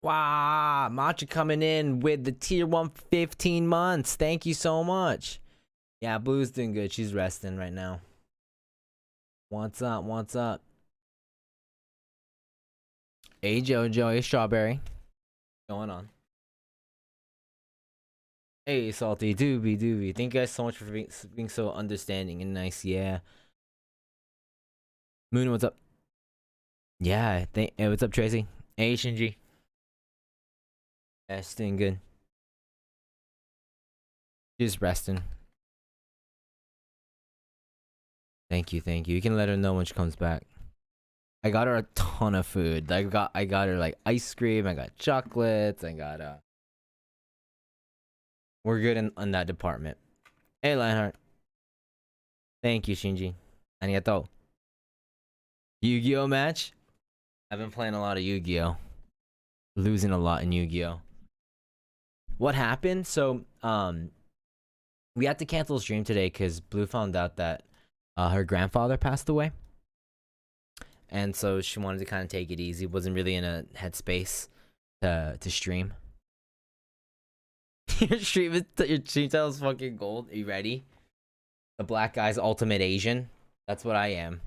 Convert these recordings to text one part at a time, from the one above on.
Wow, Matcha coming in with the tier 1 for 15 months. Thank you so much. Yeah, Blue's doing good. She's resting right now. What's up? What's up? Hey, Jojo. Hey, Strawberry. What's going on? Hey, Salty. Doobie, Doobie. Thank you guys so much for being so understanding and nice. Yeah. Moon, what's up? Yeah. Hey, what's up, Tracy? Hey, Shinji. Yeah, she's doing good. She's resting. Thank you, thank you. You can let her know when she comes back. I got her a ton of food. I got her like ice cream. I got chocolates. I got We're good in that department. Hey, Lionheart. Thank you, Shinji. Arigato. Yu-Gi-Oh match. I've been playing a lot of Yu-Gi-Oh. Losing a lot in Yu-Gi-Oh. What happened? So we had to cancel stream today because Blue found out that her grandfather passed away. And so she wanted to kind of take it easy. Wasn't really in a headspace to stream. your stream title is fucking gold. Are you ready? The black guy's ultimate Asian. That's what I am.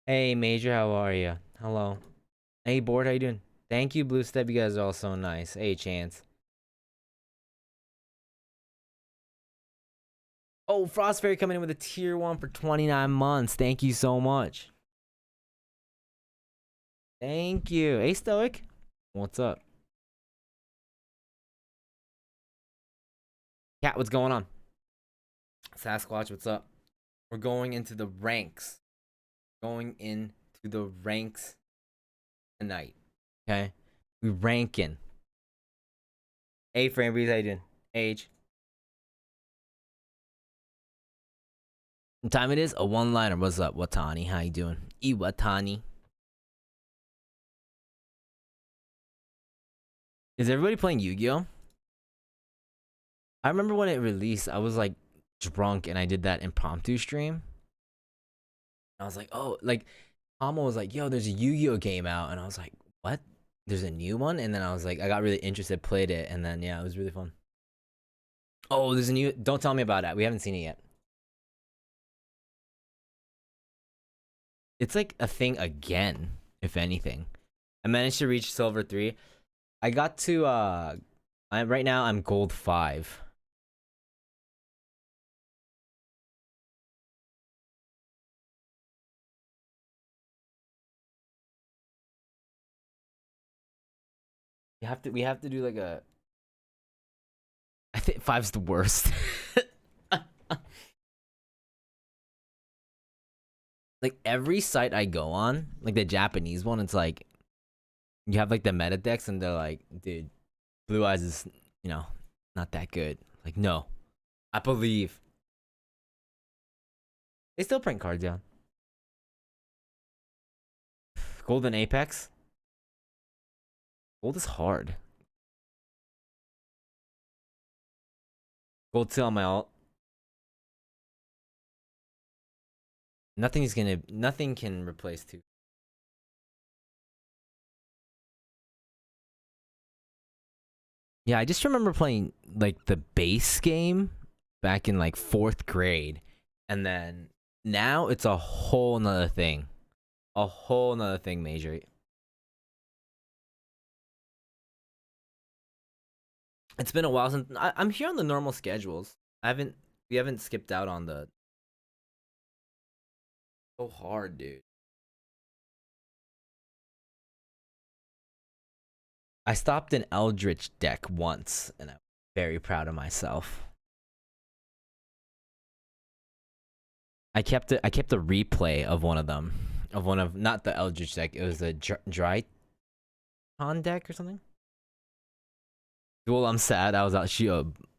Hey Major, how are you? Hello. Hey Board, how you doing? Thank you, Blue Step. You guys are all so nice. Hey Chance. Oh, Frost Fairy coming in with a tier 1 for 29 months. Thank you so much. Thank you. Hey Stoic. What's up? Cat, what's going on? Sasquatch, what's up? We're going into the ranks. Going into the ranks tonight. Okay? We ranking. Hey Framebreeze, how you doing? Age. What time it is? A one-liner. What's up, Watani? How you doing? Iwatani. Is everybody playing Yu-Gi-Oh? I remember when it released, I was like drunk and I did that impromptu stream. I was like, oh, like Amo was like, yo, there's a Yu-Gi-Oh game out, and I was like, what? There's a new one? And then I was like, I got really interested, played it, and then yeah, it was really fun. Oh, there's a new. Don't tell me about it. We haven't seen it yet. It's like a thing again, if anything. I managed to reach silver 3. I got to right now I'm gold 5. We have to do like a I think 5's the worst. Like every site I go on, like the Japanese one, it's like you have like the meta decks and they're like, dude, Blue Eyes is, not that good. Like, no. I believe. They still print cards, yeah. Golden Apex. Gold is hard. Gold 2 on my alt. Nothing can replace 2. Yeah, I just remember playing like the base game back in like 4th grade. And then now it's a whole nother thing. A whole nother thing, Major. It's been a while since I'm here on the normal schedules. We haven't skipped out on the so hard, dude. I stopped an Eldritch deck once, and I'm very proud of myself. I kept a replay of one of them, not the Eldritch deck. It was a Dry Con deck or something. Duel, I'm sad. I was out.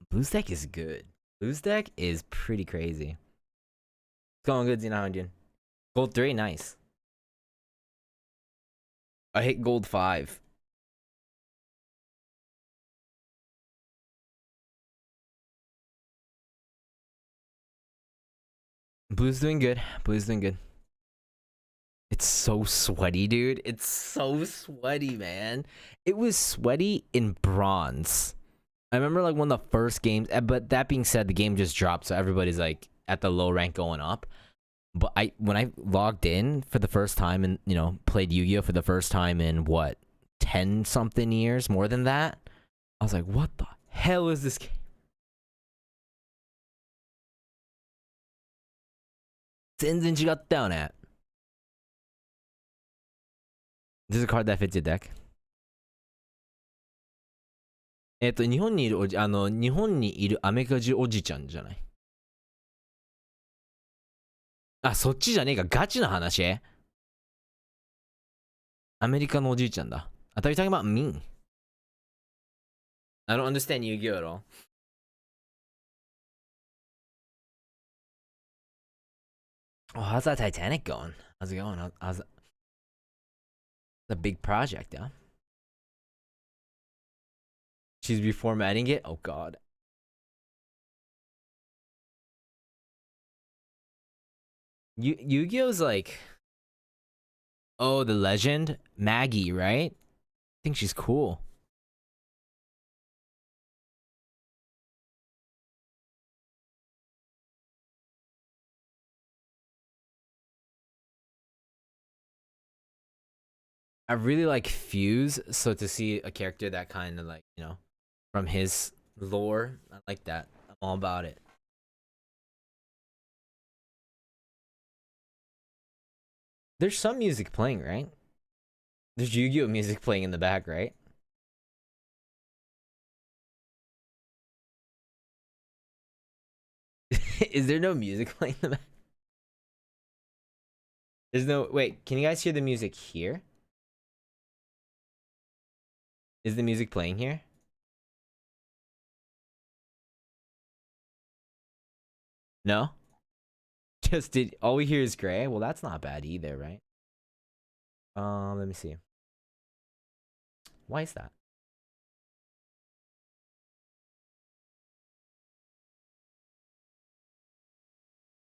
Blue's deck is good. Blue's deck is pretty crazy. It's going good, Xenohoundian. Gold 3, nice. I hit gold 5. Blue's doing good. Blue's doing good. It's so sweaty, dude. It's so sweaty, man. It was sweaty in bronze. I remember like one of the first games, but that being said, the game just dropped, so everybody's like at the low rank going up. But when I logged in for the first time and played Yu-Gi-Oh for the first time in what 10 something years, more than that, I was like, what the hell is this game? This is a card that fits your deck. 日本にいる日本にいるアメリカ人おじちゃんじゃない？あ、そっちじゃねえか。ガチな話？アメリカのおじいちゃんだ。I thought you were talking about me. I don't understand Yu-Gi-Oh at all. Oh, how's that Titanic going? How's it going? How's it? It's a big project, huh? She's reformatting it? Oh, God. Yu-Gi-Oh's like... Oh, the legend? Maggie, right? I think she's cool. I really like Fuse, so to see a character that kind of like, from his lore, I like that. I'm all about it. There's some music playing, right? There's Yu-Gi-Oh music playing in the back, right? Is there no music playing in the back? There's no... Wait, can you guys hear the music here? Is the music playing here? No? Just did... All we hear is gray? Well, that's not bad either, right? Let me see. Why is that?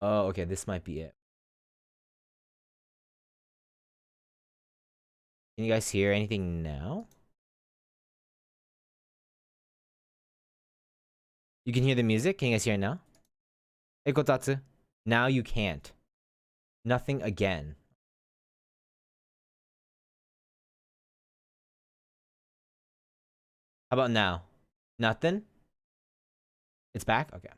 Oh, okay, this might be it. Can you guys hear anything now? You can hear the music? Can you guys hear it now? Hey, Kotatsu. Now you can't. Nothing again. How about now? Nothing? It's back? Okay.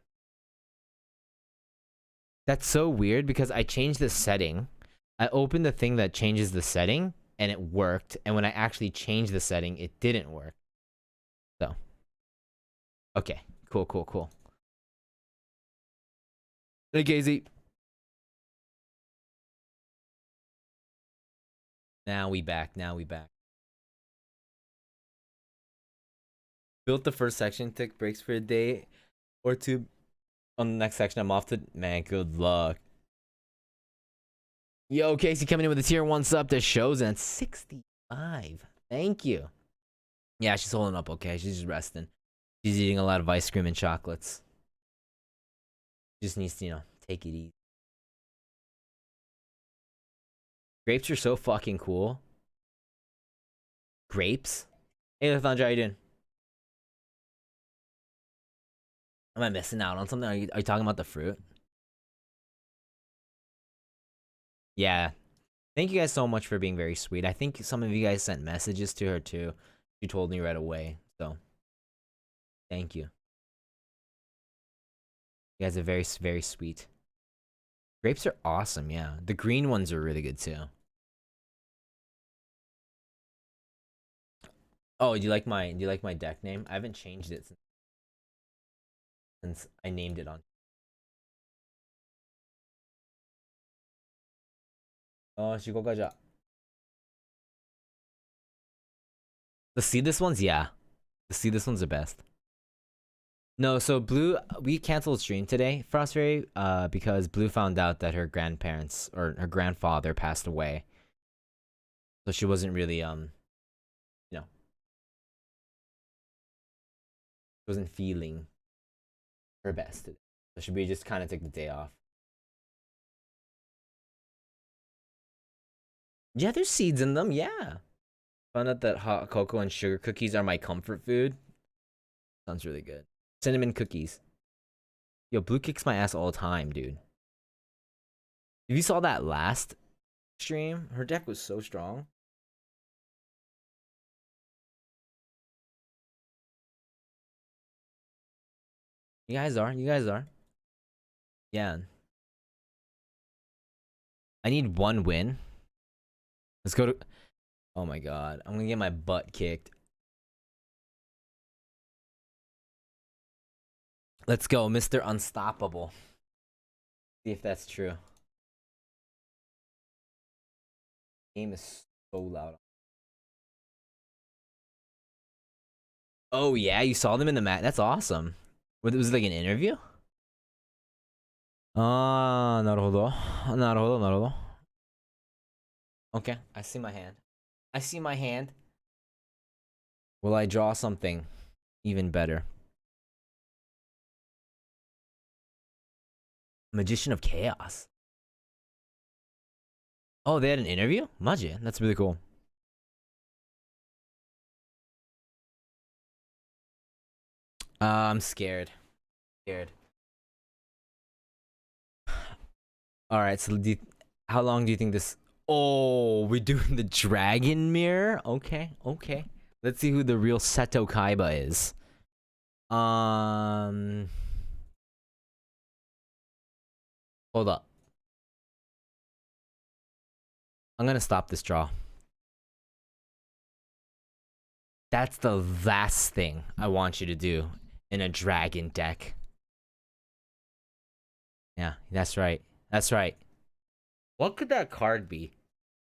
That's so weird because I changed the setting. I opened the thing that changes the setting and it worked. And when I actually changed the setting, it didn't work. So. Okay. Cool, cool, cool. Hey, Gazy. Now we back. Now we back. Built the first section, took breaks for a day or two. On the next section, I'm off to... Man, good luck. Yo, Casey coming in with a tier 1 sub to Shozen. 65. Thank you. Yeah, she's holding up okay. She's just resting. She's eating a lot of ice cream and chocolates. Just needs to, take it easy. Grapes are so fucking cool. Grapes? Hey, Lathandra, how you doing? Am I missing out on something? Are you talking about the fruit? Yeah. Thank you guys so much for being very sweet. I think some of you guys sent messages to her too. She told me right away. So, thank you. You guys are very, very sweet. Grapes are awesome, yeah. The green ones are really good too. Oh, do you like my deck name? I haven't changed it since I named it on. Oh, Shikokaja. The seedless ones, yeah. The seedless ones are best. No, so Blue, we canceled stream today, Frostberry, because Blue found out that her grandparents or her grandfather passed away. So she wasn't really, wasn't feeling her best today. So should we just kind of take the day off? Yeah, there's seeds in them. Yeah. Found out that hot cocoa and sugar cookies are my comfort food. Sounds really good. Cinnamon cookies. Yo, Blue kicks my ass all the time, dude. If you saw that last stream, her deck was so strong. You guys are. You guys are. Yeah. I need one win. Let's go to. Oh my god. I'm gonna get my butt kicked. Let's go, Mr. Unstoppable. See if that's true. Game is so loud. Oh yeah, you saw them in the mat. That's awesome. Was it like an interview? Ah, naruhodo. Naruhodo, naruhodo. Okay, I see my hand. I see my hand. Will I draw something even better? Magician of Chaos. Oh, they had an interview? Maji, that's really cool. I'm scared. Scared. Alright, so how long do you think this... Oh, we're doing the dragon mirror? Okay, okay. Let's see who the real Seto Kaiba is. Hold up. I'm gonna stop this draw. That's the last thing I want you to do in a dragon deck. Yeah, that's right. That's right. What could that card be?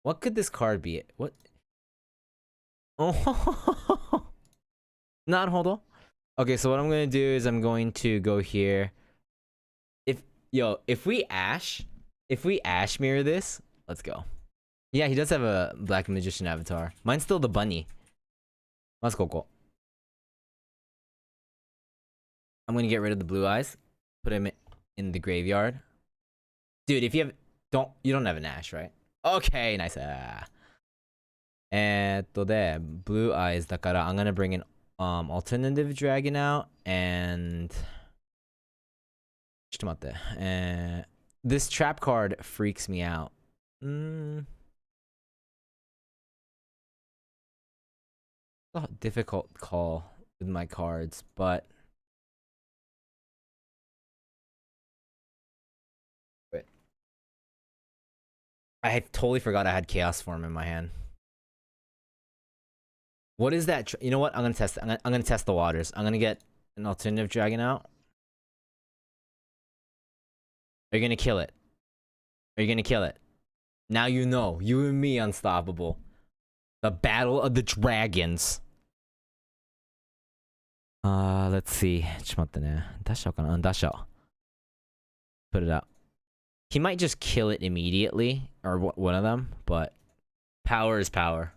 What could this card be? What? Oh, not hold on. Okay, so what I'm gonna do is I'm going to go here. If we ash mirror this, let's go. Yeah, he does have a black magician avatar. Mine's still the bunny. Let's go. I'm gonna get rid of the blue eyes. Put him in the graveyard. Dude, if you don't have an ash, right? Okay, nice. Blue eyes だから I'm gonna bring an alternative dragon out and this trap card freaks me out. A difficult call with my cards, but wait. I totally forgot I had Chaos Form in my hand. What is that? You know what? I'm gonna test it. I'm gonna test the waters. I'm gonna get an alternative dragon out. Are you gonna kill it? Are you gonna kill it? Now you know. You and me, unstoppable. The battle of the dragons. Let's see. ちょっと待ってね。出しちゃおうかな。出しちゃおう。Put it out. He might just kill it immediately, or one of them, but power is power.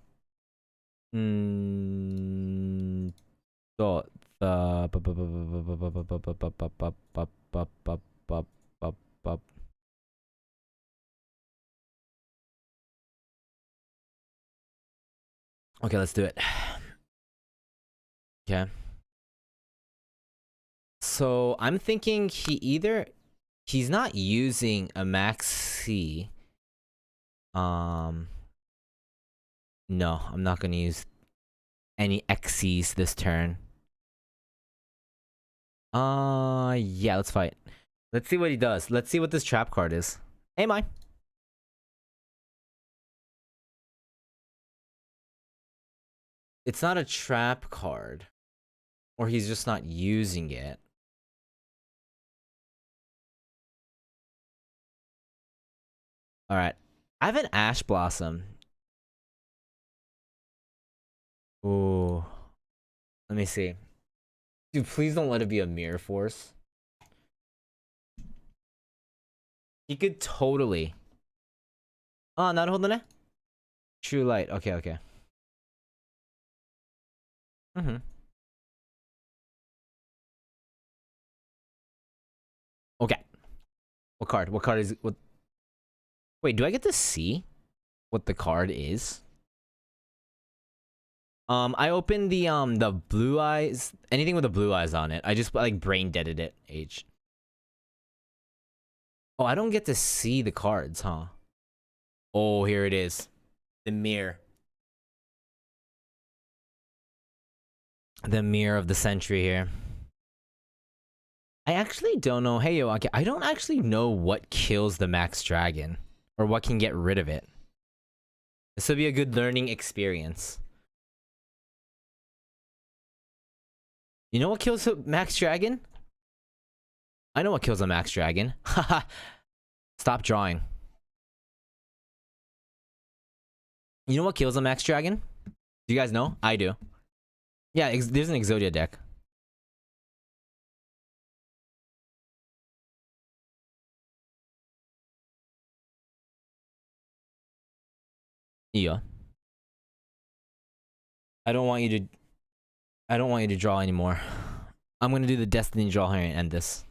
So the okay, let's do it. Okay. So I'm thinking he's not using a max C. No, I'm not gonna use any XCs this turn. Yeah, let's fight. Let's see what he does. Let's see what this trap card is. Hey, mine. It's not a trap card. Or he's just not using it. Alright. I have an Ash Blossom. Ooh. Let me see. Dude, please don't let it be a Mirror Force. He could totally. Oh, naruhodo ne. True Light. Okay, okay. Okay. What card? What card is what? Wait, do I get to see? what the card is. I opened the blue eyes, anything with the blue eyes on it. I just like brain deaded it. H. Oh, I don't get to see the cards, huh? Oh, here it is. The mirror. The mirror of the century here. I actually don't know. Hey, yo, okay, I don't actually know what kills the Max Dragon or what can get rid of it. This will be a good learning experience. You know what kills a Max Dragon? I know what kills a Max Dragon. Haha. Stop drawing. You know what kills a Max Dragon? Do you guys know? I do. Yeah, there's an Exodia deck. Yeah. I don't want you to draw anymore. I'm gonna do the Destiny draw here and end this.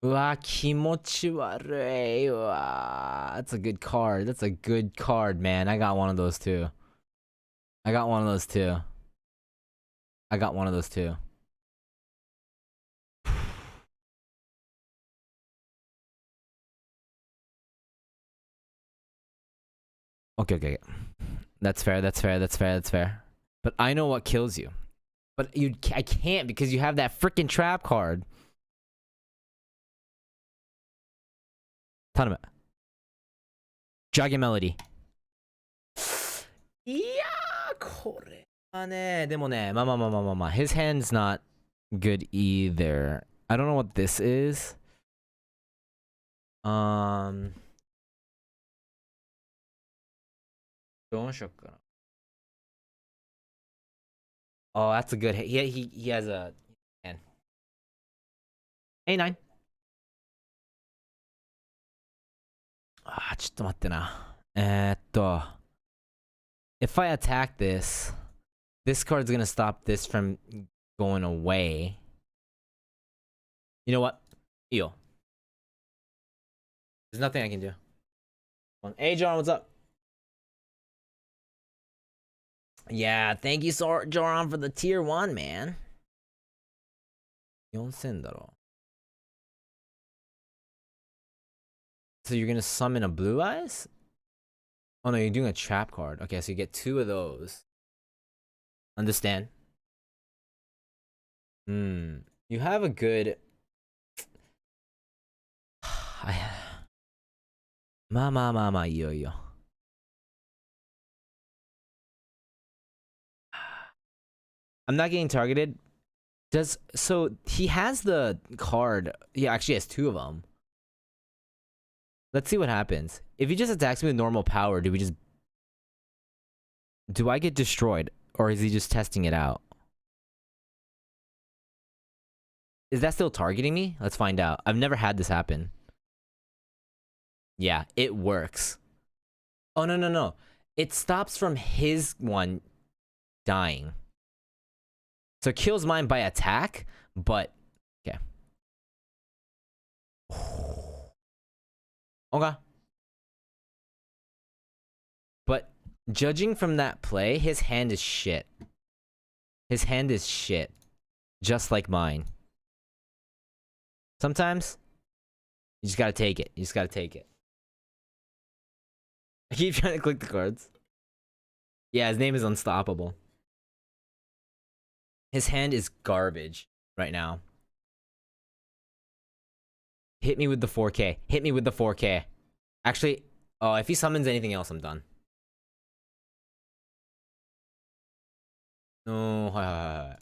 Kimochiwarui. That's a good card. That's a good card, man. I got one of those too. I got one of those too. I got one of those too. Okay. That's fair, that's fair, that's fair, that's fair. But I know what kills you. But I can't because you have that freaking trap card. Tournament. Dragon Melody. Yeah, これはね、でもね、まあ。His hand's not good either. I don't know what this is. Oh, that's a good hit. He has a hand. A9. ちょっと待ってな。If I attack this, this card's gonna stop this from going away. You know what? Yo. There's nothing I can do. Hey, John, what's up? Yeah, thank you, Joran, for the tier 1, man. 4000 だろ. So you're gonna summon a Blue Eyes? Oh no, you're doing a trap card. Okay, so you get 2 of those. Understand? You have a good... Yugioh. I'm not getting targeted. So he has the card. He actually has 2 of them. Let's see what happens. If he just attacks me with normal power, do I get destroyed? Or is he just testing it out? Is that still targeting me? Let's find out. I've never had this happen. Yeah, it works. Oh, no. It stops from his one dying. So it kills mine by attack, but... Okay. Okay. But judging from that play, his hand is shit. His hand is shit. Just like mine. Sometimes, you just gotta take it. You just gotta take it. I keep trying to click the cards. Yeah, his name is Unstoppable. His hand is garbage right now. Hit me with the 4K. Hit me with the 4K. Actually, oh, if he summons anything else, I'm done. No, hi.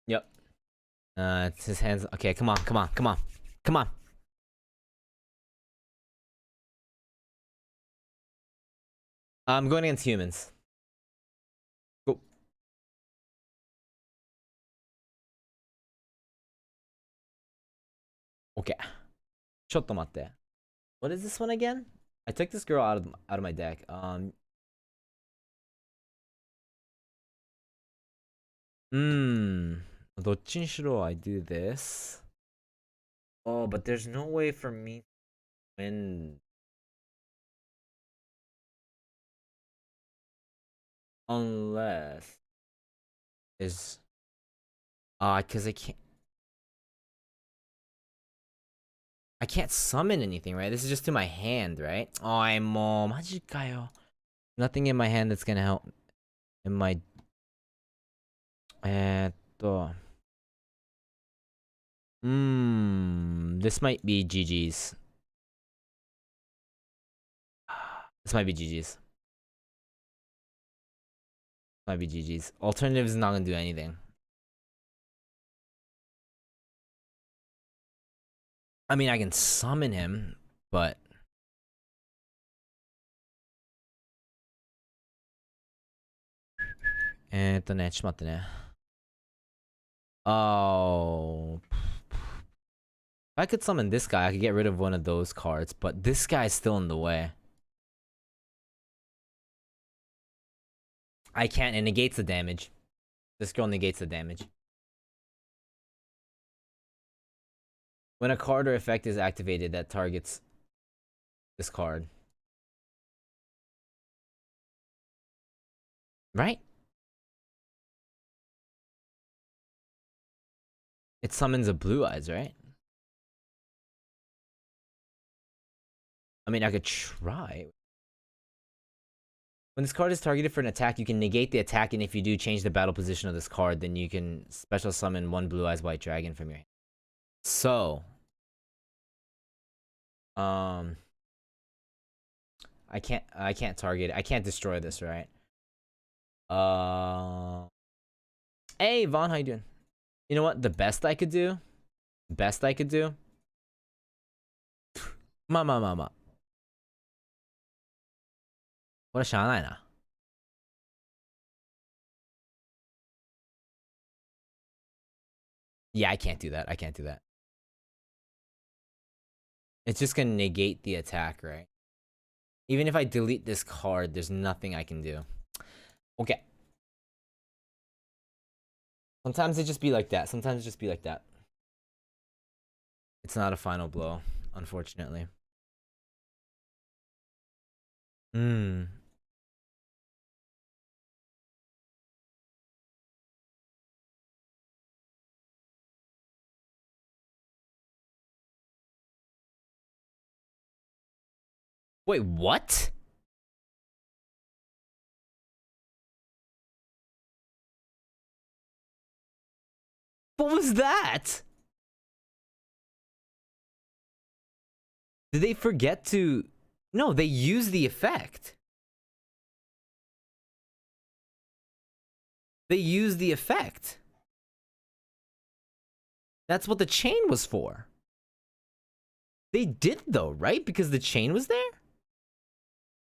Yep. It's his hands. Okay, come on. I'm going against humans. Go. Okay. ちょっと待って. What is this one again? I took this girl out of my deck. 도친시로 I do this. Oh, but there's no way for me to win unless is cuz I can't summon anything, right? This is just to my hand, right? Oh, I'm 마질까요? Nothing in my hand that's gonna help in my 또 this might be GG's. This might be GG's. Might be GG's. Alternative is not gonna do anything. I mean, I can summon him, but 또 내 맞더네. Oh, if I could summon this guy, I could get rid of one of those cards, but this guy's still in the way. I can't. It negates the damage. This girl negates the damage. When a card or effect is activated that targets this card. Right? It summons a Blue Eyes, right? I mean, I could try. When this card is targeted for an attack, you can negate the attack, and if you do change the battle position of this card, then you can special summon one Blue Eyes White Dragon from your hand. So, I can't target it. I can't destroy this, right? Hey Vaughn, how you doing? You know what? The best I could do? Mama. What a shana. Yeah, I can't do that. It's just gonna negate the attack, right? Even if I delete this card, there's nothing I can do. Okay. Sometimes it just be like that. It's not a final blow, unfortunately. Wait, what? What was that? Did they forget to... No, they used the effect. That's what the chain was for. They did though, right? Because the chain was there?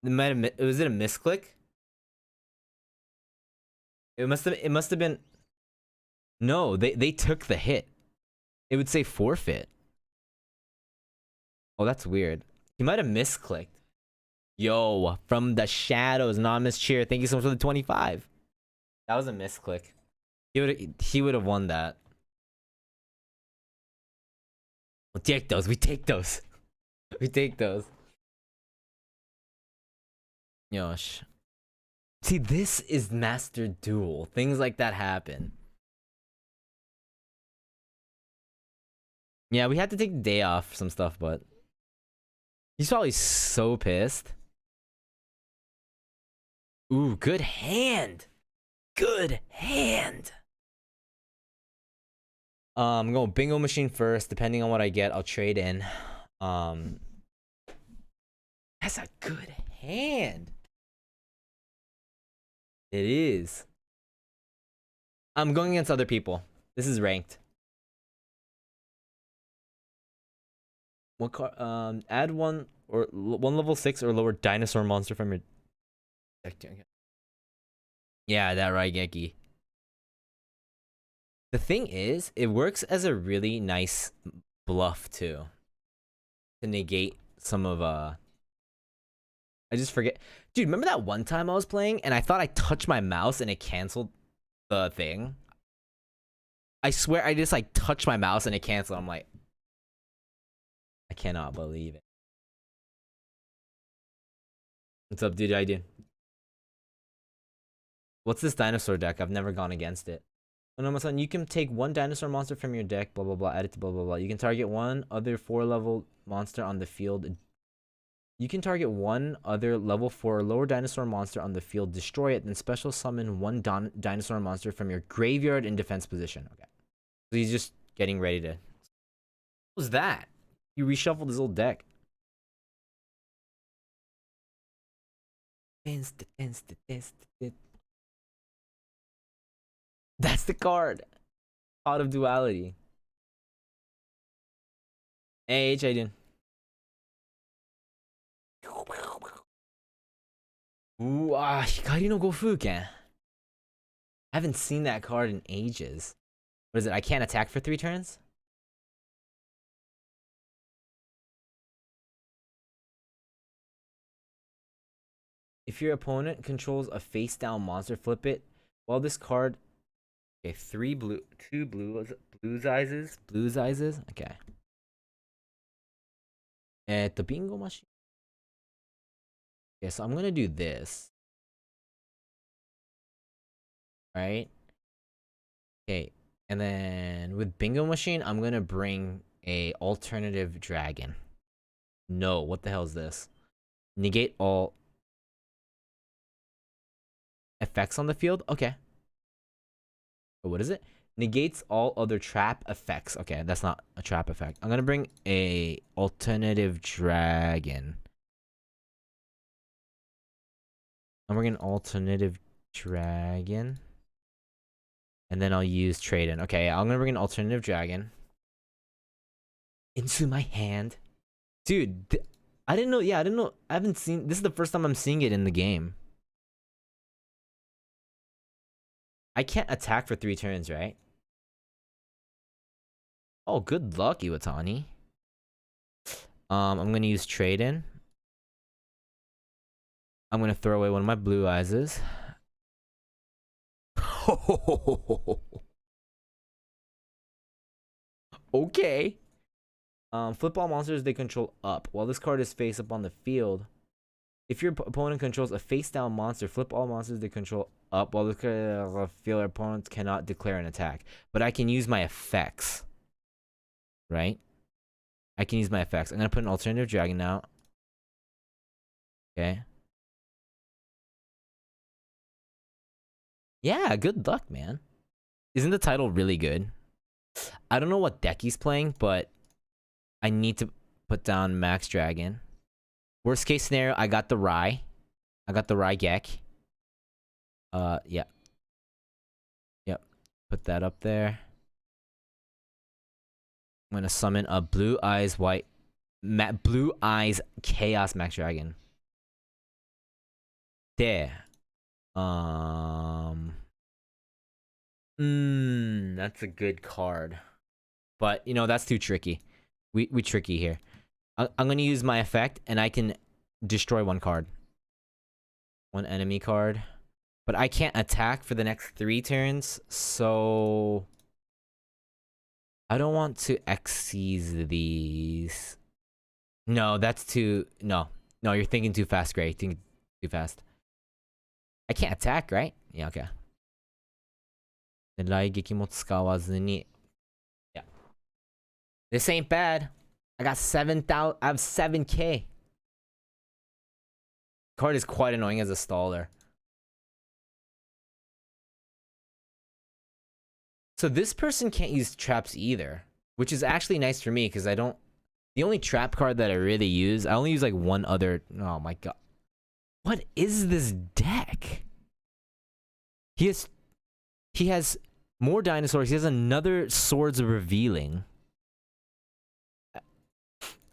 Was it a misclick? It must have been... No, they took the hit. It would say forfeit. Oh, that's weird. He might have misclicked. Yo, from the shadows, anonymous cheer. Thank you so much for the 25. That was a misclick. He would have won that. We'll take those. We take those. Yosh. See, this is Master Duel. Things like that happen. Yeah, we had to take the day off for some stuff, but he's probably so pissed. Ooh, good hand. I'm going bingo machine first. Depending on what I get, I'll trade in. That's a good hand. It is. I'm going against other people. This is ranked. What card? Add one level 6 or lower dinosaur monster from your deck. Yeah, that Raigeki. The thing is, it works as a really nice bluff too. To negate some of I just forget. Dude, remember that one time I was playing and I thought I touched my mouse and it canceled the thing? I swear I just like touched my mouse and it canceled. I'm like, I cannot believe it. What's up, dude? How you doing? What's this dinosaur deck? I've never gone against it. And almost on, you can take one dinosaur monster from your deck, blah blah blah, add it to blah blah blah. You can target one other 4-level monster on the field. You can target one other level 4 or lower dinosaur monster on the field, destroy it, then special summon one dinosaur monster from your graveyard in defense position. Okay. So he's just getting ready to. What was that? He reshuffled his old deck. That's the card. Pot of Duality. Hey, H, how you doing? Ooh, Hikari no Gofuken. I haven't seen that card in ages. What is it? I can't attack for 3 turns? If your opponent controls a face-down monster, flip it. While this card... Okay, 2 blues eyes. Okay. The bingo machine. Okay, so I'm gonna do this. Right? Okay, and then with bingo machine, I'm gonna bring a alternative dragon. No, what the hell is this? Negate all effects on the field? Okay. What is it? Negates all other trap effects. Okay, that's not a trap effect. I'm gonna bring a alternative dragon. I'm bringing an alternative dragon. And then I'll use trade in. Okay, I'm gonna bring an alternative dragon into my hand. Dude, I didn't know. Yeah, I didn't know. I haven't seen. This is the first time I'm seeing it in the game. I can't attack for 3 turns, right? Oh, good luck, Iwatani. I'm gonna use trade in. I'm gonna throw away one of my blue eyes. Okay. Flip all monsters they control up. While this card is face up on the field, if your opponent controls a face down monster, flip all monsters they control up. While the field, opponents cannot declare an attack. But I can use my effects. Right? I can use my effects. I'm gonna put an alternative dragon now. Okay. Yeah, good luck, man. Isn't the title really good? I don't know what deck he's playing, but I need to put down Max Dragon. Worst case scenario, I got the Rye. I got the Rye Gek. Yeah. Yep. Put that up there. I'm gonna summon a Blue Eyes Blue Eyes Chaos Max Dragon. There. That's a good card. But, you know, that's too tricky. We tricky here. I'm gonna use my effect, and I can destroy 1 card. 1 enemy card. But I can't attack for the next 3 turns, so... I don't want to Xyz these. No, that's too... No, you're thinking too fast, Gray. Thinking too fast. I can't attack, right? Yeah, okay. Yeah. This ain't bad. I got 7,000. I have 7K. Card is quite annoying as a staller. So this person can't use traps either, which is actually nice for me because I don't... The only trap card that I really use, I only use like 1 other... Oh my god. What is this deck? He has more dinosaurs. He has another Swords of Revealing.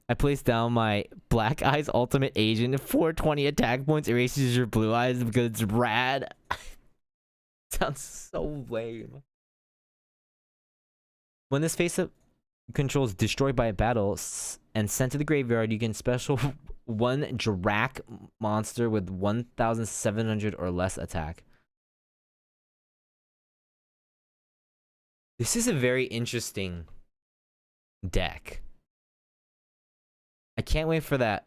I placed down my Black Eyes Ultimate Agent. 420 attack points erases your blue eyes because it's rad. Sounds so lame. When this face-up controls destroyed by a battle and sent to the graveyard, you can special 1 Drac monster with 1,700 or less attack. This is a very interesting deck. I can't wait for that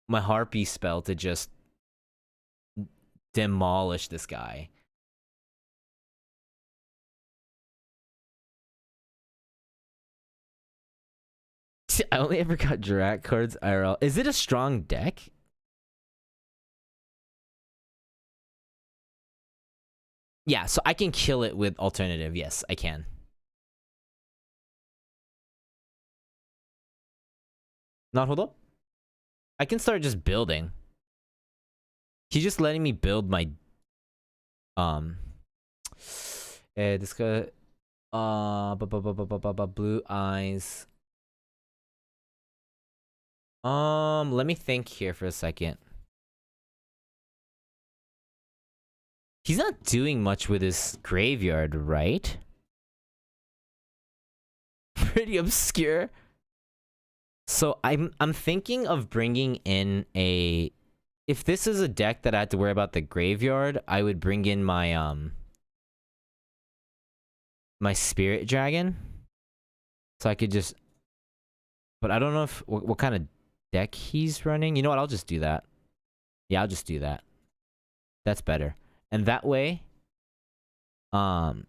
my harpy spell to just demolish this guy. I only ever got Drak cards IRL. Is it a strong deck? Yeah, so I can kill it with alternative. Yes, I can. Not hold up. I can start just building. He's just letting me build my this guy blue eyes. Let me think here for a second. He's not doing much with his graveyard, right? Pretty obscure. So I'm thinking of bringing in a. If this is a deck that I had to worry about the graveyard, I would bring in my my spirit dragon, so I could just. But I don't know if what kind of deck he's running. You know what? I'll just do that. Yeah, I'll just do that. That's better. And that way, I'm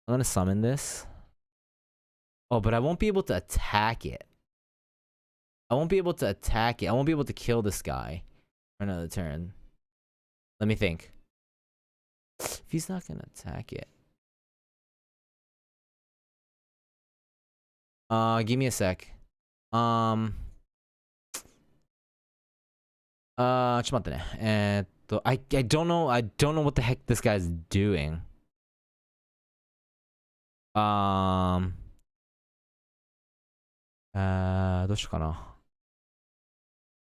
gonna summon this. Oh, but I won't be able to attack it. I won't be able to attack it. I won't be able to kill this guy for another turn. Let me think. If he's not gonna attack it. Give me a sec. ちょっと待ってね。I don't know what the heck this guy's doing. Um, どうしようかな。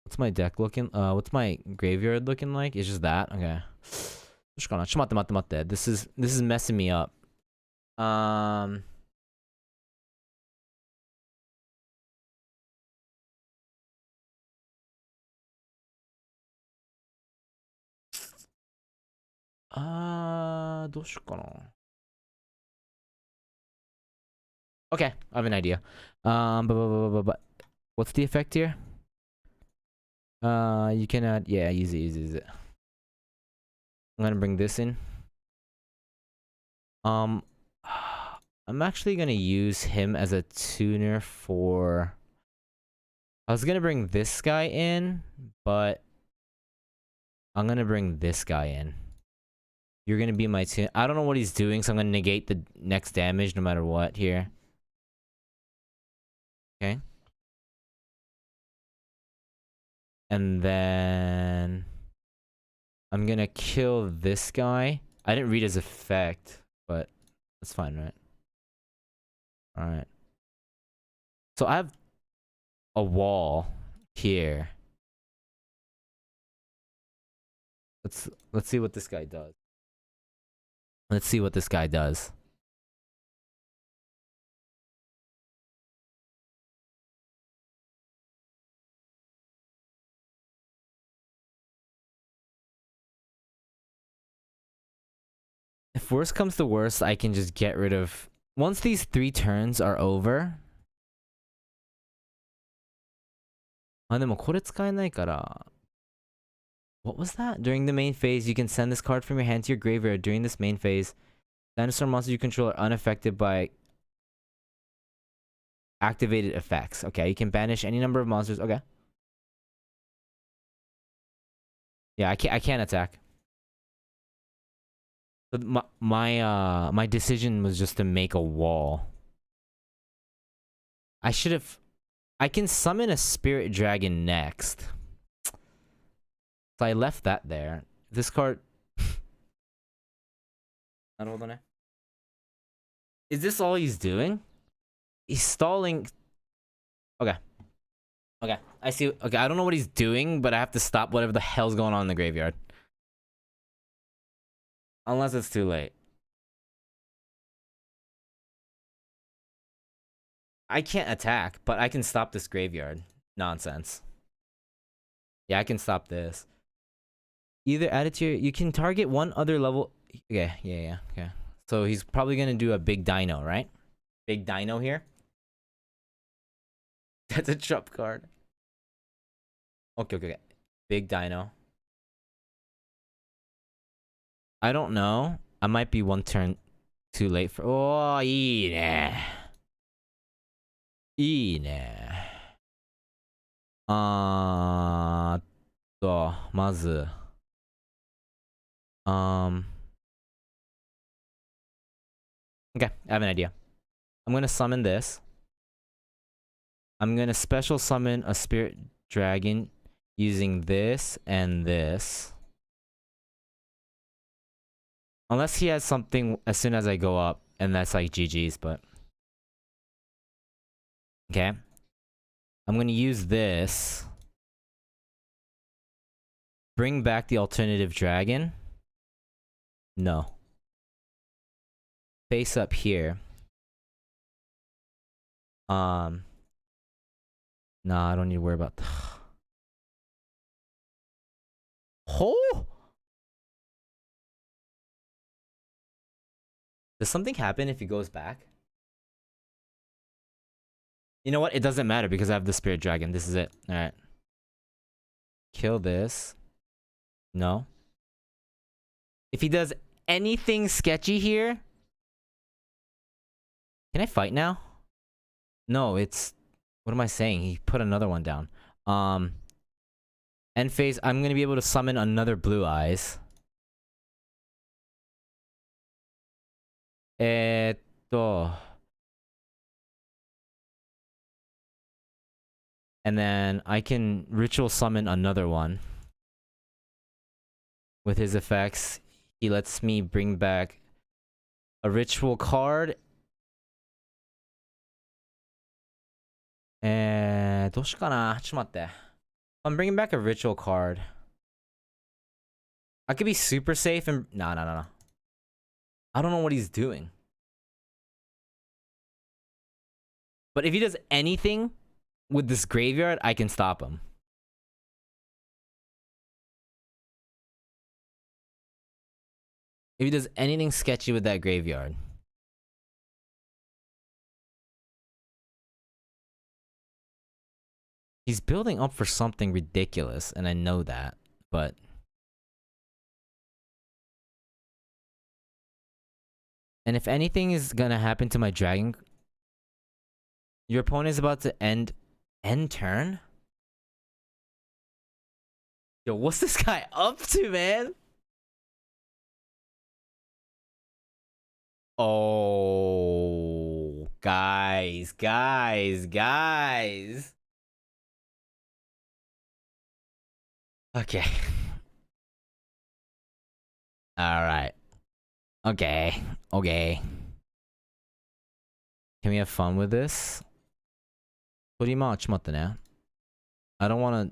What's my deck looking? What's my graveyard looking like? It's just that? Okay. どうしようかな。ちょっと待って。This is messing me up. Do Okay, I have an idea. But what's the effect here? You can add. Yeah, use it. I'm gonna bring this in. I'm actually gonna use him as a tuner for. I was gonna bring this guy in, but I'm gonna bring this guy in. You're gonna be my tuner. I don't know what he's doing, so I'm gonna negate the next damage no matter what here. Okay. And then I'm gonna kill this guy. I didn't read his effect, but that's fine, right? Alright. So I have a wall here. Let's see what this guy does. Let's see what this guy does. If worst comes to worst, I can just get rid of... Once these 3 turns are over... でもこれ使えないから... What was that? During the main phase, you can send this card from your hand to your graveyard. During this main phase, dinosaur monsters you control are unaffected by activated effects. Okay, you can banish any number of monsters. Okay. Yeah, I can't attack. But my decision was just to make a wall. I should have... I can summon a spirit dragon next. So I left that there. This card... Is this all he's doing? He's stalling... Okay. Okay, I see. Okay, I don't know what he's doing, but I have to stop whatever the hell's going on in the graveyard. Unless it's too late. I can't attack, but I can stop this graveyard nonsense. Yeah, I can stop this. Either add it to your... You can target one other level... Okay, yeah, okay. So he's probably gonna do a big dino, right? Big dino here. That's a trump card. Okay. Big dino. I don't know. I might be one turn too late for... Oh, いいね。いいね。まず、okay, I have an idea. I'm gonna summon this. I'm gonna special summon a spirit dragon using this and this. Unless he has something as soon as I go up, and that's like GG's, but... Okay. I'm gonna use this. Bring back the alternative dragon. No. Face up here. Nah, I don't need to worry about... Oh! Does something happen if he goes back? You know what? It doesn't matter because I have the spirit dragon. This is it. Alright. Kill this. No. If he does anything sketchy here... Can I fight now? No, it's... What am I saying? He put another one down. End phase, I'm gonna be able to summon another Blue Eyes. And then I can ritual summon another one. With his effects, he lets me bring back a ritual card. And どうしようかな? ちょっと待って. I'm bringing back a ritual card. I could be super safe and... No. I don't know what he's doing. But if he does anything with this graveyard, I can stop him. If he does anything sketchy with that graveyard. He's building up for something ridiculous, and I know that, but... And if anything is gonna happen to my dragon... Your opponent is about to end turn? Yo, what's this guy up to, man? Oh, guys. Okay. Alright. Okay. Can we have fun with this? Pretty much, I don't wanna...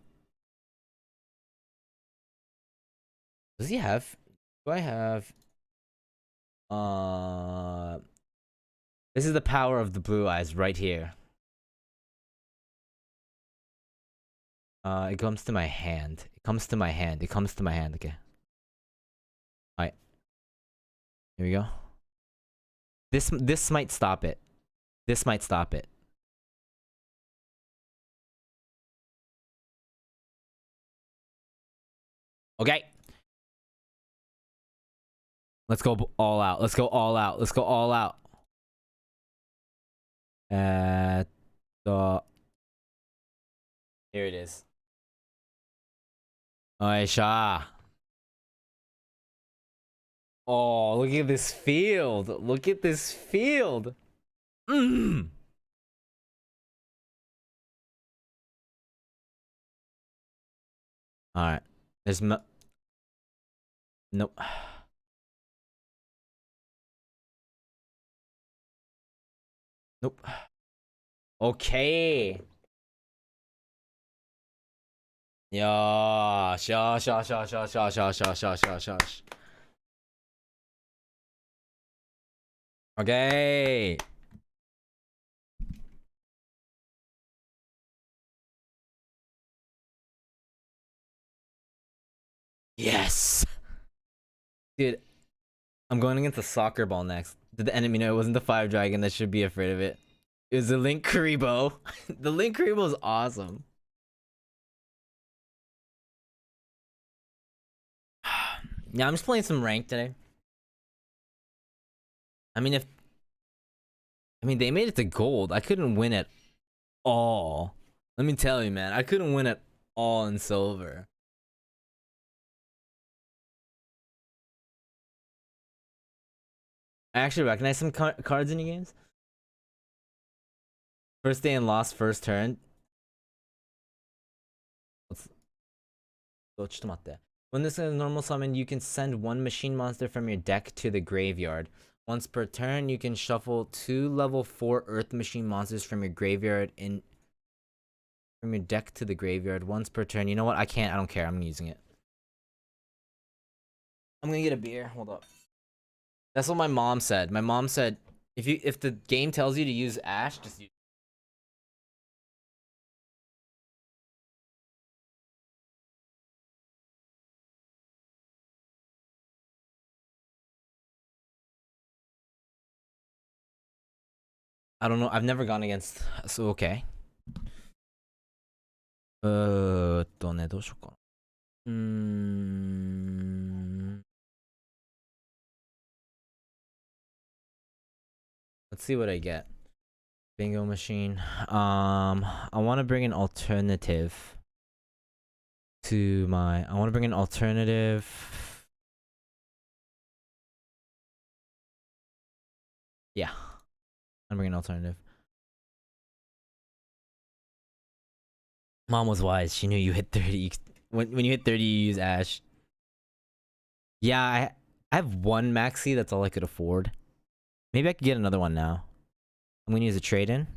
Does he have... Do I have... This is the power of the Blue Eyes right here. It comes to my hand. Okay. Alright. Here we go. This might stop it. Okay. Let's go all out. Here it is. Aisha. Oh, look at this field. Alright. There's nope. Nope. Okay. Yosh. Okay. Yes! Dude, I'm going against the soccer ball next. Did the enemy know it wasn't the 5 dragon that should be afraid of it? It was the Link Karibo. The Link Karibo is awesome. Yeah, I'm just playing some rank today. I mean, they made it to gold. I couldn't win at all. Let me tell you, man, I couldn't win at all in silver. I actually recognize some cards in your games. First day and lost first turn. When this is a normal summon, you can send one machine monster from your deck to the graveyard. Once per turn, you can shuffle 2 level 4 Earth Machine monsters from your graveyard from your deck to the graveyard. Once per turn. You know what? I can't. I don't care. I'm using it. I'm gonna get a beer. Hold up. That's what my mom said. My mom said, if the game tells you to use Ash, just use. I don't know. I've never gone against. So okay. ね、どうしようかな。Let's see what I get. Bingo machine. I want to bring an alternative to my. I want to bring an alternative. Yeah, I'm bringing an alternative. Mom was wise. She knew you hit 30. When you hit 30, you use Ash. Yeah, I have one maxi. That's all I could afford. Maybe I could get another one now. I'm gonna use a trade-in.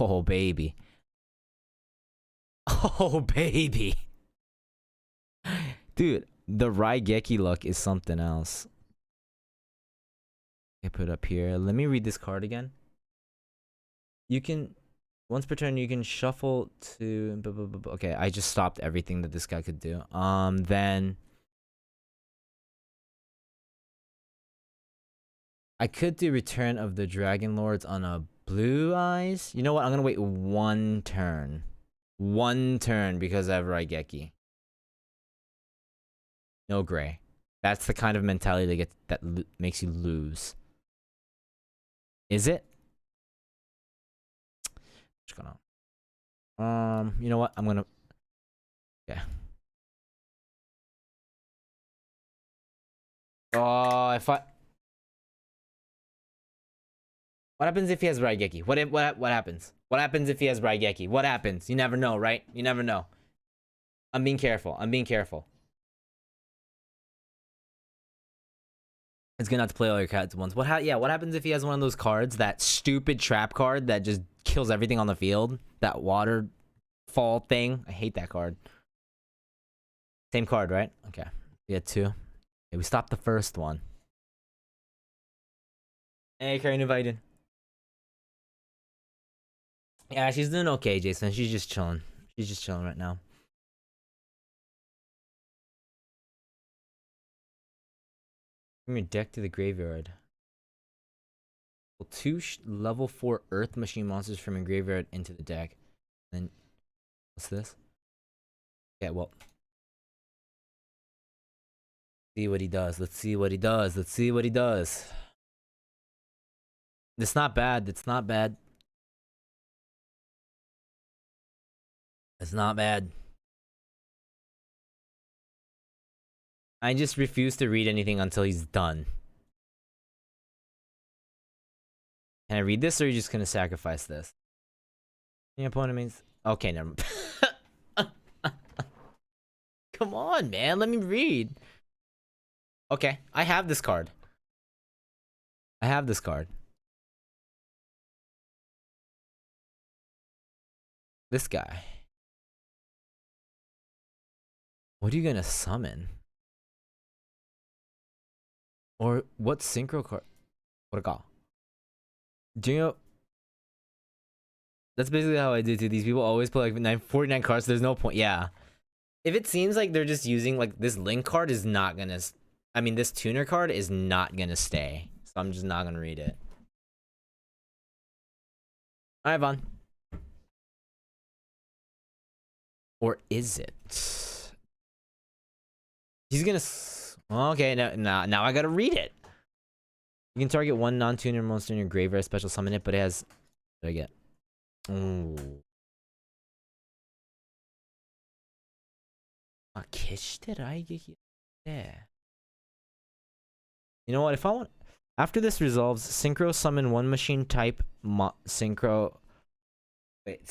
Oh, baby. Oh, baby. Dude, the Raigeki luck is something else. I put it up here. Let me read this card again. You can... Once per turn, you can shuffle to... Okay, I just stopped everything that this guy could do. Then... I could do Return of the Dragon Lords on a Blue Eyes. You know what? I'm gonna wait one turn. One turn because I have Raigeki. No gray. That's the kind of mentality that makes you lose. Is it? What's going on? You know what? I'm gonna... Yeah. Oh, if I... What happens if he has Raigeki? What happens? What happens if he has Raigeki? What happens? You never know, right? You never know. I'm being careful. I'm being careful. It's gonna have to play all your cards at once. What happens if he has one of those cards, that stupid trap card that just kills everything on the field? That waterfall thing? I hate that card. Same card, right? Okay. We had 2. Okay, we stopped the first one. Hey, Karen invited. Yeah, she's doing okay, Jason. She's just chilling. She's just chilling right now. From your deck to the graveyard. 2 level 4 Earth Machine monsters from your graveyard into the deck. Then, what's this? Yeah, well. See what he does. Let's see what he does. Let's see what he does. It's not bad. It's not bad. It's not bad. I just refuse to read anything until he's done. Can I read this, or are you just gonna sacrifice this? Your opponent means... Okay, never mind. Come on, man. Let me read. Okay, I have this card. I have this card. This guy. What are you gonna summon? Or what synchro card? What a call. Do you know? That's basically how I do too. These people always play like 49 cards. So there's no point. Yeah. If it seems like they're just using like this link card is not gonna, I mean this tuner card is not gonna stay, so I'm just not gonna read it. All right, Vaughn. Or is it? He's gonna. Okay, now I gotta read it. You can target one non-tuner monster in your graveyard, special summon it, but it has. What did I get? Oh. Yeah. You know what? If I want. After this resolves, synchro summon one machine type synchro. Wait.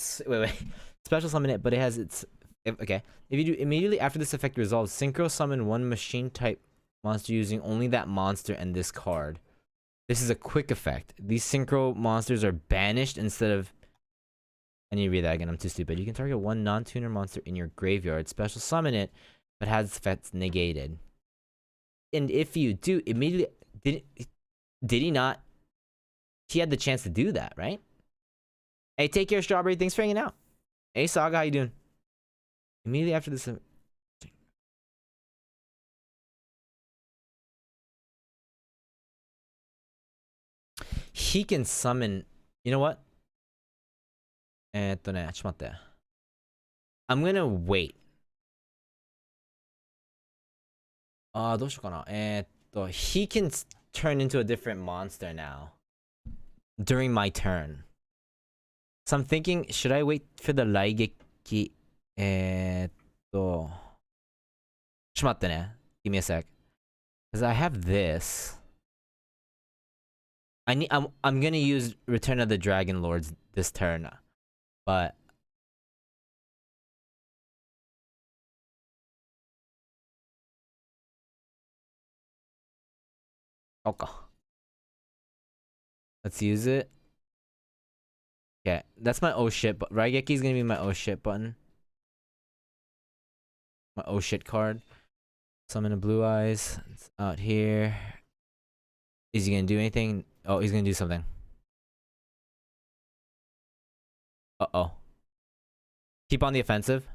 Special summon it, but it has its. Okay. If you do immediately after this effect resolves, synchro summon one machine type monster using only that monster and this card. This is a quick effect. These synchro monsters are banished instead of. I need to read that again. I'm too stupid. You can target one non-tuner monster in your graveyard, special summon it, but has its effects negated. And if you do immediately, did he not? He had the chance to do that, right? Hey, take care, Strawberry. Thanks for hanging out. Hey, Saga, how you doing? Immediately after this. He can summon. You know what? ちょっと待って. I'm gonna wait. どうしようかな. He can turn into a different monster now. During my turn. So I'm thinking, should I wait for the 雷撃? ちょっと待ってね. Give me a sec. Because I have this. I'm gonna use Return of the Dragon Lords this turn. But okay. Let's use it. Okay, that's my oh shit, but Raigeki is gonna be my oh shit button. My oh shit card. Summon a Blue Eyes. It's out here. Is he gonna do anything? Oh, he's gonna do something. Uh-oh. Keep on the offensive.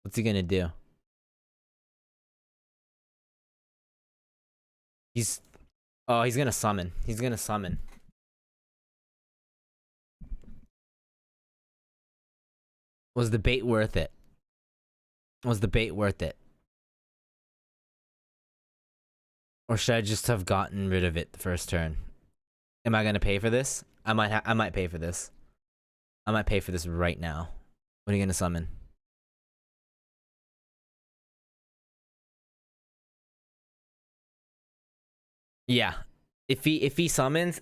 What's he gonna do? He's gonna summon. He's gonna summon. Was the bait worth it? Was the bait worth it? Or should I just have gotten rid of it the first turn? Am I gonna pay for this? I might pay for this. I might pay for this right now. What are you gonna summon? Yeah. If he summons,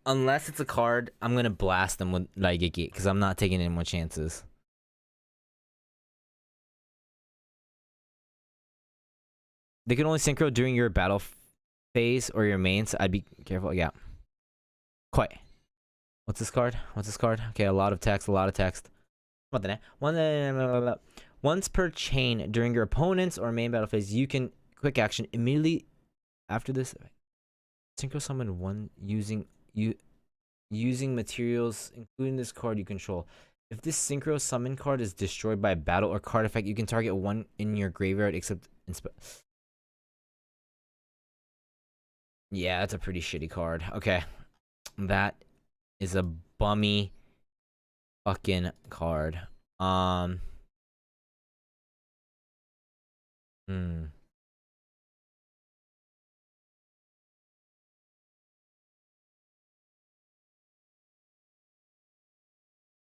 unless it's a card, I'm gonna blast them with Raigeki because I'm not taking any more chances. They can only synchro during your battle phase or your main, so I'd be careful. Yeah. Quite. What's this card? What's this card? Okay, a lot of text, Once per chain during your opponent's or main battle phase, you can quick action immediately after this. Synchro summon one using materials, including this card you control. If this synchro summon card is destroyed by a battle or card effect, you can target one in your graveyard except yeah, that's a pretty shitty card. Okay. That is a bummy fucking card.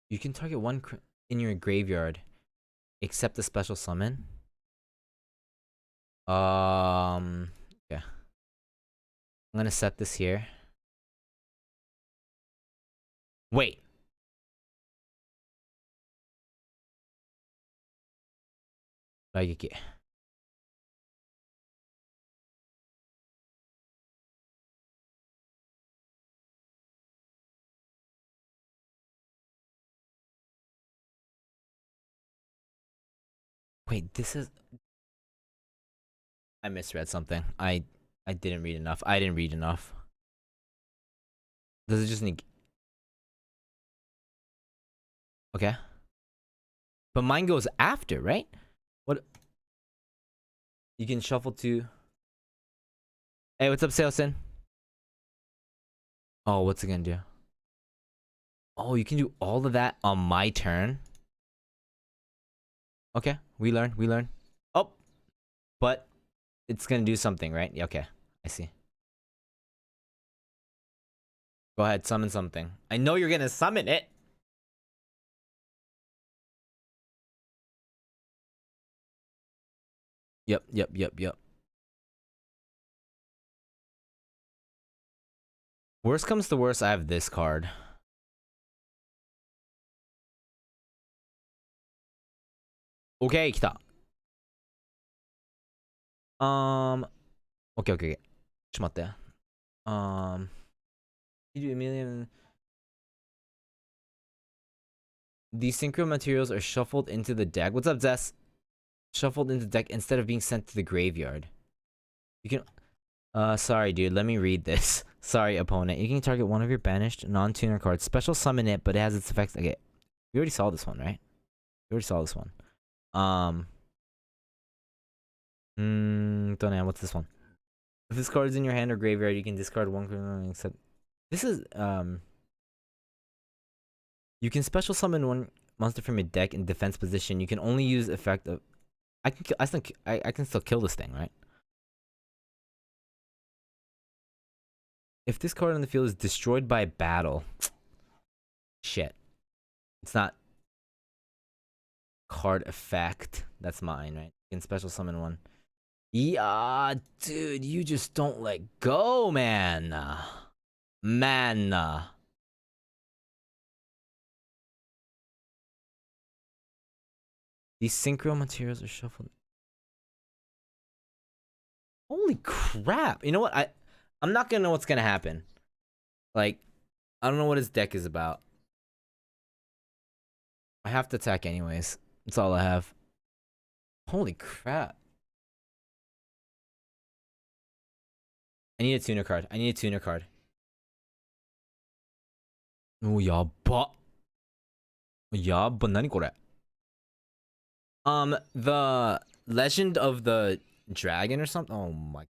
You can target one in your graveyard except the special summon. Yeah. I'm gonna set this here. Wait. Raigeki. Wait, this is. I misread something. I didn't read enough. I didn't read enough. Does it just need? Okay. But mine goes after, right? What? You can shuffle to. Hey, what's up, Saleston? Oh, what's it gonna do? Oh, you can do all of that on my turn. Okay, we learn. We learn. Oh, but it's gonna do something, right? Yeah, okay, I see. Go ahead, summon something. I know you're gonna summon it. Yep, yep, yep, yep. Worst comes to worst, I have this card. Okay, 来た. Okay, okay. ちょっと待って。You do a million. These synchro materials are shuffled into the deck. What's up, Zess? Shuffled into the deck instead of being sent to the graveyard. You can. Sorry, dude. Let me read this. Sorry, opponent. You can target one of your banished non-tuner cards. Special summon it, but it has its effects. Okay, we already saw this one, right? We already saw this one. Don't know. What's this one? If this card is in your hand or graveyard, you can discard one card except. This is You can special summon one monster from your deck in defense position. You can only use effect of. I can still kill this thing, right? If this card on the field is destroyed by battle, shit, it's not card effect. That's mine, right? You can special summon one. Yeah, dude, you just don't let go, man. Man. These synchro materials are shuffled. Holy crap. You know what? I'm not gonna know what's gonna happen. Like, I don't know what his deck is about. I have to attack anyways. That's all I have. Holy crap. I need a tuner card. I need a tuner card. Oh, やっば。やっば、何これ? The Legend of the Dragon or something? Oh my.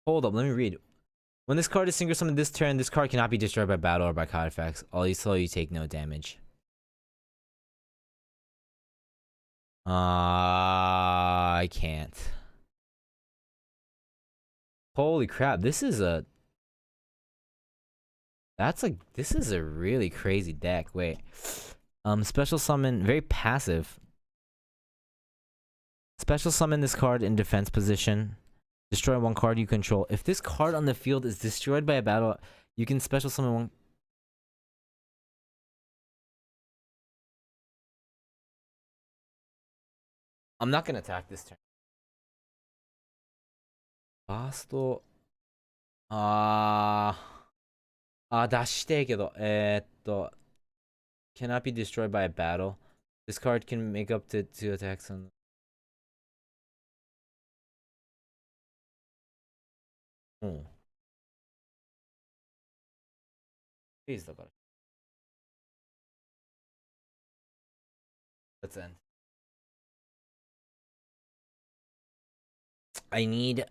Hold up, let me read. When this card is synchro summoned this turn, this card cannot be destroyed by battle or by card effects. Also, you take no damage. I can't. Holy crap, this is a... This is a really crazy deck. Wait. Special summon, very passive. Special summon this card in defense position. Destroy one card you control. If this card on the field is destroyed by a battle, you can special summon one. I'm not gonna attack this turn. Basto. 出してけど、cannot be destroyed by a battle. This card can make up to 2 attacks on. Oh. Please, let's end. I need.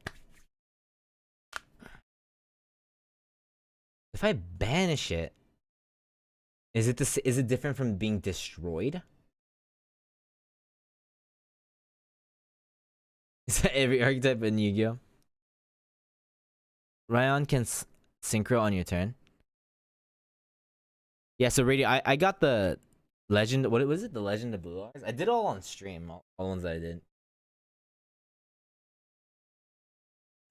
If I banish it, is it different from being destroyed? Is that every archetype in Yu-Gi-Oh? Ryan can synchro on your turn. Yeah, so radio. I got the legend. What was it? The Legend of Blue Eyes. I did all on stream. All the ones that I did.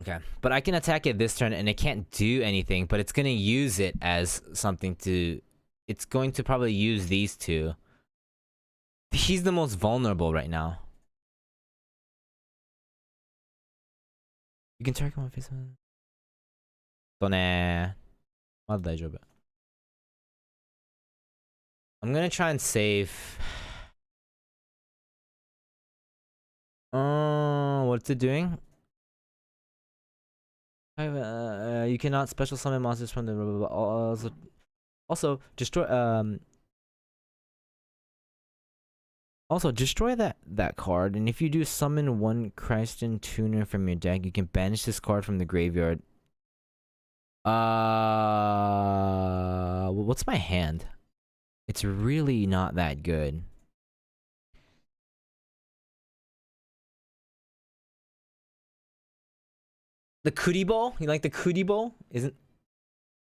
Okay, but I can attack it this turn, and it can't do anything. But it's gonna use it as something to. It's going to probably use these two. He's the most vulnerable right now. You can target one face. とね。まだ大丈夫。I'm gonna try and save. What's it doing? You cannot special summon monsters from the. Also, Also, destroy that card, and if you do summon one Christian tuner from your deck, you can banish this card from the graveyard. What's my hand? It's really not that good. The Kuribo? You like the Kuribo? Isn't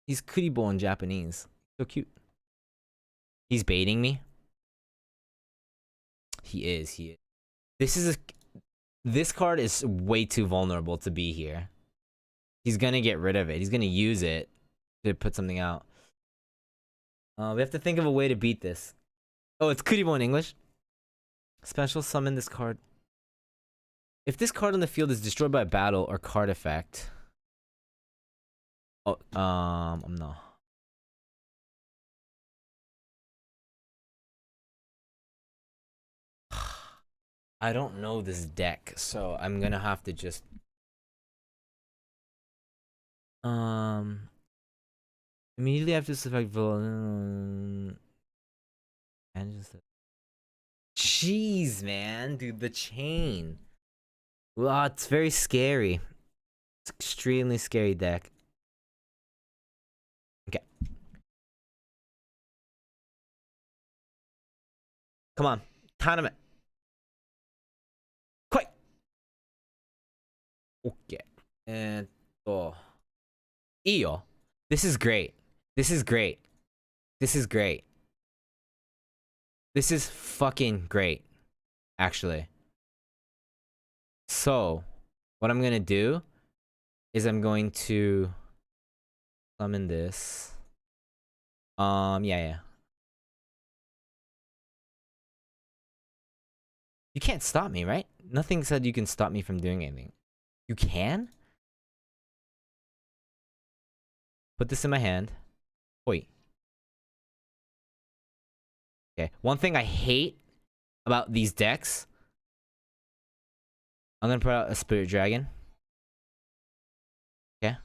he's Kuribo in Japanese? So cute. He's baiting me. He is. This card is way too vulnerable to be here. He's gonna get rid of it. He's gonna use it to put something out. We have to think of a way to beat this. Oh, it's Kuribo in English. Special summon this card. If this card on the field is destroyed by battle or card effect. Oh, I'm not. I don't know this deck, so I'm gonna have to just immediately after this effect and just jeez, man, dude, the chain. Wow, it's very scary. It's extremely scary deck. Okay. Come on. Tournament. Quick. Okay. And Yugioh. This is great. This is great. This is great. This is fucking great. Actually. So, what I'm gonna do is I'm going to summon this. Yeah. You can't stop me, right? Nothing said you can stop me from doing anything. You can? Put this in my hand. Wait. Okay. One thing I hate about these decks. I'm gonna put out a Spirit Dragon. Okay.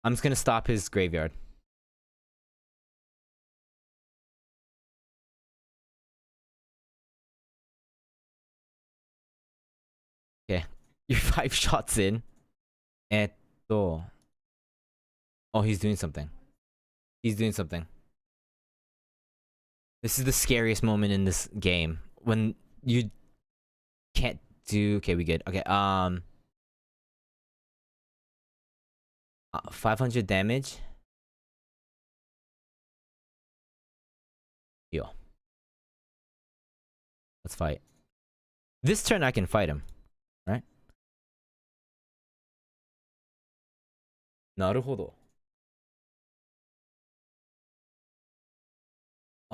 I'm just gonna stop his graveyard. Okay. You're 5 shots in. Oh, he's doing something. He's doing something. This is the scariest moment in this game. When you can't do... Okay, we good. Okay, 500 damage. Yo. Let's fight. This turn I can fight him. Right? Naruhodo.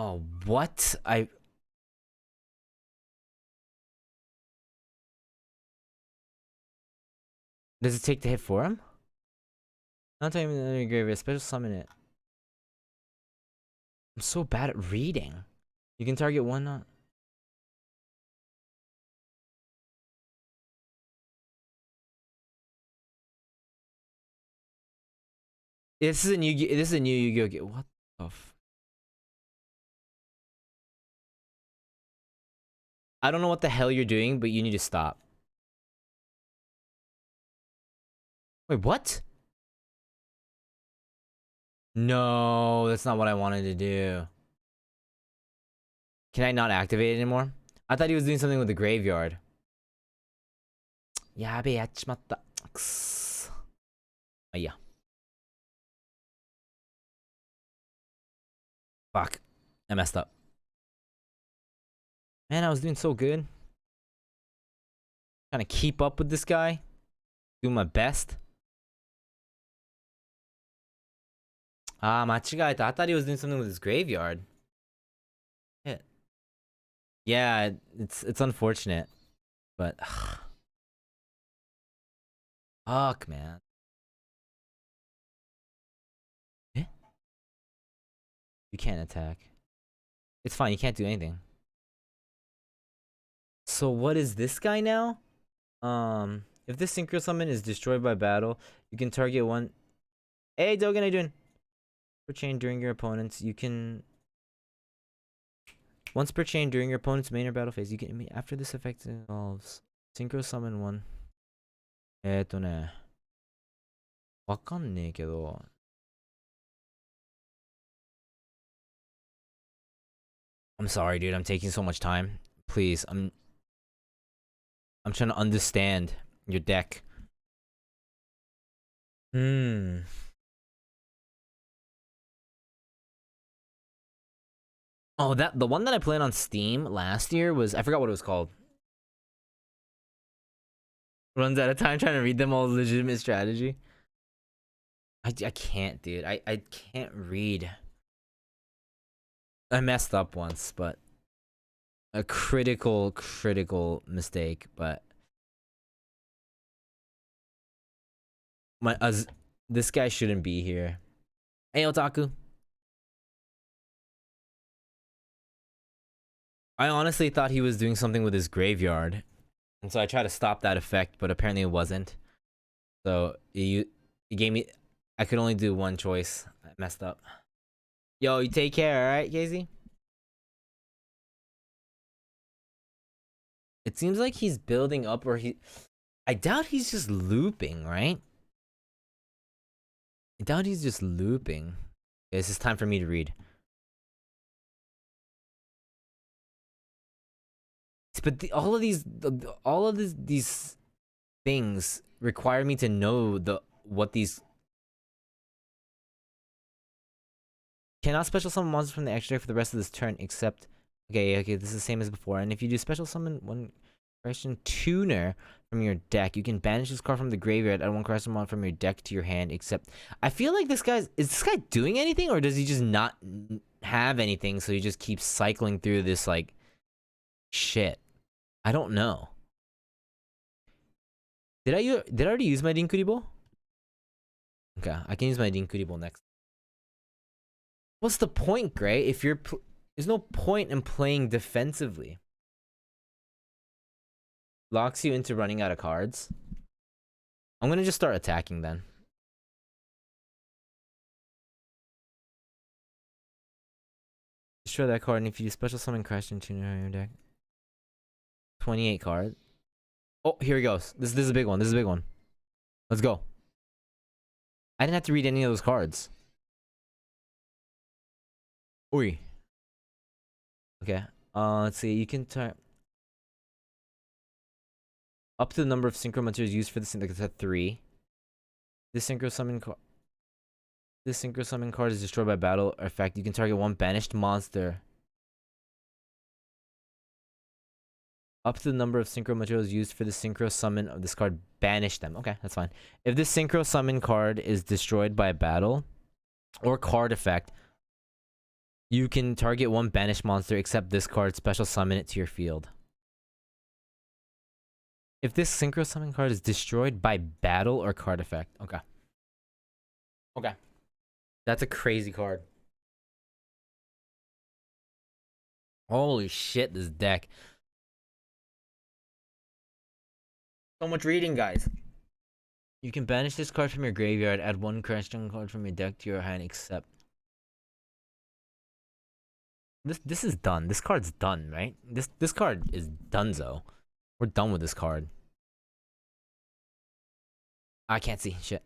Oh, what? Does it take the hit for him? Not time in the graveyard. Special summon it. I'm so bad at reading. You can target one not. This is a new Yu-Gi-Oh! What the f... I don't know what the hell you're doing, but you need to stop. Wait, what? No, that's not what I wanted to do. Can I not activate it anymore? I thought he was doing something with the graveyard. Yabe, yachimatta. Oh, yeah. Fuck. I messed up. Man, I was doing so good. Trying to keep up with this guy. Do my best. Ah, machigaeta. I thought he was doing something with his graveyard. Yeah, it's unfortunate. But fuck, man. Eh? You can't attack. It's fine, you can't do anything. So what is this guy now? If this synchro summon is destroyed by battle, you can target one. Hey, Dogen, how you doing? per chain during your opponent's, you can... Once per chain during your opponent's main or battle phase, you can... After this effect involves... Synchro summon one. わかんねえけど。I'm sorry, dude. I'm taking so much time. Please, I'm trying to understand your deck. Oh, the one that I played on Steam last year was, I forgot what it was called. Runs at a time, trying to read them all legitimate strategy. I can't, dude. I can't read. I messed up once, but a critical mistake. But this guy shouldn't be here. Hey, Otaku. I honestly thought he was doing something with his graveyard, and so I tried to stop that effect, but apparently it wasn't. So he gave me. I could only do one choice. I messed up. Yo, you take care, alright, Casey? It seems like he's building up, or I doubt he's just looping, right? I doubt he's just looping. Okay, this is time for me to read. But all of these things require me to know what these... Cannot special summon monsters from the extra deck for the rest of this turn, except... Okay, this is the same as before. And if you do special summon one correction tuner from your deck, you can banish this card from the graveyard, add one correction mon from your deck to your hand, except... I feel like is this guy doing anything, or does he just not have anything, so he just keeps cycling through this, like... shit. I don't know. Did I already use my Dinkuribo? Okay, I can use my Dinkuribo next. What's the point, Gray? If you're there's no point in playing defensively. Locks you into running out of cards. I'm gonna just start attacking then. Destroy that card, and if you special summon Crash and Tuner on your deck. 28 cards. Oh, here he goes. This is a big one. This is a big one. Let's go. I didn't have to read any of those cards. Oi. Okay. Let's see. You can type up to the number of synchro materials used for this. Like it's at 3. This synchro summon card. This synchro summon card is destroyed by battle or effect. You can target one banished monster. Up to the number of synchro materials used for the synchro summon of this card, banish them. Okay, that's fine. If this synchro summon card is destroyed by a battle or card effect, you can target one banished monster except this card, special summon it to your field. If this synchro summon card is destroyed by battle or card effect. Okay. Okay. That's a crazy card. Holy shit, this deck. So much reading, guys. You can banish this card from your graveyard, add one question card from your deck to your hand, except... This is done. This card's done, right? This card is donezo. We're done with this card. I can't see. Shit.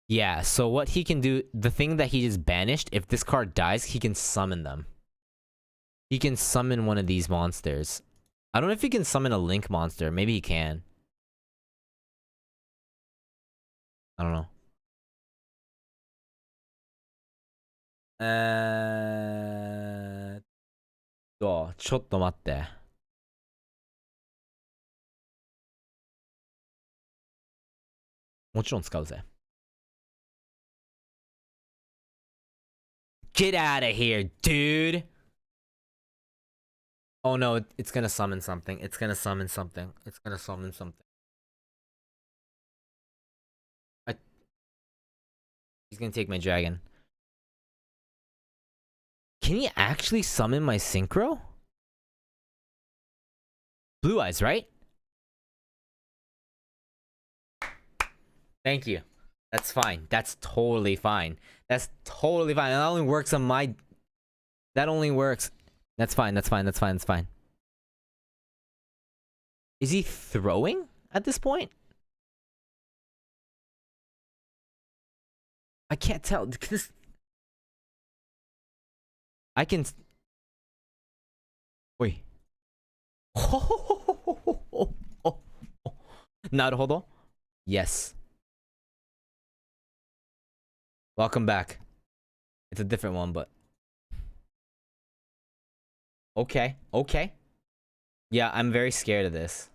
Yeah, so what he can do... The thing that he just banished, if this card dies, he can summon them. He can summon one of these monsters. I don't know if he can summon a Link monster. Maybe he can. I don't know. ちょっと待って。もちろん使うぜ。Get out of here, dude! Oh no, it's gonna summon something. It's gonna summon something. It's gonna summon something. He's gonna take my dragon. Can he actually summon my synchro? Blue eyes, right? Thank you. That's fine. That's totally fine. That's totally fine. That only works on my... That only works... That's fine, that's fine, that's fine, that's fine. Is he throwing at this point? I can't tell. This... I can... Wait. Naruhodo? Yes. Welcome back. It's a different one, but... Okay, okay. Yeah, I'm very scared of this.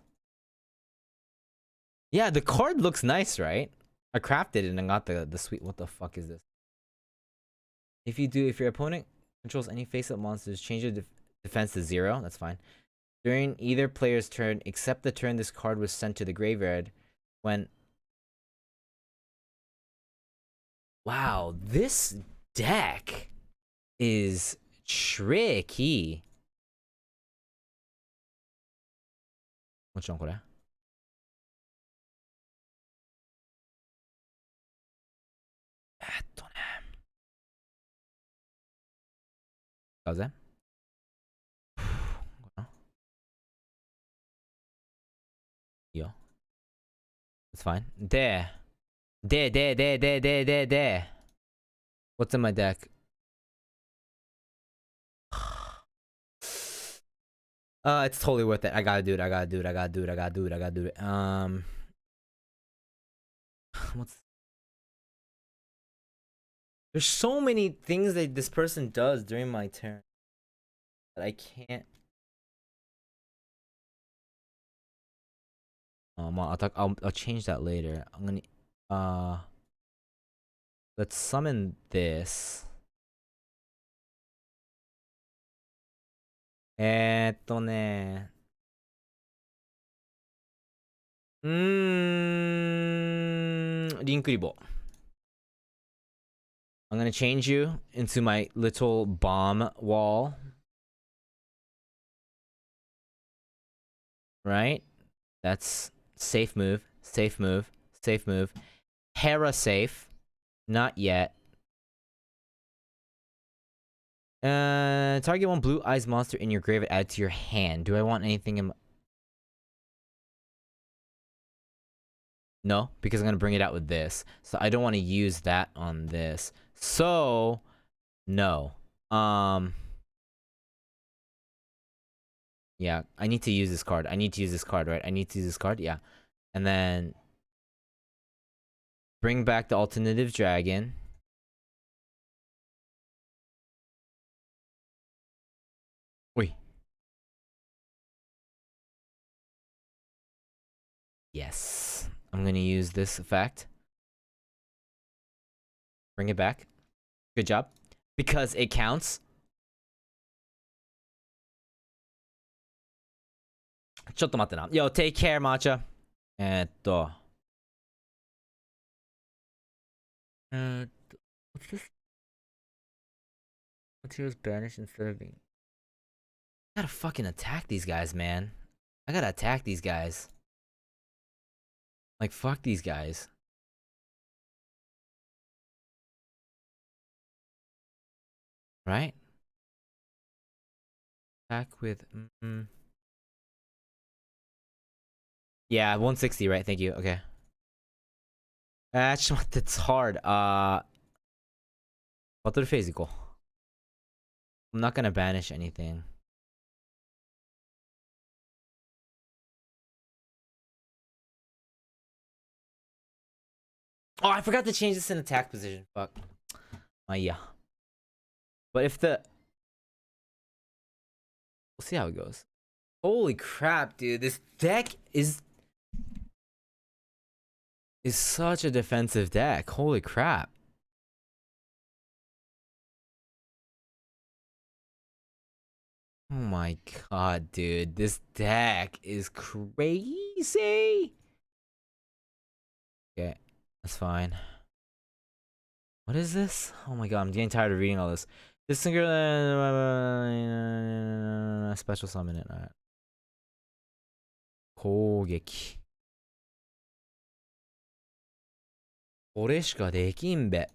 Yeah, the card looks nice, right? I crafted it and I got the sweet... What the fuck is this? If your opponent controls any face-up monsters, change your defense to 0. That's fine. During either player's turn, except the turn this card was sent to the graveyard, when... Wow, this deck is tricky. もちろんこれ。風 いいよ。It's fine. There. What's in my deck? It's totally worth it. I gotta do it. What's... There's so many things that this person does during my turn that I can't... I'll change that later. I'm gonna... Let's summon this. リンクリボ。I'm gonna change you into my little bomb wall. Right? That's safe move. Hera safe. Not yet. Target one blue eyes monster in your grave, add to your hand. Do I want anything in... No, because I'm gonna bring it out with this. So I don't want to use that on this. So no. Yeah, I need to use this card. Right? I need to use this card, yeah. And then bring back the alternative dragon. Wait. Yes. I'm gonna use this effect. Bring it back. Good job. Because it counts. ちょっと待ってな。Yo, take care, Matcha. What's this? Materials banished instead of being... I gotta fucking attack these guys, man. I gotta attack these guys. Like, fuck these guys. Right? Attack with... Yeah, 160, right? Thank you. Okay. Actually, it's hard. Battle phase go. I'm not gonna banish anything. Oh, I forgot to change this in attack position. Fuck. Oh, yeah. But if the... We'll see how it goes. Holy crap, dude. This deck is such a defensive deck. Holy crap. Oh my god, dude. This deck is crazy. Okay, that's fine. What is this? Oh my god, I'm getting tired of reading all this. This single special summon it. Alright. 攻撃これしかできんべ。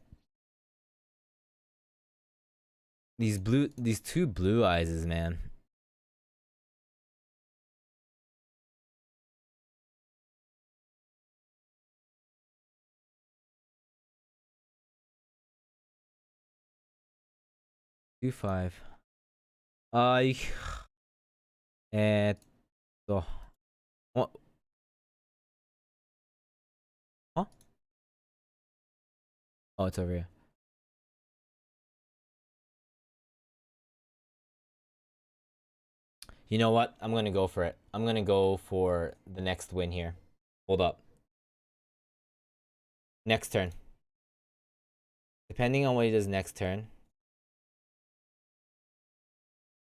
These two blue eyes, man. Two five. いと。あ、huh? Oh, it's over here. You know what? I'm gonna go for it. I'm gonna go for the next win here. Hold up. Next turn. Depending on what he does next turn.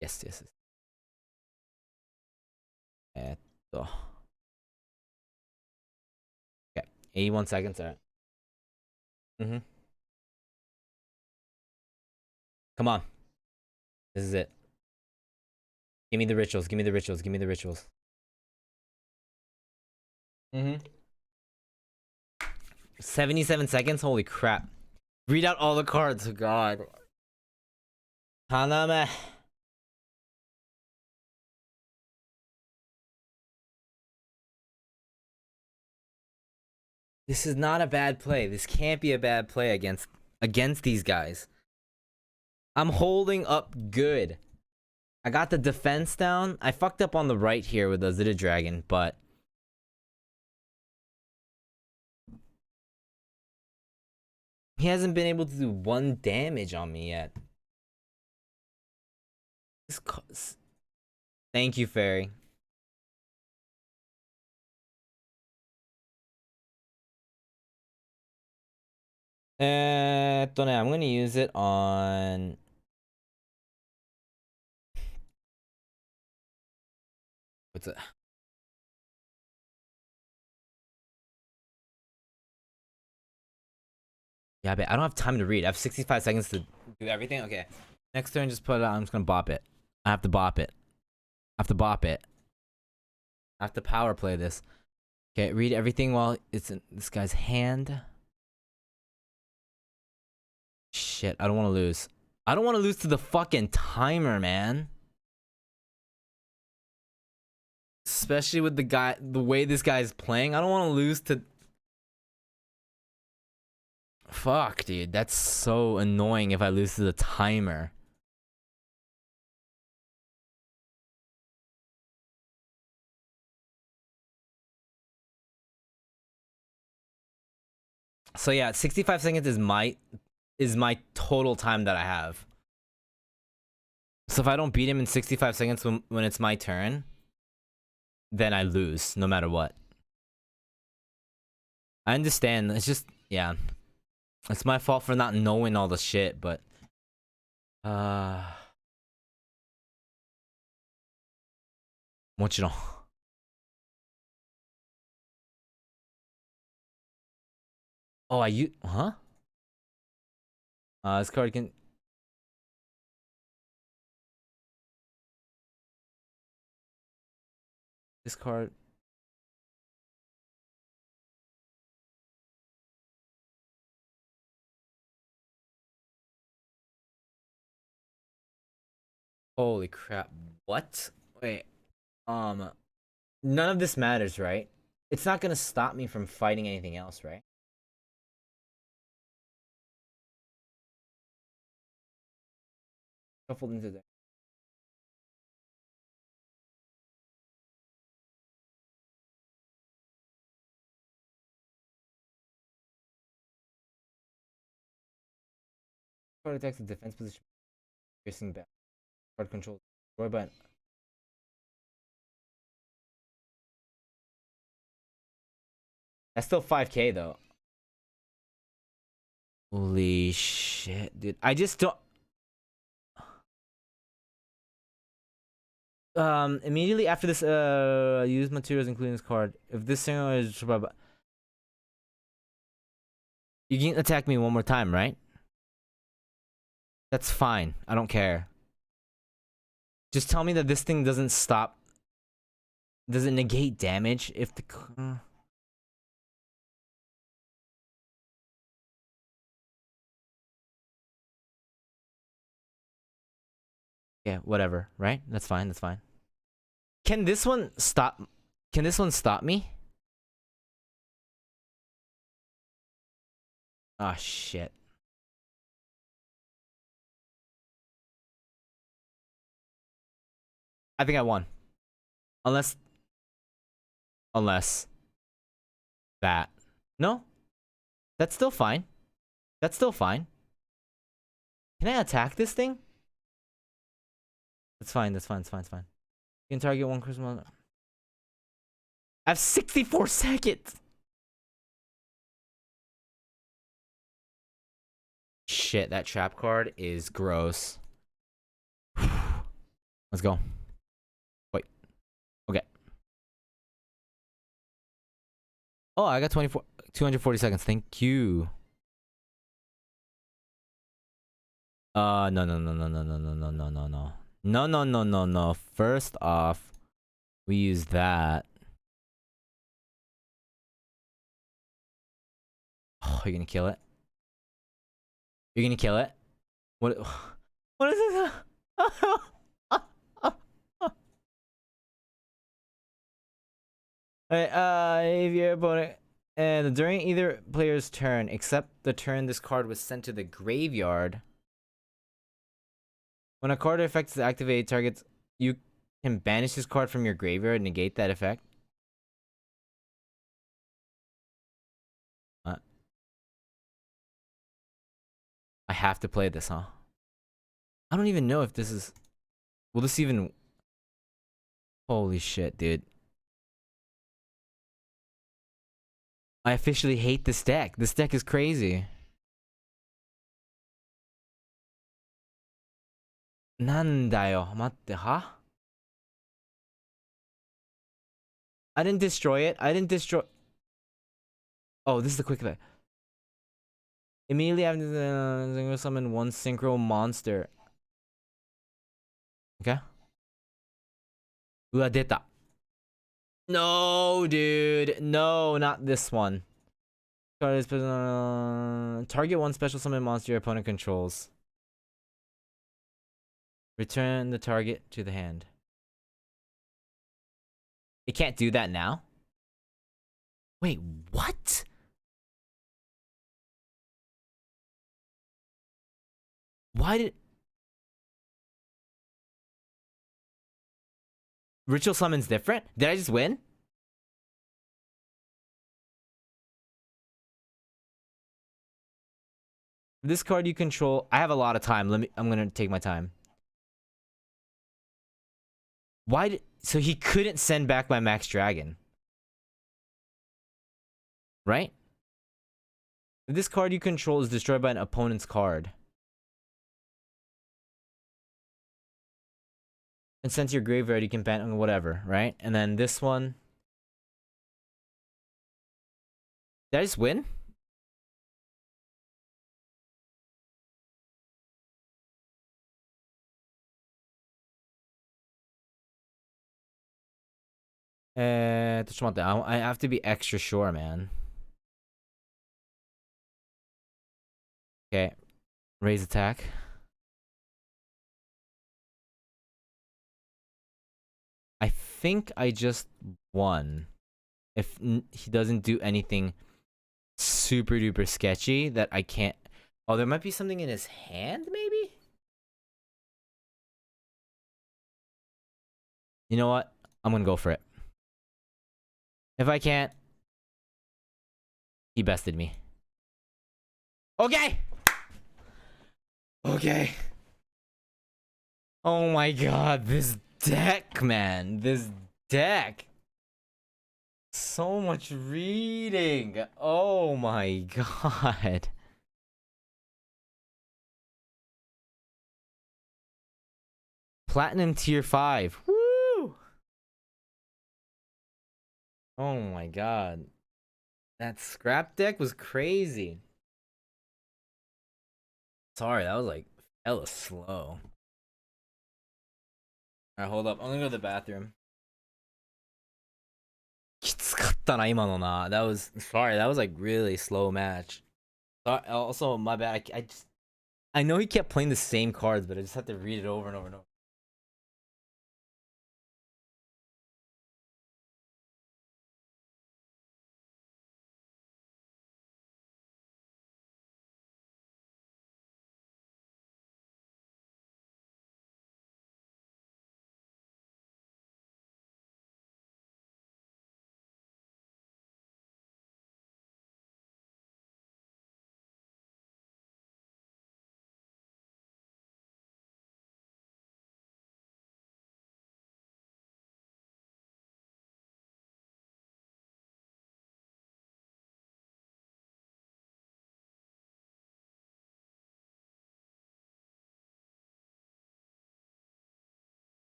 Yes, yes, yes. Okay. 81 seconds. Alright. Come on. This is it. Give me the rituals. Give me the rituals. Give me the rituals. 77 seconds? Holy crap. Read out all the cards. Oh, God. Haname. This is not a bad play. This can't be a bad play against these guys. I'm holding up good. I got the defense down. I fucked up on the right here with the Zeta Dragon, but he hasn't been able to do 1 damage on me yet. Thank you, Fairy. I'm gonna use it on... What's it? Yeah, but I don't have time to read. I have 65 seconds to do everything. Okay. Next turn, just put it on. I'm just gonna bop it. I have to bop it. I have to bop it. I have to power play this. Okay, read everything while it's in this guy's hand. Shit, I don't want to lose. I don't want to lose to the fucking timer, man. Especially with the way this guy's playing. I don't want to lose to... Fuck, dude. That's so annoying if I lose to the timer. So yeah, 65 seconds is my total time that I have. So if I don't beat him in 65 seconds when it's my turn, then I lose no matter what. I understand. It's just, yeah. It's my fault for not knowing all the shit, but Mochiro. Oh, huh? This card can... This card... Holy crap. What? Wait. None of this matters, right? It's not gonna stop me from fighting anything else, right? Shuffled into the... Card attacks the defense position. Facing back. Card control. Roy button. That's still 5k though. Holy shit, dude. I just don't... Immediately after this, use materials including this card. If this singer is... You can attack me one more time, right? That's fine. I don't care. Just tell me that this thing doesn't stop. Does it negate damage if the... Yeah, whatever, right? That's fine, that's fine. Can this one stop? Can this one stop me? Ah, shit. I think I won. Unless that. No, that's still fine. That's still fine. Can I attack this thing? That's fine, that's fine, that's fine, that's fine. You can target one charisma. I have 64 seconds. Shit, that trap card is gross. Let's go. Wait. Okay. Oh, I got 240 seconds. Thank you. No, no, no, no, no, no, no, no, no, no, no. No, no, no, no, no. First off, we use that. Oh, you're gonna kill it? You're gonna kill it? What? What is this? If your opponent and during either player's turn, except the turn this card was sent to the graveyard, when a card effect is activated, targets you can banish this card from your graveyard and negate that effect. I have to play this, huh? I don't even know if this is. Will this even? Holy shit, dude! I officially hate this deck. This deck is crazy. Nandayo, matte, huh? I didn't destroy it. I didn't destroy. Oh, this is the quick effect. Immediately after the summon one synchro monster. Okay. Ua, deta. No, dude. No, not this one. Target one special summon monster your opponent controls. Return the target to the hand. It can't do that now? Wait, what? Why did... Ritual Summon's different? Did I just win? This card you control... I have a lot of time. I'm gonna take my time. Why did... So he couldn't send back my Max Dragon. Right? If this card you control is destroyed by an opponent's card and sent to your graveyard, you can ban whatever, right? And then this one... Did I just win? I have to be extra sure, man. Okay. Raise attack. I think I just won. If he doesn't do anything super duper sketchy that I can't... Oh, there might be something in his hand, maybe? You know what? I'm gonna go for it. If I can't, he bested me. Okay! Okay. Oh my god, this deck, man. This deck. So much reading. Oh my god. Platinum tier 5. Woo! Oh my god. That scrap deck was crazy. Sorry, that was like hella slow. Alright, hold up. I'm gonna go to the bathroom. きつかったな、今のな. That was... Sorry, that was like really slow match. Sorry, also, my bad. I know he kept playing the same cards, but I just had to read it over and over and over.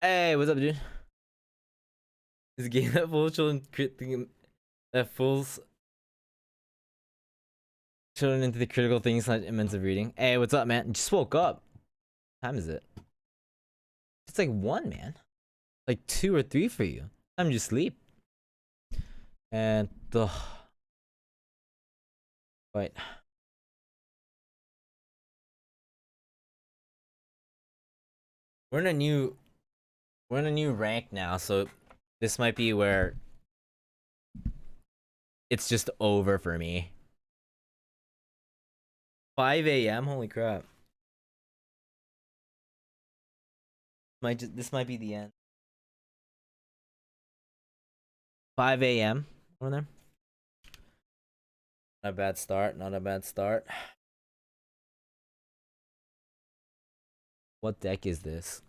Hey, what's up, dude? This game that fools children that fools children into the critical things like immense of reading. Hey, what's up, man? Just woke up. What time is it? It's like 1, man. Like 2 or 3 for you. Time to sleep. And wait. We're in a new rank now, so this might be where it's just over for me. 5 a.m. Holy crap. This might be the end. 5 a.m. over there. Not a bad start. Not a bad start. What deck is this?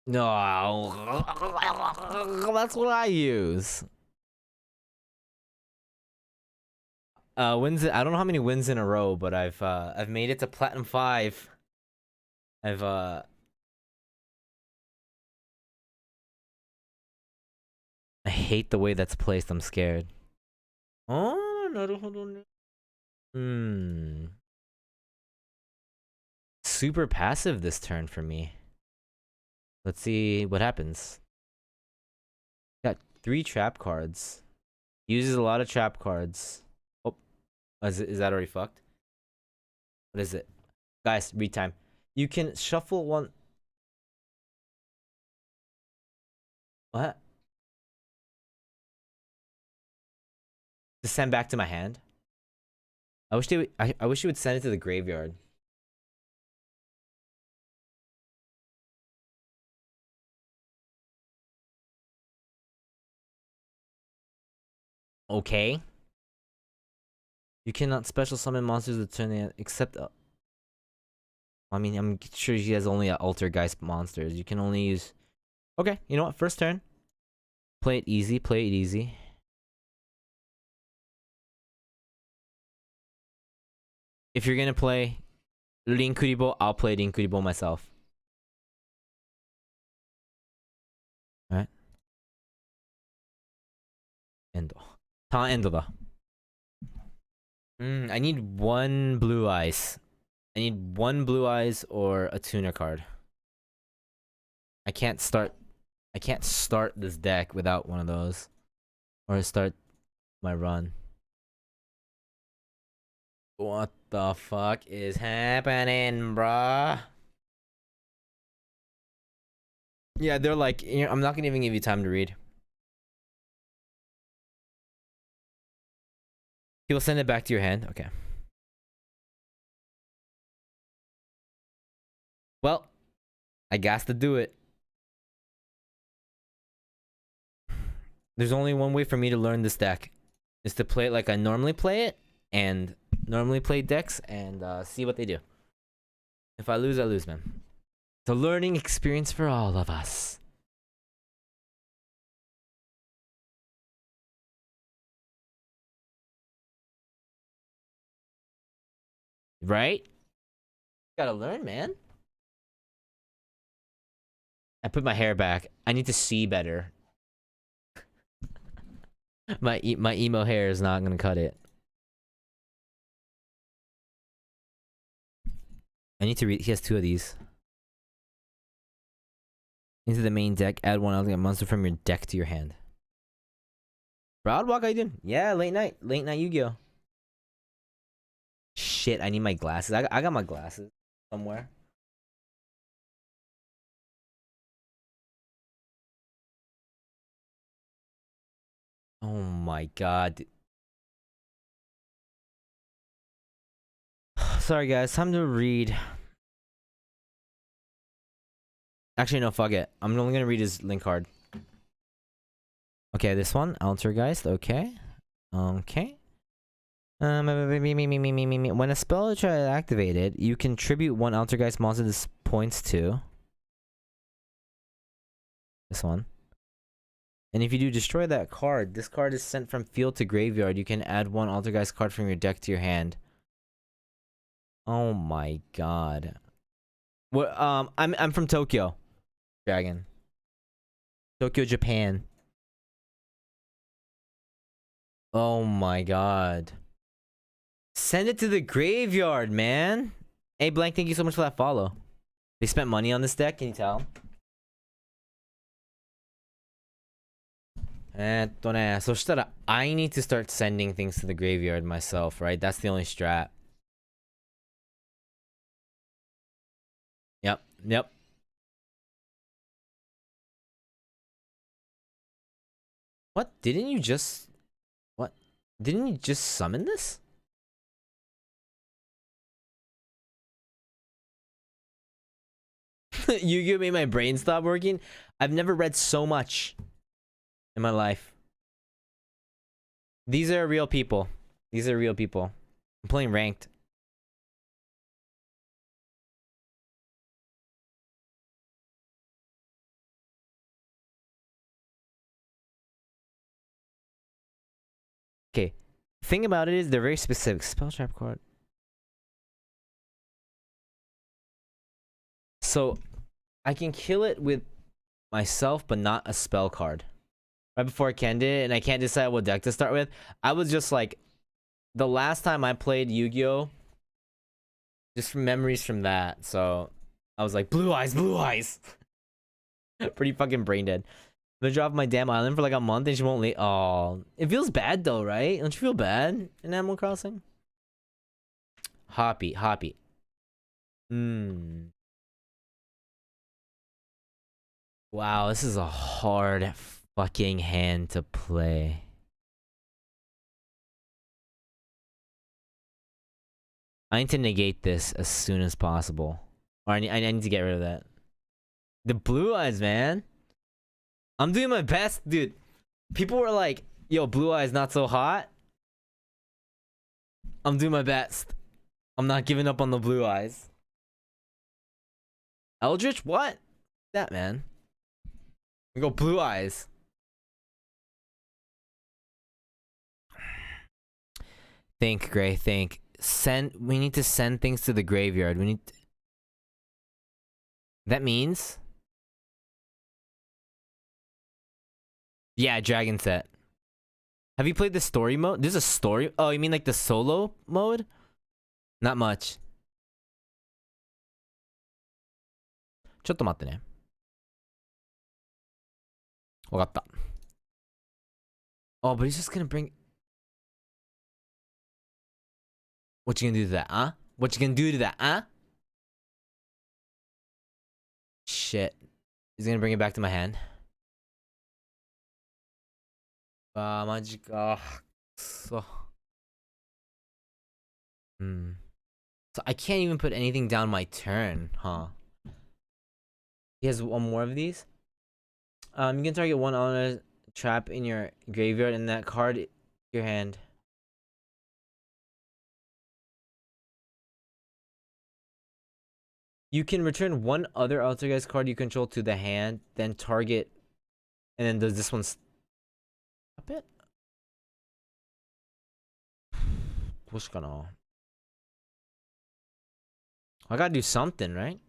No, that's what I use. Wins. I don't know how many wins in a row, but I've made it to Platinum 5. I hate the way that's placed. I'm scared. Oh, no. Super passive this turn for me. Let's see what happens. Got 3 trap cards. Uses a lot of trap cards. Oh, is that already fucked? What is it? Guys, read time. You can shuffle one. What? To send back to my hand. I wish they would, I wish you would send it to the graveyard. Okay. You cannot special summon monsters that turn except. I mean, I'm sure she has only Altergeist monsters. You can only use. Okay, you know what? First turn. Play it easy. Play it easy. If you're gonna play Rinkuribo, I'll play Rinkuribo myself. Alright. Endo. Ta Endo da. I need 1 blue eyes. I need 1 blue eyes or a tuner card. I can't start this deck without one of those. Or start my run. What the fuck is happening, bruh? Yeah, they're like, I'm not gonna even give you time to read. He'll send it back to your hand. Okay. Well, I got to do it. There's only one way for me to learn this deck. Is to play it like I normally play it. And normally play decks and see what they do. If I lose, I lose, man. It's a learning experience for all of us. Right? Gotta learn, man. I put my hair back. I need to see better. my emo hair is not gonna cut it. I need to read. He has 2 of these. Into the main deck, add 1 elegant monster from your deck to your hand. Broadwalk, how you doing? Yeah, late night Yugioh. Shit, I need my glasses. I got my glasses somewhere. Oh my god. Sorry guys, time to read. Actually, no, fuck it. I'm only gonna read his link card. Okay, this one, Altergeist. Okay, okay. When a spell is activated, you contribute 1 Altergeist monster this points to. This one. And if you do destroy that card, this card is sent from field to graveyard. You can add one Altergeist card from your deck to your hand. Oh my god. What? I'm from Tokyo. Dragon. Tokyo, Japan. Oh my god. Send it to the graveyard, man. Hey, Blank, thank you so much for that follow. They spent money on this deck, can you tell? So I need to start sending things to the graveyard myself, right? That's the only strat. Yep. What? Didn't you just... What? Didn't you just summon this? Yu-Gi-Oh made my brain stop working. I've never read so much in my life. These are real people. These are real people. I'm playing ranked. Okay. Thing about it is they're very specific. Spell trap card. So I can kill it with myself, but not a spell card. Right before Ken did it, and I can't decide what deck to start with. I was just like, the last time I played Yu-Gi-Oh, just from memories from that. So I was like, blue eyes. Pretty fucking brain dead. I'm gonna drop my damn island for like a month and she won't leave. Oh, it feels bad though, right? Don't you feel bad in Animal Crossing? Hoppy. Wow, this is a hard fucking hand to play. I need to negate this as soon as possible. Or I need to get rid of that. The blue eyes, man. I'm doing my best, dude. People were like, yo, blue eyes not so hot. I'm doing my best. I'm not giving up on the blue eyes. Eldritch? What? That, man. We go blue eyes. Think, Gray, think. We need to send things to the graveyard. We need... That means... Yeah, Dragon set. Have you played the story mode? There's a story... Oh, you mean like the solo mode? Not much. ちょっと待ってね。わかった。Oh, but he's just gonna bring... What you gonna do to that, huh? What you gonna do to that, huh? Shit. He's gonna bring it back to my hand.マジか。くそ。So I can't even put anything down my turn, huh? He has one more of these. You can target one honor trap in your graveyard and that card in your hand. You can return one other Altergeist card you control to the hand, then target, and then does this one stop it? I gotta do something, right?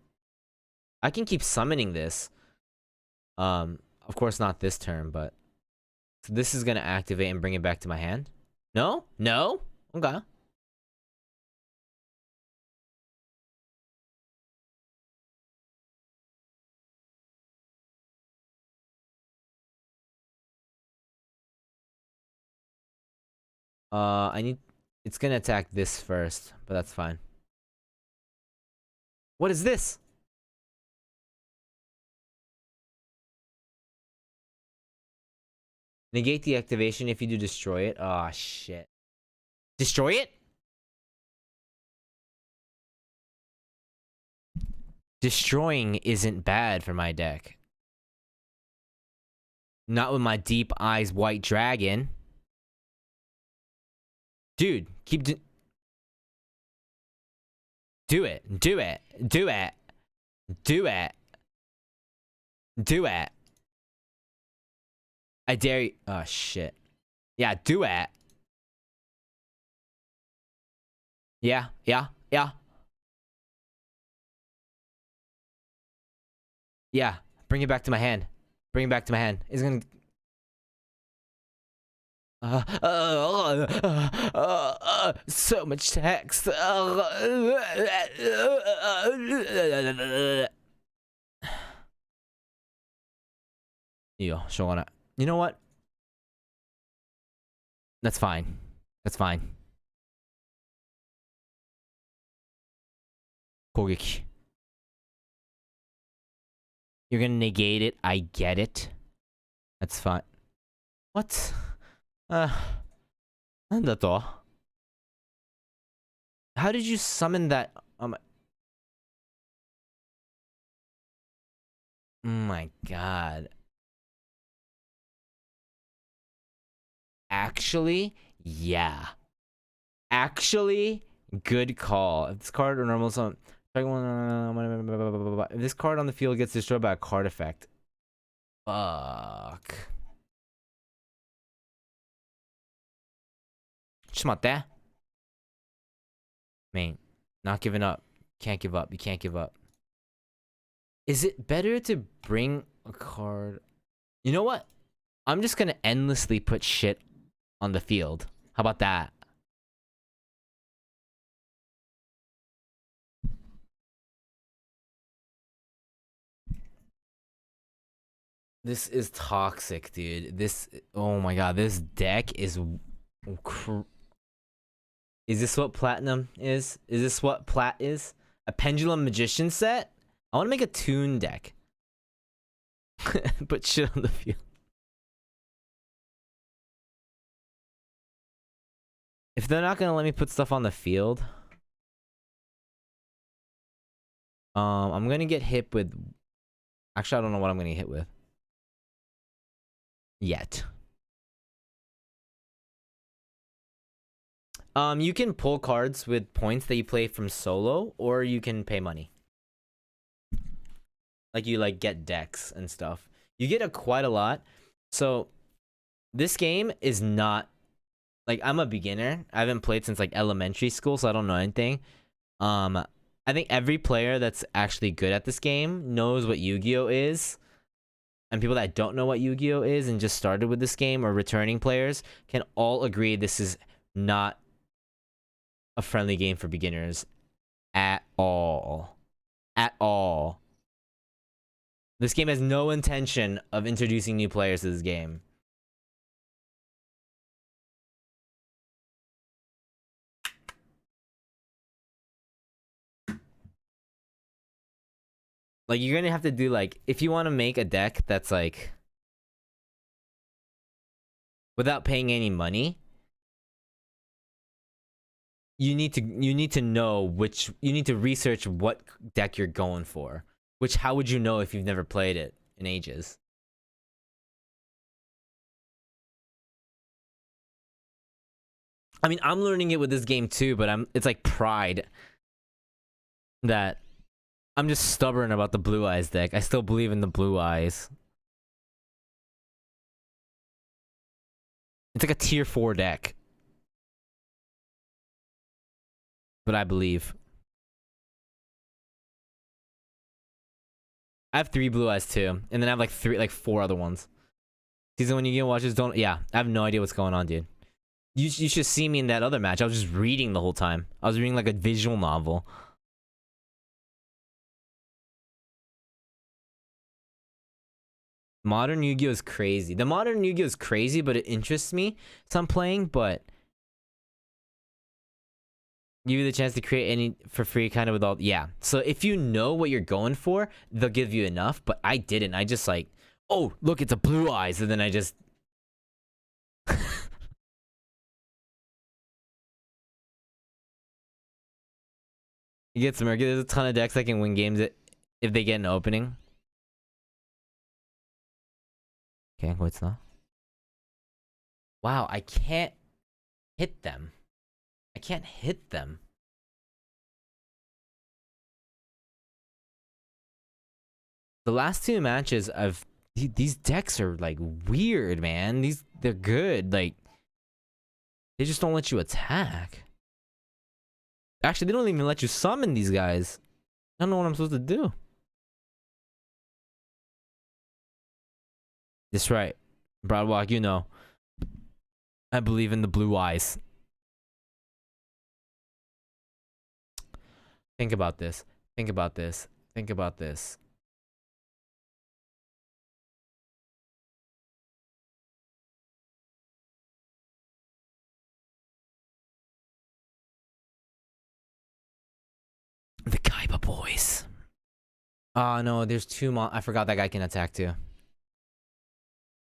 I can keep summoning this. Of course not this turn, but so this is gonna activate and bring it back to my hand. No? Okay. It's gonna attack this first, but that's fine. What is this? Negate the activation if you do destroy it. Oh shit. Destroy it? Destroying isn't bad for my deck. Not with my Deep Eyes White Dragon. Dude, keep do it. I dare you. Oh, shit. Yeah, do it. Yeah, yeah, yeah. Yeah. Bring it back to my hand. Bring it back to my hand. It's gonna... so much text. Yo, しょうがない. You know what? That's fine. That's fine. 攻撃. You're gonna negate it. I get it. That's fine. What? なんだと? How did you summon that? Oh my god. Actually, yeah. Actually, good call. If this card or normal summon... If this card on the field gets destroyed by a card effect. Fuck. ちょっと待って. Main. Not giving up. Can't give up. You can't give up. Is it better to bring a card? You know what? I'm just gonna endlessly put shit on the field. How about that? This is toxic, dude. This... Oh my god. This deck is... Is this what platinum is? Is this what plat is? A pendulum magician set? I want to make a tune deck. Put shit on the field. If they're not gonna let me put stuff on the field, I'm gonna get hit with... Actually, I don't know what I'm gonna get hit with. Yet. You can pull cards with points that you play from solo, or you can pay money. Like, you, like, get decks and stuff. You get quite a lot. So, this game is not... Like, I'm a beginner. I haven't played since, like, elementary school, so I don't know anything. I think every player that's actually good at this game knows what Yu-Gi-Oh is. And people that don't know what Yu-Gi-Oh is and just started with this game, or returning players, can all agree this is not a friendly game for beginners at all. At all. This game has no intention of introducing new players to this game. Like, you're gonna have to do, like, if you want to make a deck that's, like, without paying any money, you need to know which... You need to research what deck you're going for. Which, how would you know if you've never played it in ages? I mean, I'm learning it with this game too, but it's like pride that I'm just stubborn about the Blue Eyes deck. I still believe in the Blue Eyes. It's like a tier 4 deck. But I believe. I have 3 Blue Eyes too, and then I have like 4 other ones. Season 1 Yu-Gi-Oh watchers don't... Yeah, I have no idea what's going on, dude. You should see me in that other match. I was just reading the whole time. I was reading like a visual novel. Modern Yu-Gi-Oh is crazy. The modern Yu-Gi-Oh is crazy, but it interests me. So I'm playing, but... Give you the chance to create any for free, kind of with all... Yeah. So if you know what you're going for, they'll give you enough, but I didn't. I just like... Oh, look, it's a Blue Eyes, and then I just... You get some... There's a ton of decks that can win games if they get an opening. Okay, what's that? Wow, I can't hit them. I can't hit them. The last 2 matches I've These decks are like weird, man. They're good. Like they just don't let you attack. Actually, they don't even let you summon these guys. I don't know what I'm supposed to do. That's right. Broadwalk, you know. I believe in the blue eyes. Think about this. Think about this. Think about this. The Kaiba boys. Oh no, there's two I forgot that guy can attack too.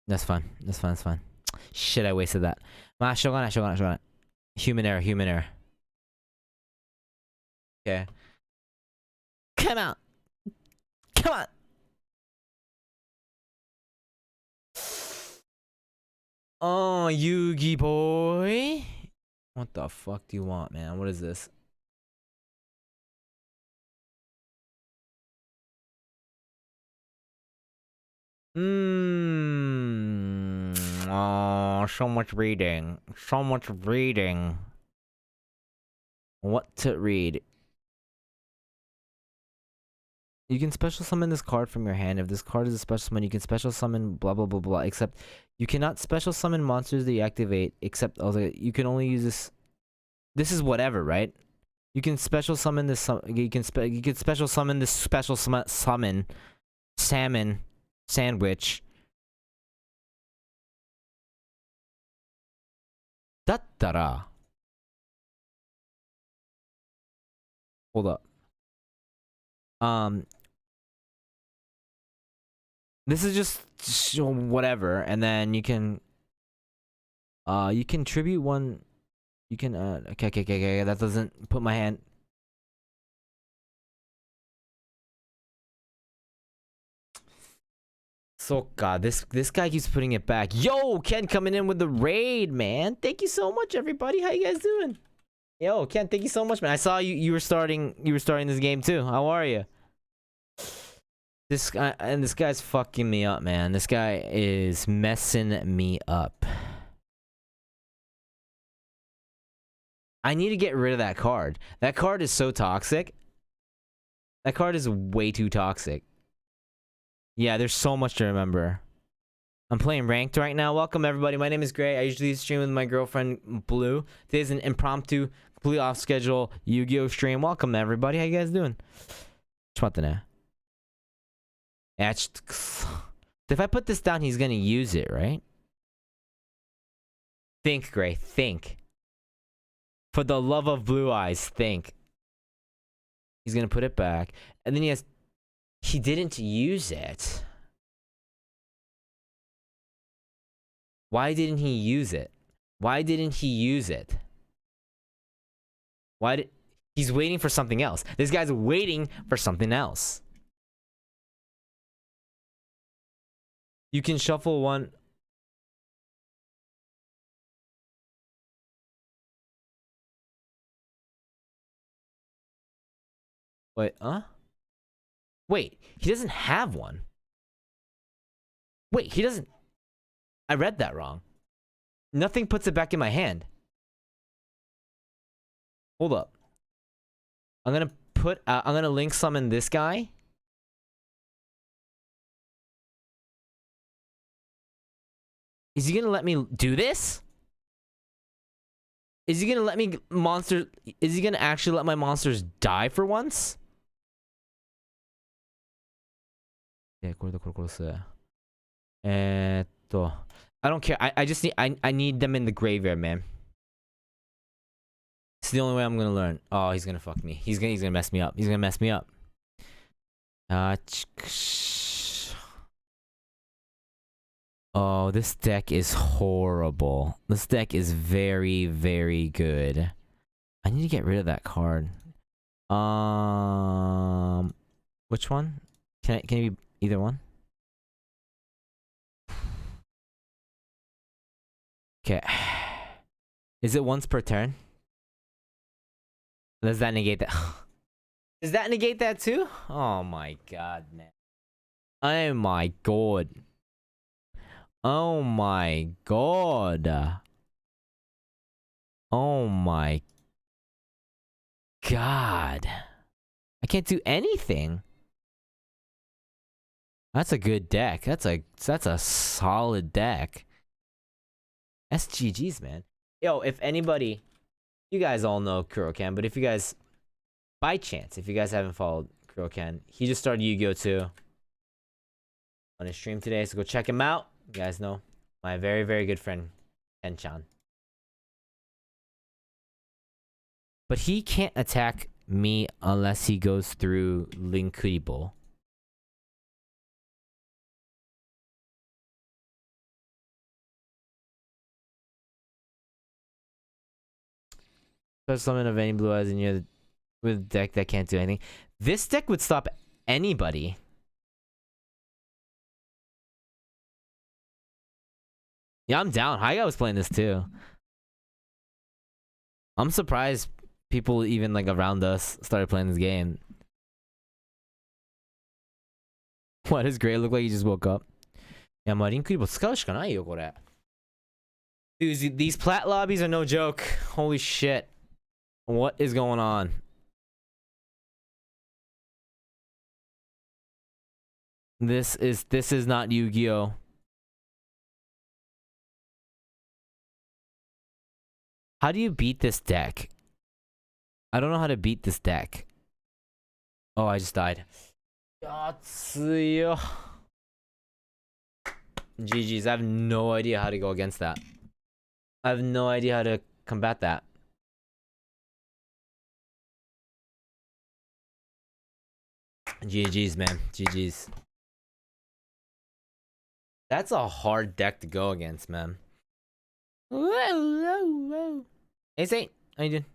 That's fine. That's fine. That's fine. Shit, I wasted that. Shogunai. Human error. Okay. Come out. Come on. Oh, Yugi boy. What the fuck do you want, man? What is this? Oh, so much reading. So much reading. What to read? You can special summon this card from your hand. If this card is a special summon, you can special summon blah blah blah blah. Except you cannot special summon monsters that you activate. Except also you can only use this. This is whatever, right? You can special summon this. You can special summon this special summon salmon sandwich. Dattara. Hold up. This is just whatever, and then you can tribute one. You can okay. That doesn't put my hand. So God, this guy keeps putting it back. Yo, Ken coming in with the raid, man. Thank you so much, everybody. How you guys doing? Yo, Ken, thank you so much, man. I saw you were starting this game too. How are you? This guy's fucking me up, man. This guy is messing me up. I need to get rid of that card. That card is so toxic. That card is way too toxic. Yeah, there's so much to remember. I'm playing ranked right now. Welcome everybody. My name is Gray. I usually stream with my girlfriend Blue. Today's an impromptu, completely off schedule Yu-Gi-Oh stream. Welcome everybody. How you guys doing? If I put this down, he's gonna use it, right? Think, Gray. Think. For the love of blue eyes, think. He's gonna put it back, and then he didn't use it. Why didn't he use it? He's waiting for something else. This guy's waiting for something else. You can shuffle one. Wait, Wait, he doesn't have one. Wait, he doesn't. I read that wrong. Nothing puts it back in my hand. Hold up. I'm gonna link summon this guy. Is he gonna let me do this? Is he gonna let me is he gonna actually let my monsters die for once? I don't care. I just need them in the graveyard, man. It's the only way I'm gonna learn. Oh, he's gonna fuck me. He's gonna mess me up. He's gonna mess me up. Oh, this deck is horrible. This deck is very, very good. I need to get rid of that card. Which one? Can it be either one? Okay. Is it once per turn? Does that negate that? Does that negate that too? Oh my god, man. Oh my god. Oh my god. Oh my god. I can't do anything. That's a good deck. That's a solid deck. SGG's, man. Yo, if anybody, you guys all know Kurokan, but if you guys, by chance, if you guys haven't followed Kurokan, he just started Yu-Gi-Oh! 2 on his stream today, so go check him out. You guys know my very, very good friend, Ken-chan. But he can't attack me unless he goes through Linkuribo. Put summon of any blue eyes in your with a deck that can't do anything. This deck would stop anybody. Yeah, I'm down. Hyga was playing this too. I'm surprised people even like around us started playing this game. What does Gray look like? He just woke up. Yeah, まあリンクリボ使うしかないよこれ。Dude, these plat lobbies are no joke. Holy shit. What is going on? This is not Yu-Gi-Oh! How do you beat this deck? I don't know how to beat this deck. Oh, I just died. GG's. I have no idea how to go against that. I have no idea how to combat that. GG's, man. GG's. That's a hard deck to go against, man. Hey, Saint. How you doing?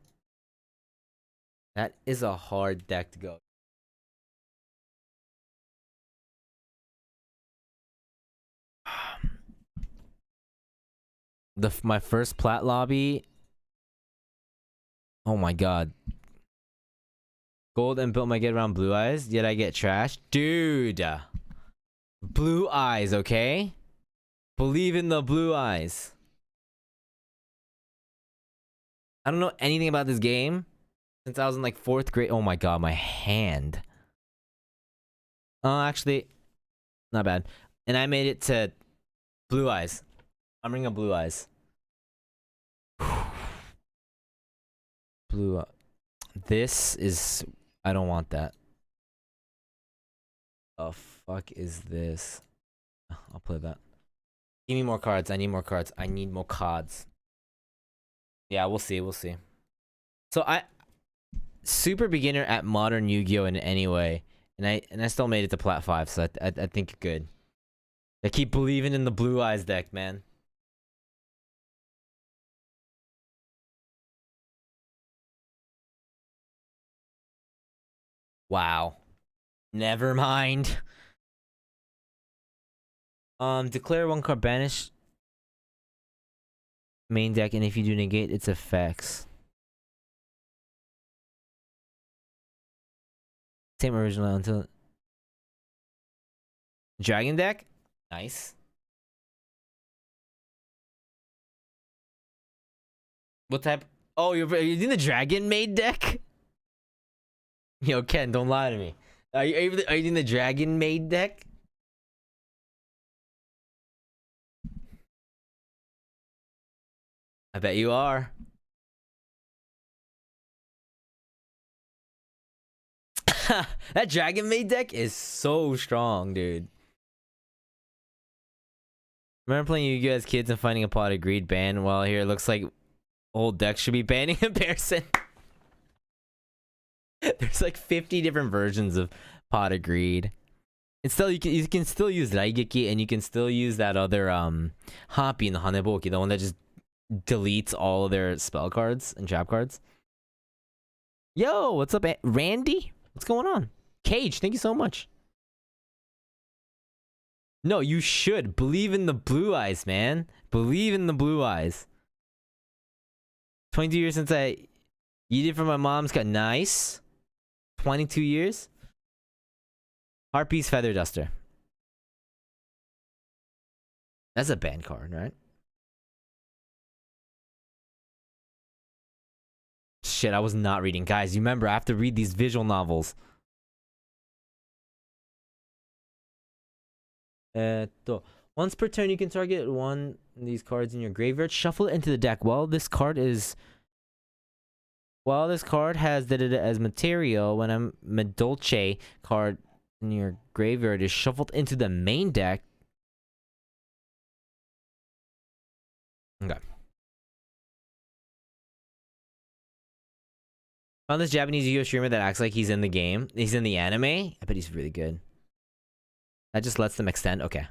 That is a hard deck to go. My first plat lobby. Oh my god. Gold and built my get around blue eyes, yet I get trashed. Dude. Blue eyes, okay? Believe in the blue eyes. I don't know anything about this game since I was in like 4th grade. Oh my god, my hand. Oh, actually, not bad. And I made it to blue eyes. I'm bringing up blue eyes. Blue. This is. I don't want that. The fuck is this? I'll play that. Give me more cards. I need more cards. I need more cards. Yeah, we'll see. We'll see. So super beginner at modern Yu-Gi-Oh! In any way, and I still made it to plat 5. So I think you're good. I keep believing in the blue eyes deck, man. Wow. Never mind. Declare 1 card banish main deck, and if you do negate its effects. Same original until dragon deck. Nice. What type? Oh, you're doing the dragon made deck. Yo, Ken, don't lie to me. Are you doing the dragon made deck? I bet you are. That dragon made deck is so strong, dude. Remember playing Yu-Gi-Oh! As kids and finding a pot of greed banned? Well, here it looks like old decks should be banning comparison. There's like 50 different versions of pot of greed. And still, you can still use Raigeki, and you can still use that other Happy in the Haneboki, the one that just deletes all of their spell cards and trap cards. Yo, what's up, Randy? What's going on? Cage, thank you so much. No, you should believe in the blue eyes, man. Believe in the blue eyes. 22 years since I yeeted from my mom's got nice. 22 years. Harpy's Feather Duster. That's a banned card, right? Shit, I was not reading. Guys, you remember I have to read these visual novels. Once per turn, you can target one of these cards in your graveyard. Shuffle it into the deck. While this card has as material, when a Medolce card in your graveyard is shuffled into the main deck. Okay. Found this Japanese Yu-Gi-Oh streamer that acts like he's in the game. He's in the anime. I bet he's really good. That just lets them extend. Okay.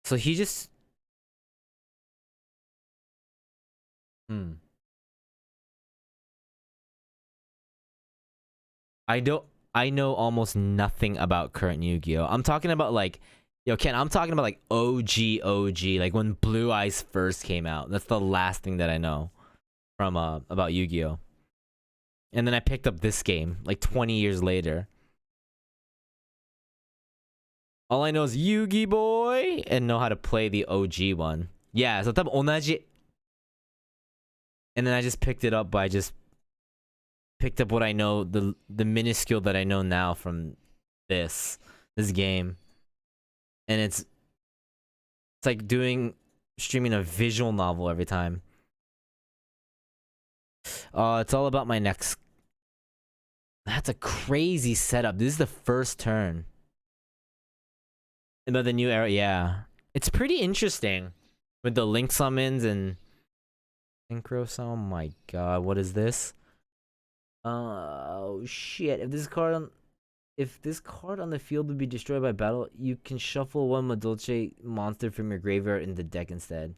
So he just... I know almost nothing about current Yu-Gi-Oh. I'm talking about like... Yo, Ken, I'm talking about like OG, like when Blue Eyes first came out. That's the last thing that I know from about Yu-Gi-Oh. And then I picked up this game like 20 years later. All I know is Yu-Gi Boy and know how to play the OG one. Yeah, so 多分同じ. And then I just picked it up by just picked up what I know, the minuscule that I know now from this game. And it's like streaming a visual novel every time. It's all about my next. That's a crazy setup. This is the first turn. About the new era, yeah. It's pretty interesting with the link summons and synchro. Oh my god, what is this? Oh shit! If this card on the field would be destroyed by battle, you can shuffle one Medolce monster from your graveyard in the deck instead.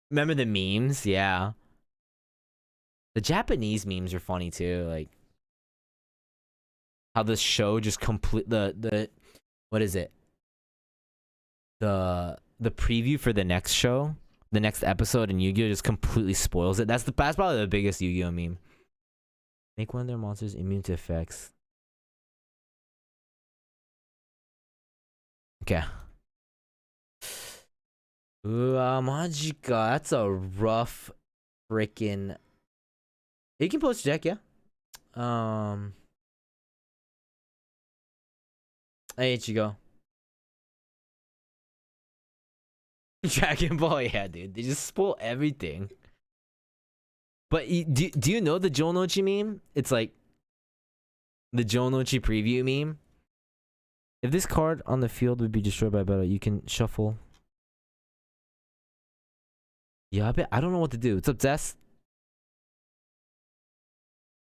Remember the memes? Yeah. The Japanese memes are funny too, like how the show just the what is it? The preview for the next show, the next episode in Yu-Gi-Oh just completely spoils it. That's probably the biggest Yu-Gi-Oh meme. Make one of their monsters immune to effects. Okay. Majika. That's a rough freaking. You can post deck, yeah. Hey, Yugioh. Dragon Ball, yeah, dude. They just spoil everything. But do you know the Jonochi meme? It's like the Jonochi preview meme. If this card on the field would be destroyed by battle, you can shuffle. Yeah, I don't know what to do. What's up, Des?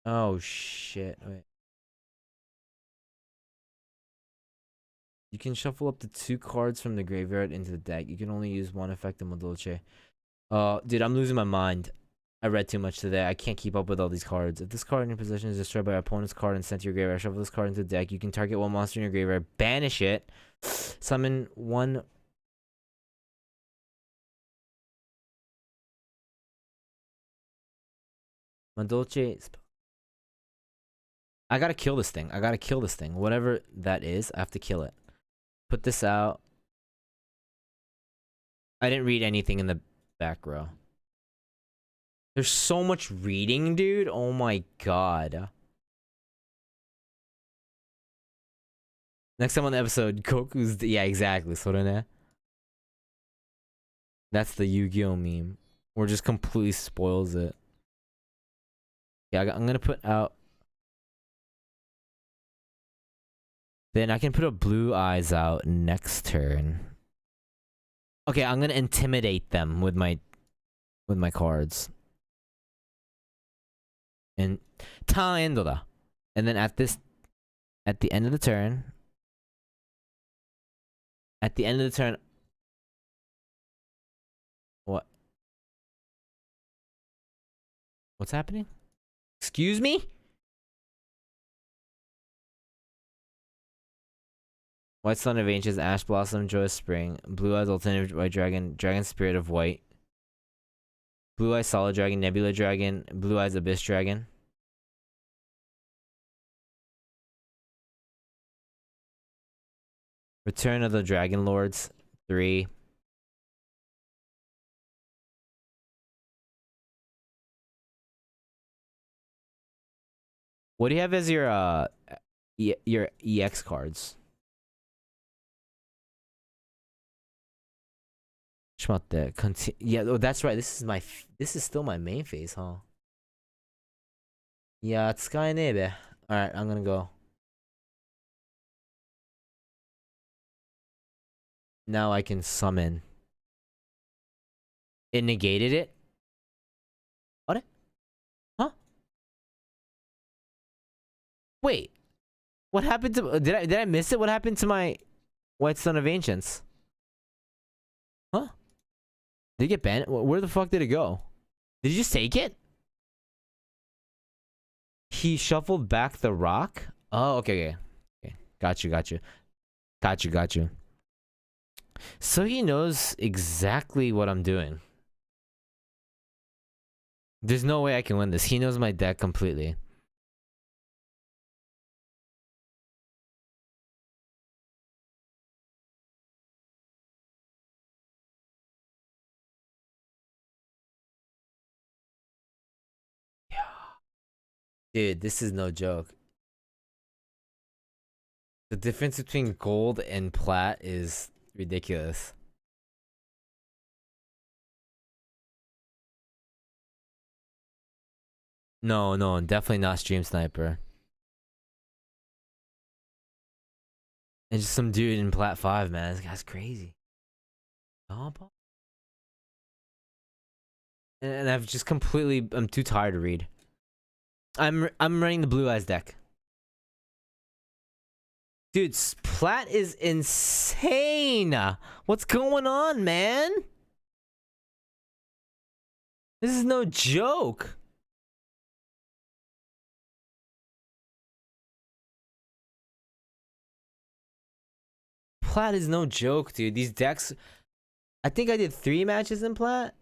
Oh shit! Wait. You can shuffle up to 2 cards from the graveyard into the deck. You can only use one effect in Medolce. Dude, I'm losing my mind. I read too much today. I can't keep up with all these cards. If this card in your possession is destroyed by your opponent's card and sent to your graveyard, shuffle this card into the deck. You can target one monster in your graveyard, banish it, summon one. Medolce. I gotta kill this thing. Whatever that is, I have to kill it. Put this out. I didn't read anything in the back row. There's so much reading, dude. Oh my god. Next time on the episode, Goku's... Yeah, exactly. That's the Yu-Gi-Oh meme. Or just completely spoils it. Yeah, I'm gonna put out... Then I can put a Blue Eyes out next turn. Okay, I'm gonna intimidate them with my cards. And Taendo. And then at the end of the turn. What? What's happening? Excuse me? White Sun of Ancients, Ash Blossom, Joyous Spring, Blue Eyes Alternative White Dragon, Dragon Spirit of White, Blue Eyes Solid Dragon, Nebula Dragon, Blue Eyes Abyss Dragon. Return of the Dragon Lords 3. What do you have as your EX cards? Yeah, oh, that's right. This is still my main phase, huh? Yeah, it's Skyne. All right, I'm gonna go. Now I can summon. It negated it. What? Huh? Wait. What happened to? Did I miss it? What happened to my White Son of Ancients? Huh? Did it get banned? Where the fuck did it go? Did you just take it? He shuffled back the rock? Oh, okay. Got you. So he knows exactly what I'm doing. There's no way I can win this. He knows my deck completely. Dude, this is no joke. The difference between gold and plat is ridiculous. No, definitely not Stream Sniper. And just some dude in plat 5, man. This guy's crazy. And I've just completely... I'm too tired to read. I'm running the Blue Eyes deck. Dude, plat is insane. What's going on, man? This is no joke. Plat is no joke, dude. These decks... I think I did 3 matches in plat.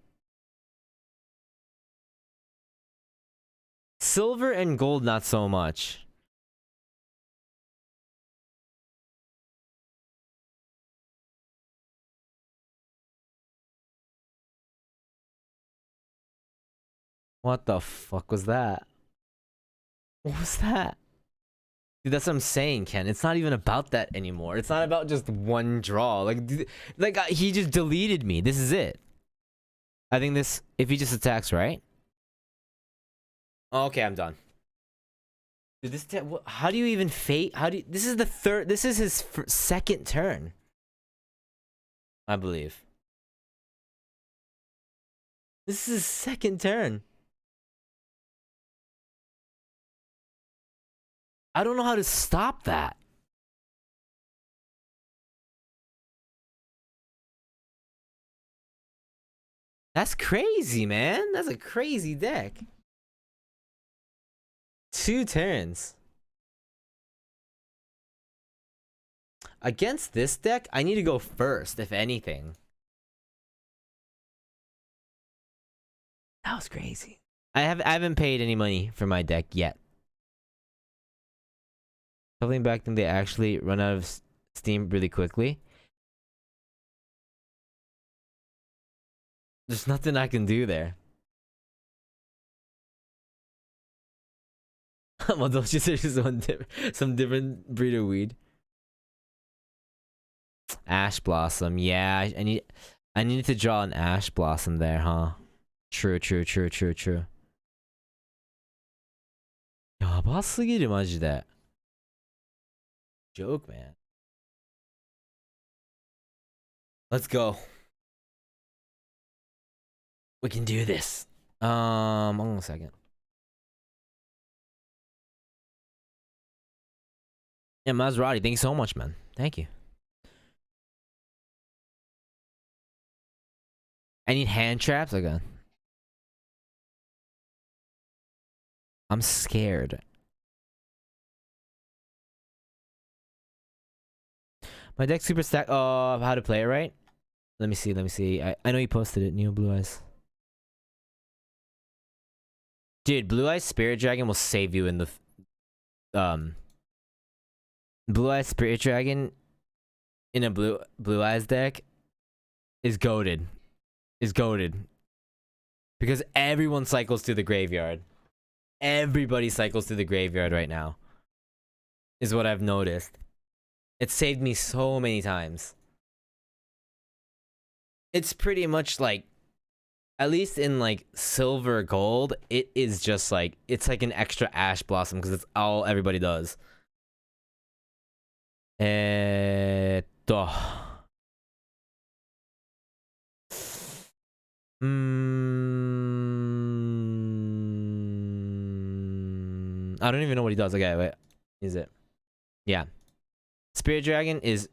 Silver and gold, not so much. What the fuck was that? What was that? Dude, that's what I'm saying, Ken. It's not even about that anymore. It's not about just one draw. Like he just deleted me. This is it. I think this... If he just attacks, right? Oh, okay, I'm done. Dude, this... How do you even fate? How do you... This is the third... This is his second turn. I believe. This is his second turn. I don't know how to stop that. That's crazy, man. That's a crazy deck. 2 turns. Against this deck, I need to go first, if anything. That was crazy. I haven't paid any money for my deck yet. Something back then, they actually run out of steam really quickly. There's nothing I can do there. Well, don't you say just some different breed of weed? Ash Blossom, yeah. I needed to draw an Ash Blossom there, huh? True. やばすぎるマジで. Joke, man. Let's go. We can do this. Hold on a second. Yeah, Maserati, thank you so much, man. Thank you. I need hand traps? Okay. I'm scared. My deck super stack. Oh, how to play it right? Let me see. I know you posted it, Neo Blue Eyes. Dude, Blue Eyes Spirit Dragon will save you in the... Blue Eyes Spirit Dragon in a blue eyes deck is goated. Is goated. Because everyone cycles through the graveyard. Everybody cycles through the graveyard right now. Is what I've noticed. It saved me so many times. It's pretty much like, at least in like silver gold, it is just like, it's like an extra ash blossom because it's all everybody does. I don't even know what he does. Okay, wait. Is it? Yeah. Spirit Dragon is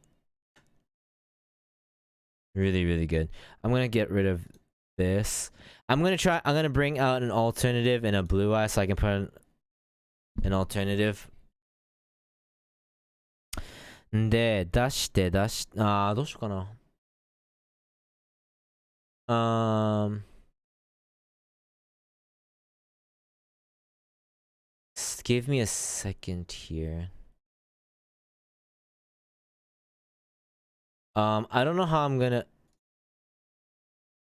really, really good. I'm gonna get rid of this. I'm gonna bring out an alternative in a blue eye so I can put an alternative. で、出して、どうしようかな。Give me a second here. I don't know how I'm gonna.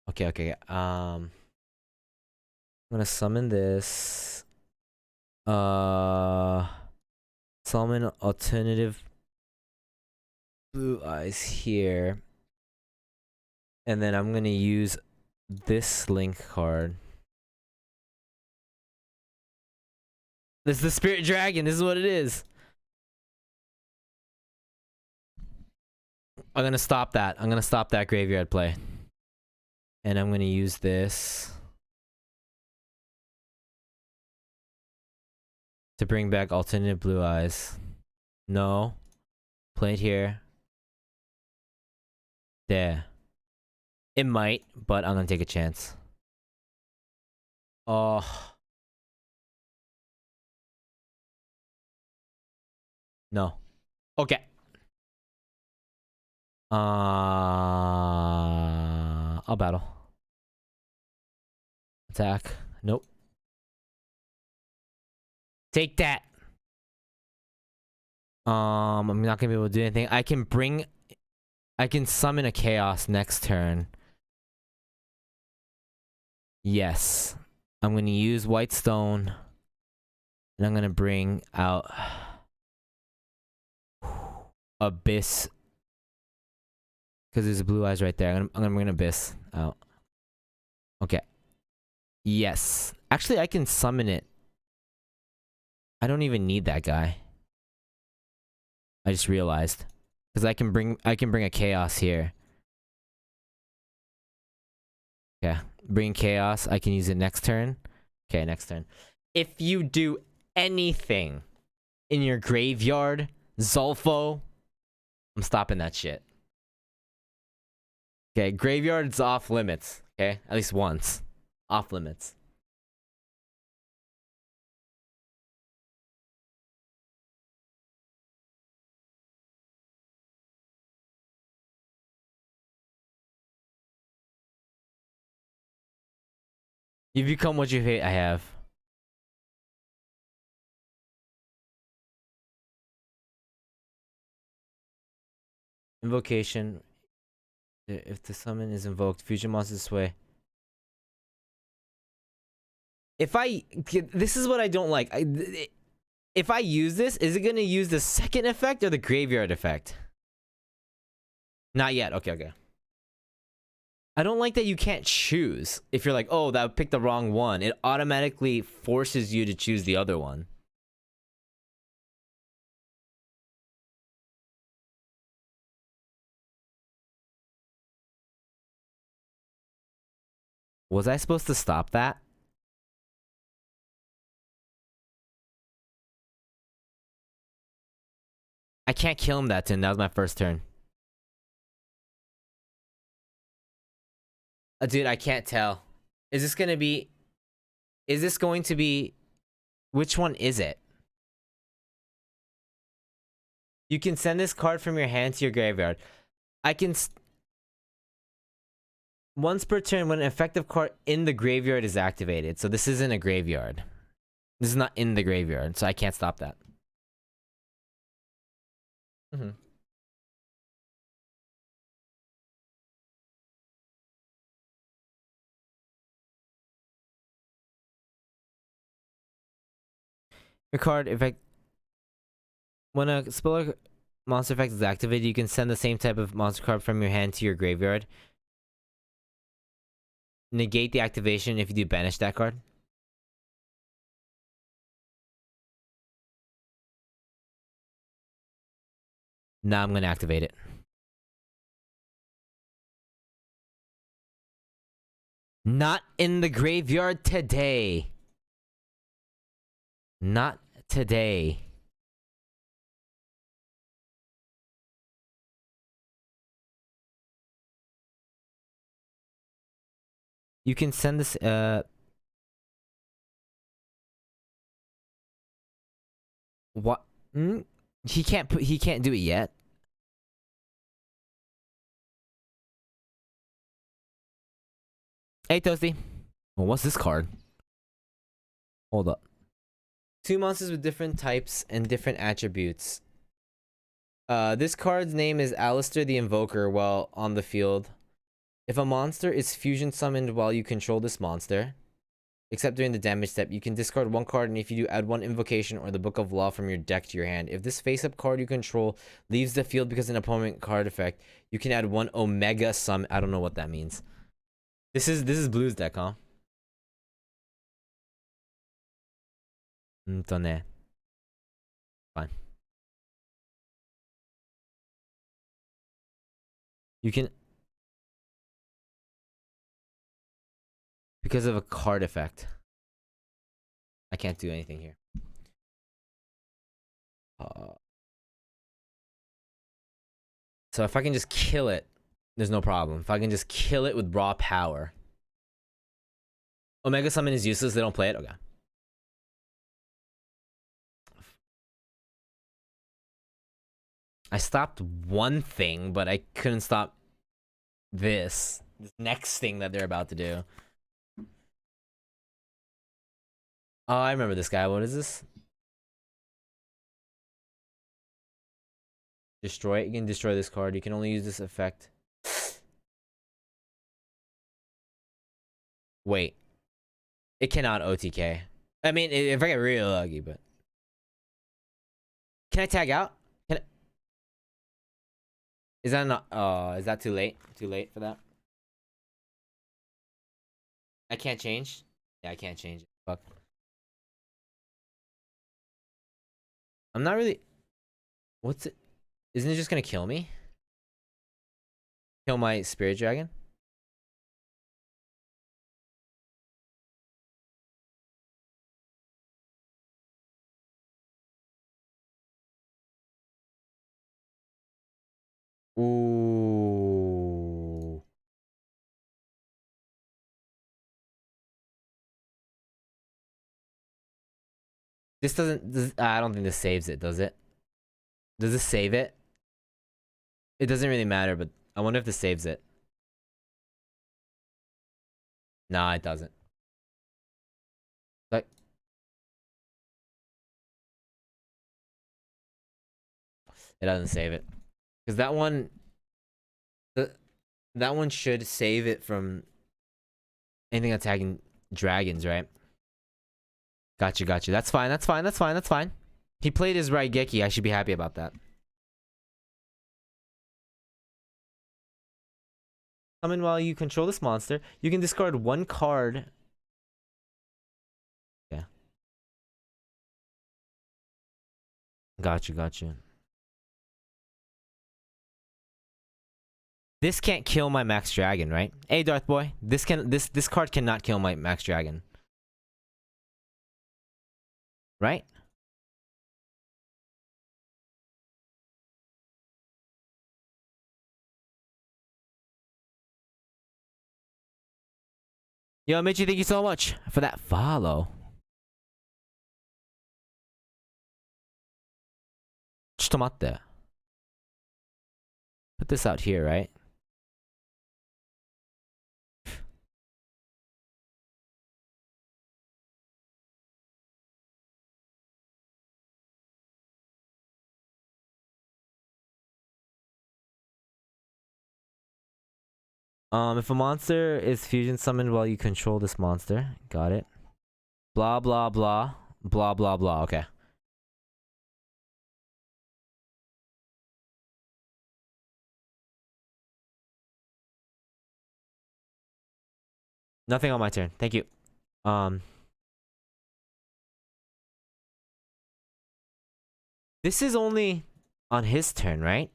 Okay. I'm gonna summon this. Summon alternative blue eyes here. And then I'm gonna use this link card. This is the Spirit Dragon. This is what it is. I'm gonna stop that. I'm gonna stop that graveyard play. And I'm gonna use this to bring back alternative blue eyes. No. Play it here. There. It might, but I'm gonna take a chance. Oh. No. Okay. I'll battle. Attack. Nope. Take that. I'm not gonna be able to do anything. I can summon a chaos next turn. Yes. I'm gonna use white stone. And I'm gonna bring out Abyss. Because there's blue eyes right there. I'm gonna bring Abyss out. Okay. Yes. Actually, I can summon it. I don't even need that guy. I just realized. Because I can bring a chaos here. Okay. Bring chaos. I can use it next turn. Okay, next turn. If you do anything in your graveyard, Zolfo, I'm stopping that shit. Okay, graveyard's off limits. Okay, at least once. Off limits. You become what you hate. I have. Invocation. If the summon is invoked, fusion monsters sway. This is what I don't like. If I use this, is it gonna use the second effect or the graveyard effect? Not yet. Okay. I don't like that you can't choose. If you're like, oh, that picked the wrong one, it automatically forces you to choose the other one. Was I supposed to stop that? I can't kill him that turn. That was my first turn. Dude, I can't tell. Is this going to be... Which one is it? You can send this card from your hand to your graveyard. I can... Once per turn, when an effective card in the graveyard is activated. So this isn't a graveyard. This is not in the graveyard, so I can't stop that. Your card effect. When a spell monster effect is activated, you can send the same type of monster card from your hand to your graveyard. Negate the activation if you do banish that card. Now I'm gonna activate it. Not in the graveyard today. Not today. You can send this what? He can't do it yet. Hey Toasty. Well, what's this card? Hold up. 2 monsters with different types and different attributes. This card's name is Alistair the Invoker while on the field. If a monster is fusion summoned while you control this monster, except during the damage step, you can discard 1 card, and if you do, add 1 invocation or the Book of Law from your deck to your hand. If this face-up card you control leaves the field because of an opponent card effect, you can add 1 Omega Summon. I don't know what that means. This is Blue's deck, huh? Fine. You can, because of a card effect. I can't do anything here. So if I can just kill it, there's no problem. If I can just kill it with raw power. Omega Summon is useless, they don't play it? Okay. I stopped one thing, but I couldn't stop this next thing that they're about to do. Oh, I remember this guy. What is this? Destroy it. You can destroy this card. You can only use this effect. Wait. It cannot OTK. I mean, if I get real lucky, but... Can I tag out? Can I... Is that not... is that too late? Too late for that? I can't change? Yeah, I can't change it. Fuck. I'm not really... What's it? Isn't it just gonna kill me? Kill my spirit dragon? Ooh. This doesn't... I don't think this saves it, does it? Does this save it? It doesn't really matter, but I wonder if this saves it. Nah, it doesn't. Like... It doesn't save it. Because that one... That one should save it from... anything attacking dragons, right? Gotcha. That's fine. He played his Raigeki. I should be happy about that. Summon while you control this monster. You can discard 1 card. Yeah. Gotcha. This can't kill my Max Dragon, right? Hey, Darth Boy. This card cannot kill my Max Dragon. Right? Yo, Mitchie, thank you so much for that follow. Put this out here, right? If a monster is fusion summoned while you control this monster, got it. Blah blah blah, blah blah blah. Okay. Nothing on my turn. Thank you. This is only on his turn, right?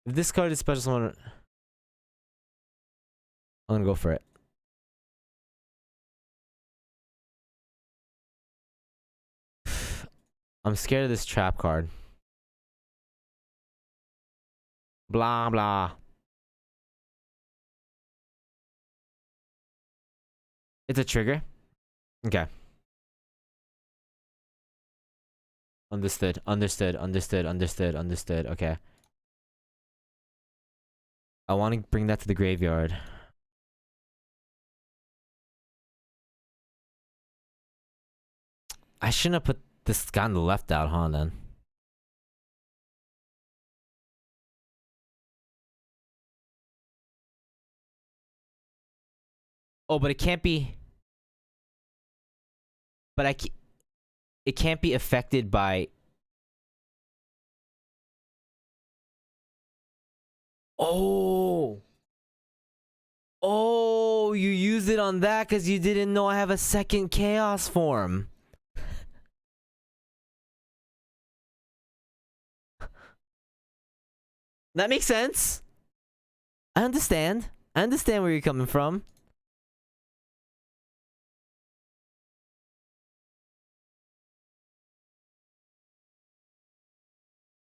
If this card is special summon, I'm gonna go for it. I'm scared of this trap card. Blah blah. It's a trigger. Okay. Understood. Understood. Understood. Understood. Understood. Okay. I want to bring that to the graveyard. I shouldn't have put this guy on the left out, huh, then? Oh, but it can't be... But it can't be affected by... Oh! Oh, you used it on that because you didn't know I have a second chaos form. That makes sense. I understand. I understand where you're coming from.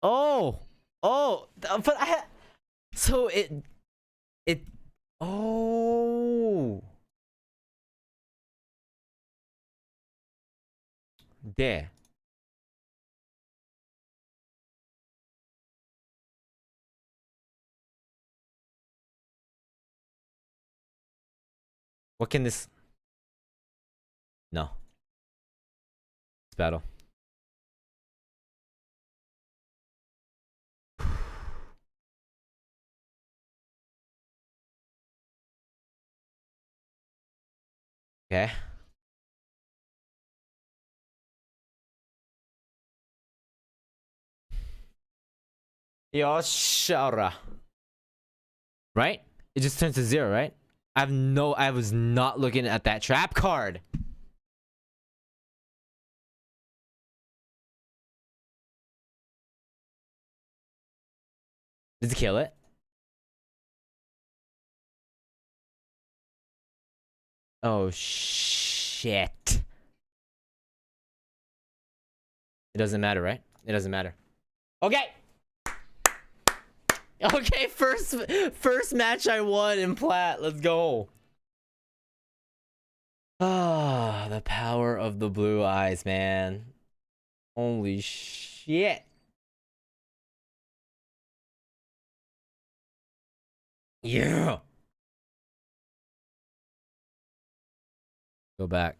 Oh! Oh! But I... So it... Oh! There. What can this... No. It's battle. Okay. Yoshara. Right? It just turns to 0, right? I was not looking at that trap card. Did it kill it? Oh, shit. It doesn't matter, right? It doesn't matter. Okay. Okay, first match I won in plat. Let's go. Ah, the power of the blue eyes, man. Holy shit. Yeah. Go back.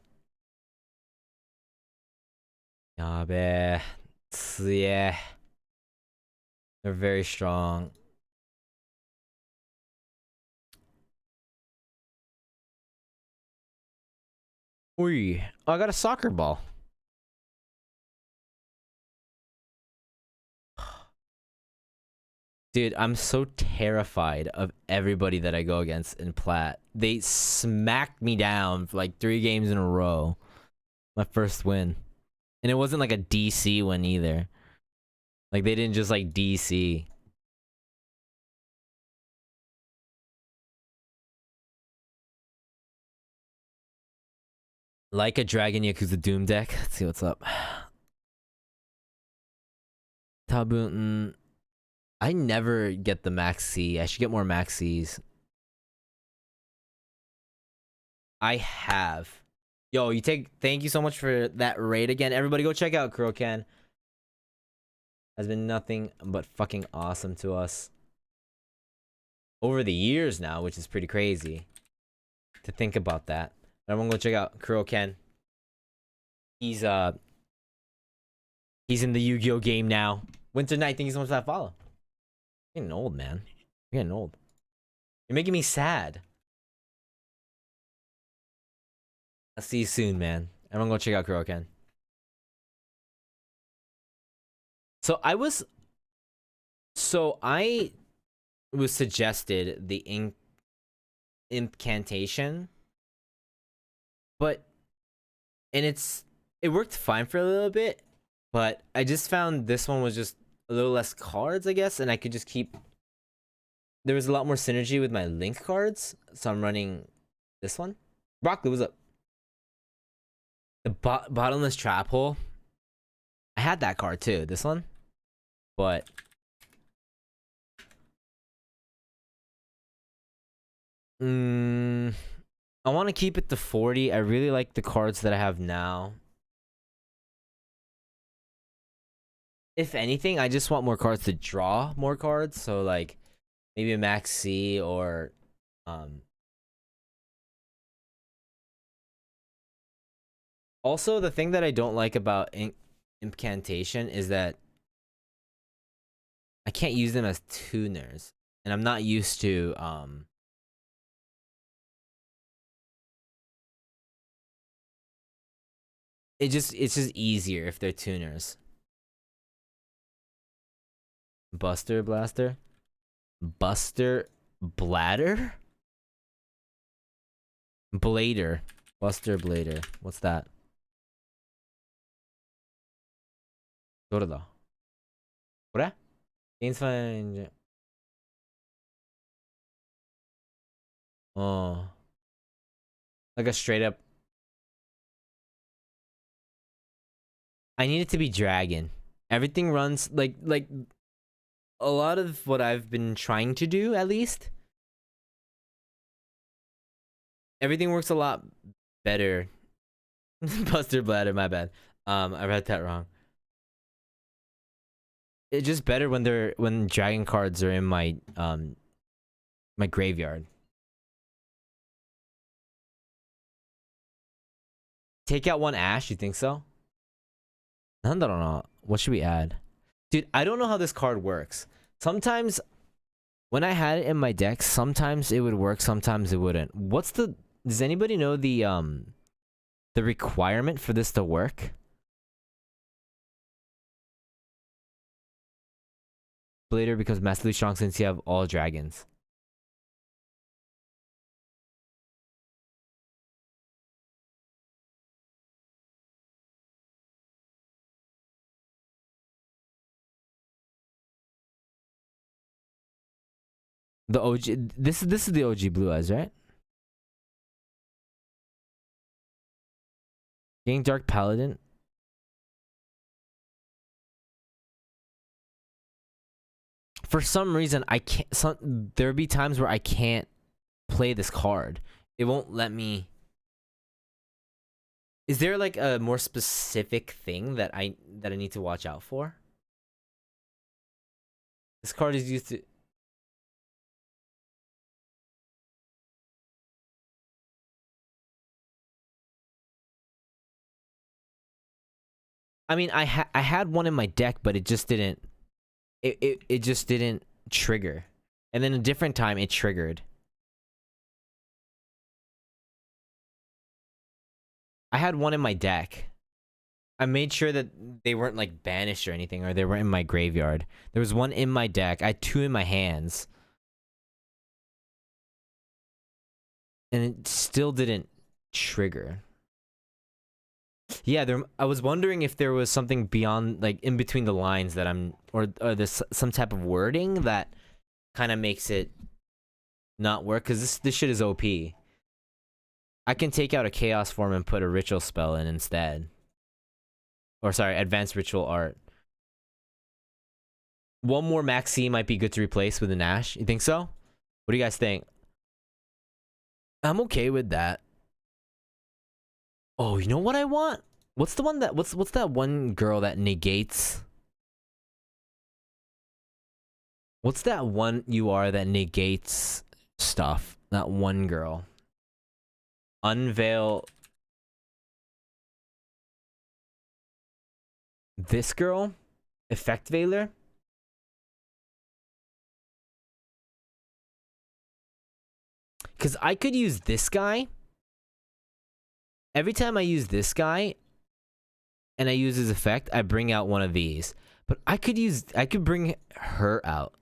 Yabe. Yeah. They're very strong. Oi. Oh, I got a soccer ball. Dude, I'm so terrified of everybody that I go against in plat. They smacked me down for like 3 games in a row. My first win. And it wasn't like a DC win either. Like they didn't just like DC. Like a Dragon Yakuza Doom deck. Let's see what's up. Tabun. I never get the Max C. I should get more Max Cs. I have. Yo, thank you so much for that raid again. Everybody go check out Kuroken. Has been nothing but fucking awesome to us. Over the years now, which is pretty crazy. To think about that. Everyone go check out Kuroken. He's in the Yu-Gi-Oh game now. Winter Night, thank you so much for that follow. You're getting old, man. You're getting old. You're making me sad. I'll see you soon, man. Everyone go check out Kuroken. I was suggested the incantation But and it worked fine for a little bit, but I just found this one was just a little less cards, I guess, and I could just keep. There was a lot more synergy with my link cards, so I'm running this one. Broccoli, what's up? The bottomless trap hole. I had that card too, this one, but I want to keep it to 40. I really like the cards that I have now. If anything, I just want more cards to draw more cards. So like maybe a max C or also the thing that I don't like about incantation is that I can't use them as tuners, and I'm not used to it's just easier if they're tuners. Buster Blaster? Buster Bladder? Blader. Buster Blader. What's that? どれだこれ Inside. Oh. Like a straight up. I need it to be dragon. Everything runs like a lot of what I've been trying to do, at least. Everything works a lot better. Buster Bladder, my bad. I read that wrong. It's just better when dragon cards are in my my graveyard. Take out one Ash, you think so? What should we add? Dude, I don't know how this card works. Sometimes when I had it in my deck, sometimes it would work, sometimes it wouldn't. Does anybody know the requirement for this to work? Blader becomes massively strong since you have all dragons. The OG. This is the OG Blue Eyes, right? Getting Dark Paladin. For some reason, I can't. There'll be times where I can't play this card. It won't let me. Is there like a more specific thing that I need to watch out for? This card is used to. I mean, I had one in my deck, but it just didn't. It just didn't trigger, and then a different time it triggered. I had one in my deck. I made sure that they weren't like banished or anything, or they were in my graveyard. There was one in my deck. I had two in my hands, and it still didn't trigger. Yeah, I was wondering if there was something beyond, like, in between the lines that or there's some type of wording that kind of makes it not work, because this shit is OP. I can take out a chaos form and put a ritual spell in instead. Or sorry, advanced ritual art. One more Max C might be good to replace with an Ash. You think so? What do you guys think? I'm okay with that. Oh, you know what I want? What's the one that what's that one girl that negates? What's that one UR that negates stuff? That one girl. Unveil. This girl? Effect Veiler? Because I could use this guy. Every time I use this guy and I use his effect, I bring out one of these. But I could bring her out.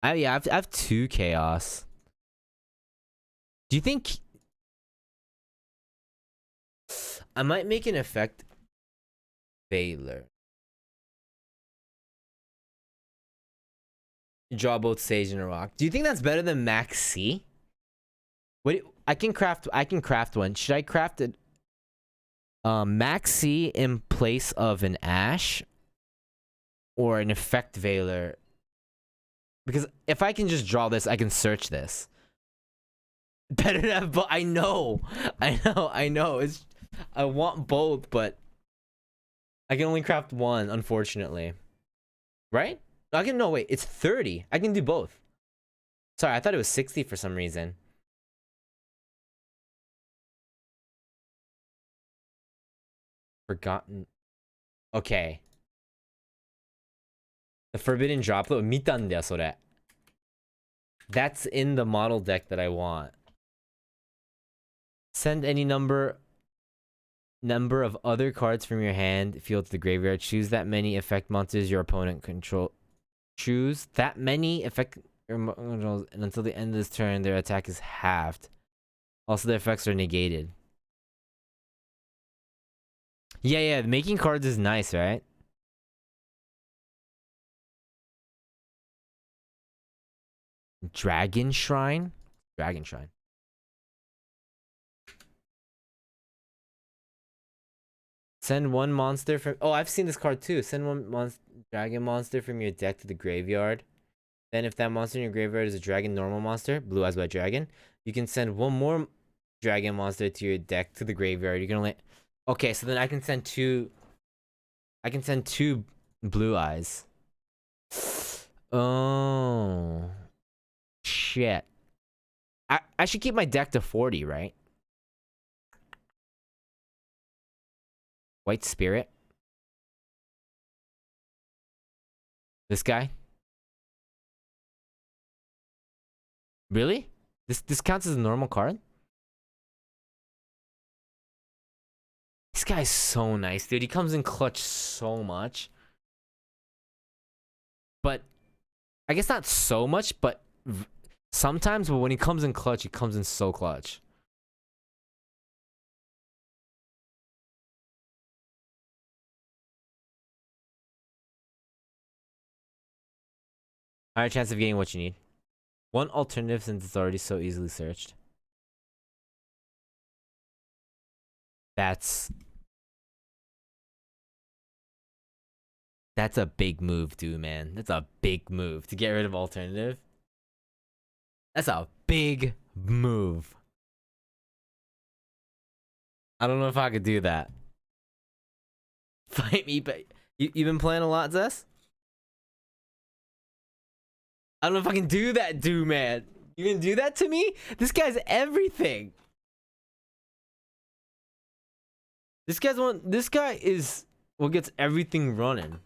I have 2 chaos. Do you think I might make an effect Baylor? Draw both Sage and a rock. Do you think that's better than Max C? Wait, I can craft one. Should I craft it Max C in place of an Ash or an effect Veiler? Because if I can just draw this, I can search this. Better to have both. I know. It's I want both, but I can only craft one, unfortunately. Right? I can no wait, it's 30. I can do both. Sorry, I thought it was 60 for some reason. Forgotten. Okay. The Forbidden Droplet. 見たんだよ, それ. That's in the model deck that I want. Send any number of other cards from your hand field to the graveyard. Choose that many effect monsters your opponent control. Choose that many effect controls, and until the end of this turn, their attack is halved. Also, their effects are negated. Yeah, making cards is nice, right? Dragon Shrine? Dragon Shrine. Send one monster from... Oh, I've seen this card too. Send one dragon monster from your deck to the graveyard. Then if that monster in your graveyard is a dragon normal monster, Blue Eyes White Dragon, you can send one more dragon monster to your deck to the graveyard. You can only... Okay, so then I can send two... I can send 2 Blue Eyes. Oh... Shit. I should keep my deck to 40, right? White Spirit. This guy? Really? This counts as a normal card? This guy's so nice, dude. He comes in clutch so much. But I guess not so much, but sometimes, but when he comes in clutch, he comes in so clutch. Higher chance of getting what you need. One alternative since it's already so easily searched. That's a big move, dude, man. That's a big move to get rid of alternative. That's a big move. I don't know if I could do that. Fight me, but you've been playing a lot, Zess? I don't know if I can do that, dude, man. You gonna do that to me? This guy's everything. This guy is what gets everything running.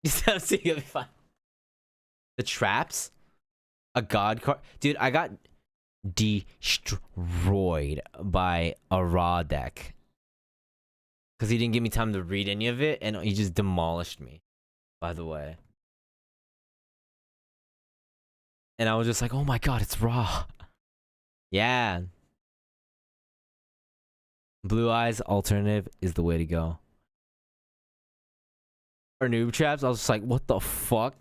You'll be fine. The traps? A god card? Dude, I got destroyed by a raw deck. Because he didn't give me time to read any of it, and he just demolished me, by the way. And I was just like, oh my god, it's raw. Yeah. Blue Eyes alternative is the way to go. Or noob traps, I was just like, what the fuck?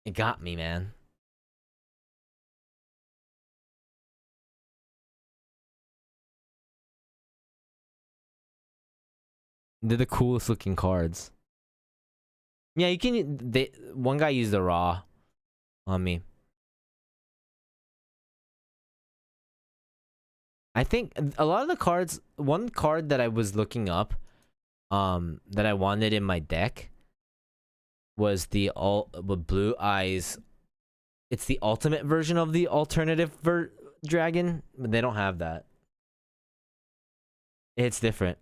It got me, man. They're the coolest looking cards. Yeah, you can. One guy used the raw on me. I think a lot of the cards. One card that I was looking up, that I wanted in my deck, was the Blue Eyes. It's the ultimate version of the alternative dragon, but they don't have that. It's different.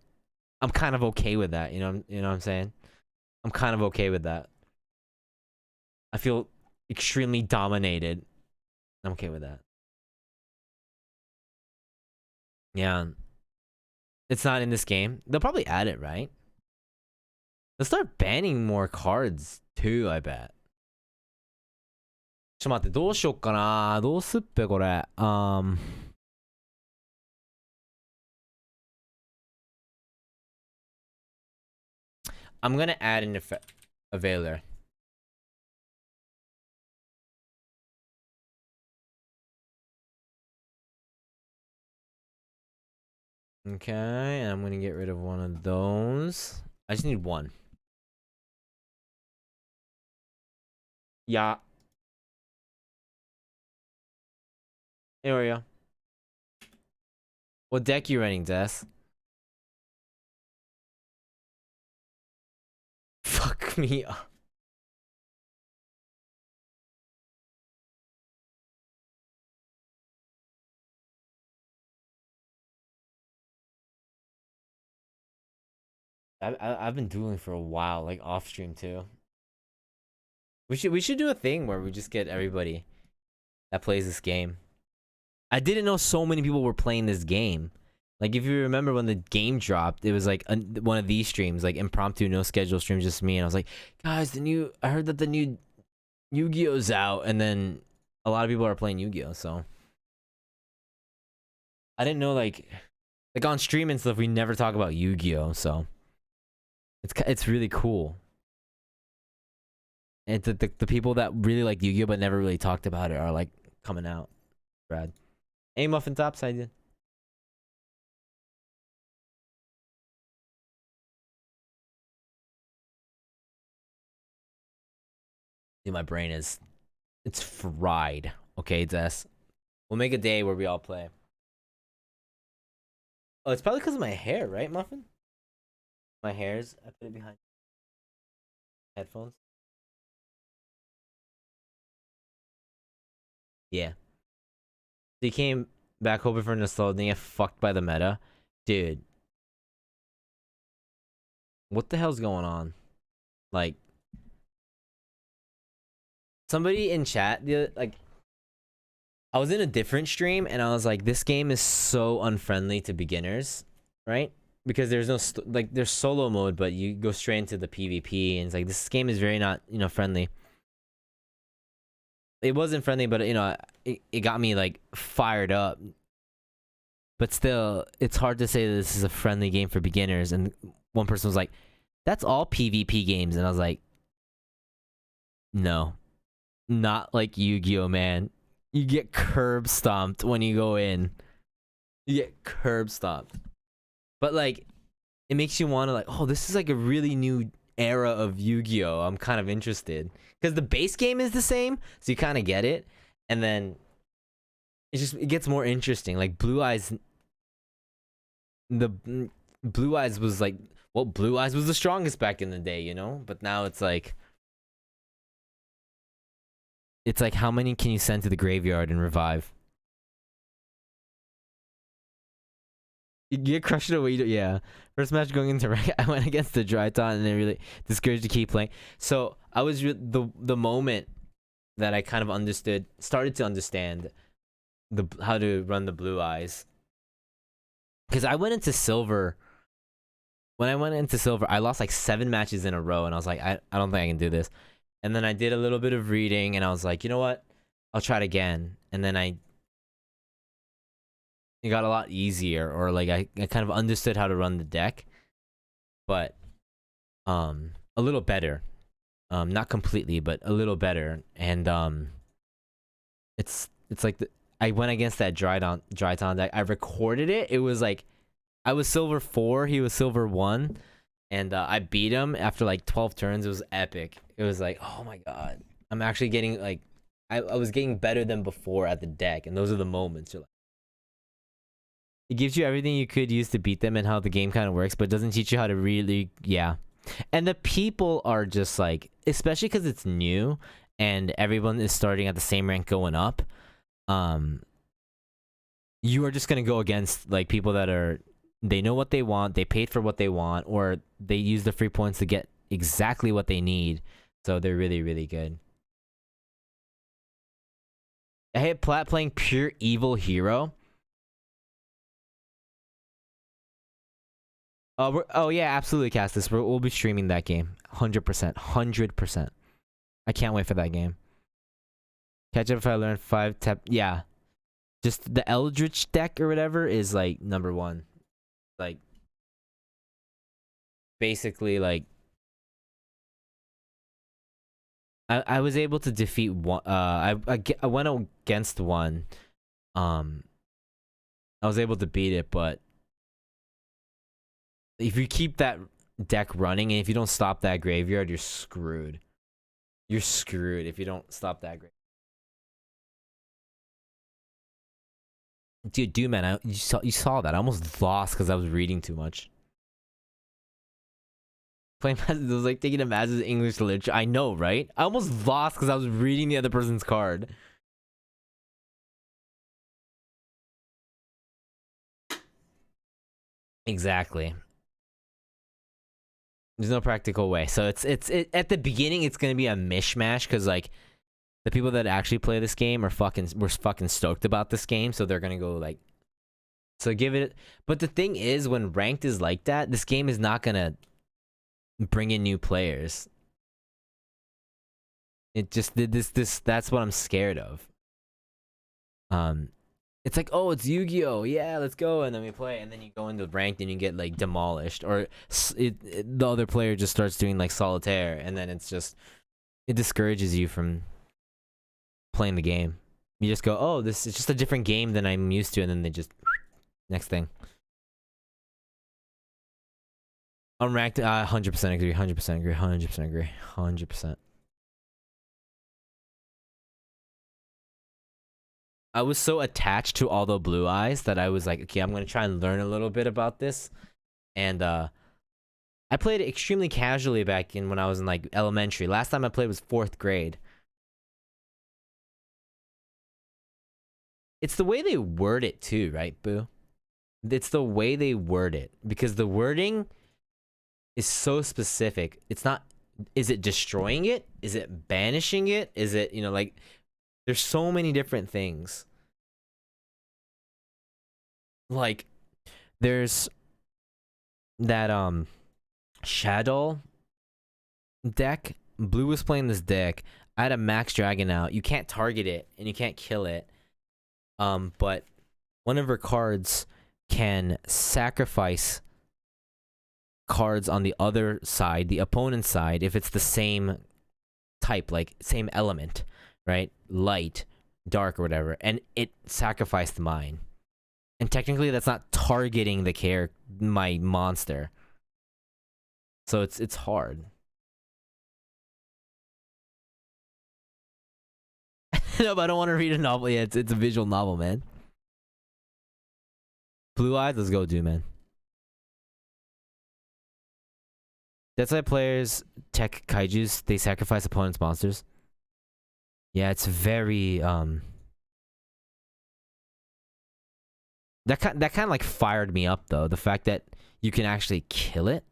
I'm kind of okay with that. You know what I'm saying? I'm kind of okay with that. I feel extremely dominated. I'm okay with that. Yeah, it's not in this game. They'll probably add it, right? They'll start banning more cards too, I bet. ちょっと待って、どうしよっかな。どうすっぺ、これ。I'm gonna add an a Veiler. Okay, and I'm gonna get rid of one of those. I just need one. Yeah. There we go. What deck you running, Des? Fuck me up. I've been dueling for a while, like off stream too. We should do a thing where we just get everybody that plays this game. I didn't know so many people were playing this game. Like if you remember when the game dropped, it was like one of these streams, like impromptu, no schedule streams, just me, and I was like, guys, I heard that the new Yu-Gi-Oh's out, and then a lot of people are playing Yu-Gi-Oh. So I didn't know like on stream and stuff, we never talk about Yu-Gi-Oh. So it's really cool. And the people that really like Yu-Gi-Oh but never really talked about it are like coming out. Brad. Hey, Muffin Tops, I did. Dude, my brain it's fried. Okay, Des. We'll make a day where we all play. Oh, it's probably because of my hair, right, Muffin? My hair's I put it behind headphones. Yeah. So he came back hoping for nostalgia and get fucked by the meta. Dude. What the hell's going on? Like somebody in chat, like I was in a different stream and I was like, this game is so unfriendly to beginners, right? Because there's no like there's solo mode, but you go straight into the PvP, and it's like this game is very not friendly. It wasn't friendly, but it got me like fired up. But still, it's hard to say that this is a friendly game for beginners. And one person was like, "That's all PvP games," and I was like, "No, not like Yu-Gi-Oh, man. You get curb stomped when you go in. You get curb stomped." But like, it makes you want to like, oh, this is like a really new era of Yu-Gi-Oh. I'm kind of interested because the base game is the same, so you kind of get it, and then it gets more interesting. Like Blue Eyes, the Blue Eyes was like, well, Blue Eyes was the strongest back in the day, but now it's like how many can you send to the graveyard and revive? You get crushed away. Yeah. First match going into rank, I went against the Dryton and it really discouraged to keep playing. So I was the moment that I kind of started to understand how to run the Blue Eyes. Because I went into silver. When I went into silver, I lost like 7 matches in a row, and I was like, I don't think I can do this. And then I did a little bit of reading, and I was like, you know what? I'll try it again. And then it got a lot easier, or like I kind of understood how to run the deck, but a little better. Not completely, but a little better. And it's like I went against that Dryton deck. I recorded it. It was like I was silver 4, he was silver 1, and I beat him after like 12 turns. It was epic. It was like, oh my god, I'm actually getting like I was getting better than before at the deck, and those are the moments you're like, it gives you everything you could use to beat them and how the game kind of works, but it doesn't teach you how to really, yeah. And the people are just like, especially because it's new and everyone is starting at the same rank going up, you are just going to go against like people that they know what they want, they paid for what they want, or they use the free points to get exactly what they need. So they're really, really good. I hate Plat playing pure evil hero. Oh yeah, absolutely, Castus. We'll be streaming that game. 100%. 100%. I can't wait for that game. Catch up if I learn 5 tap. Yeah. Just the Eldritch deck or whatever is like number one. Like, basically, like, I was able to defeat one. I went against one. Um, I was able to beat it, but if you keep that deck running and if you don't stop that graveyard, you're screwed. You're screwed if you don't stop that graveyard. Dude, man, you saw that. I almost lost because I was reading too much. Playing Mass, it was like taking a Mass's English literature. I know, right? I almost lost because I was reading the other person's card. Exactly. There's no practical way. So it's at the beginning it's gonna be a mishmash because like the people that actually play this game were fucking stoked about this game, so they're gonna go like, so give it. But the thing is, when ranked is like that, this game is not gonna bring in new players. It just did this. That's what I'm scared of. It's like, oh, it's Yu-Gi-Oh, yeah, let's go, and then we play, and then you go into ranked and you get like demolished, or the other player just starts doing like solitaire, and then it's just, it discourages you from playing the game. You just go, oh, this is just a different game than I'm used to, and then they just next thing. Unranked, 100% agree, 100% agree, 100% agree, 100%. I was so attached to all the blue eyes that I was like, okay, I'm gonna try and learn a little bit about this, and I played it extremely casually back in when I was in like elementary. Last time I played was 4th grade. It's the way they word it too, right, Boo? It's the way they word it, because the wording is so specific. It's not, is it destroying it? Is it banishing it? Is it, like, there's so many different things. Like, there's that Shadow deck. Blue was playing this deck. I had a Max Dragon out. You can't target it and you can't kill it. But one of her cards can sacrifice cards on the other side, the opponent's side, if it's the same type, like same element, right? Light, dark, or whatever, and it sacrificed mine. And technically, that's not targeting my monster. So it's hard. No, but I don't want to read a novel. Yeah, it's a visual novel, man. Blue Eyes, let's go, dude, man. That's why players tech kaijus, they sacrifice opponents' monsters. Yeah, it's very that kind of like fired me up though. The fact that you can actually kill it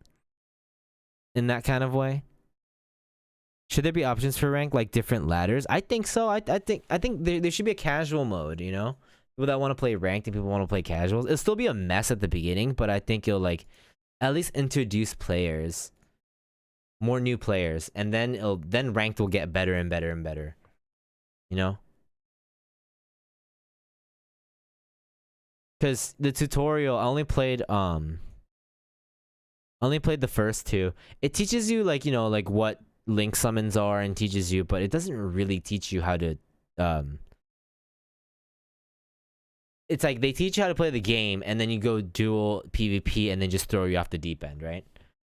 in that kind of way. Should there be options for rank, like different ladders? I think so. I think there should be a casual mode, People that want to play ranked and people want to play casuals. It'll still be a mess at the beginning, but I think it'll like at least introduce players, more new players, and then ranked will get better and better and better. Because the tutorial, I only played the first two. It teaches you like like what link summons are and teaches you, but it doesn't really teach you how to it's like they teach you how to play the game and then you go dual PvP and then just throw you off the deep end, right?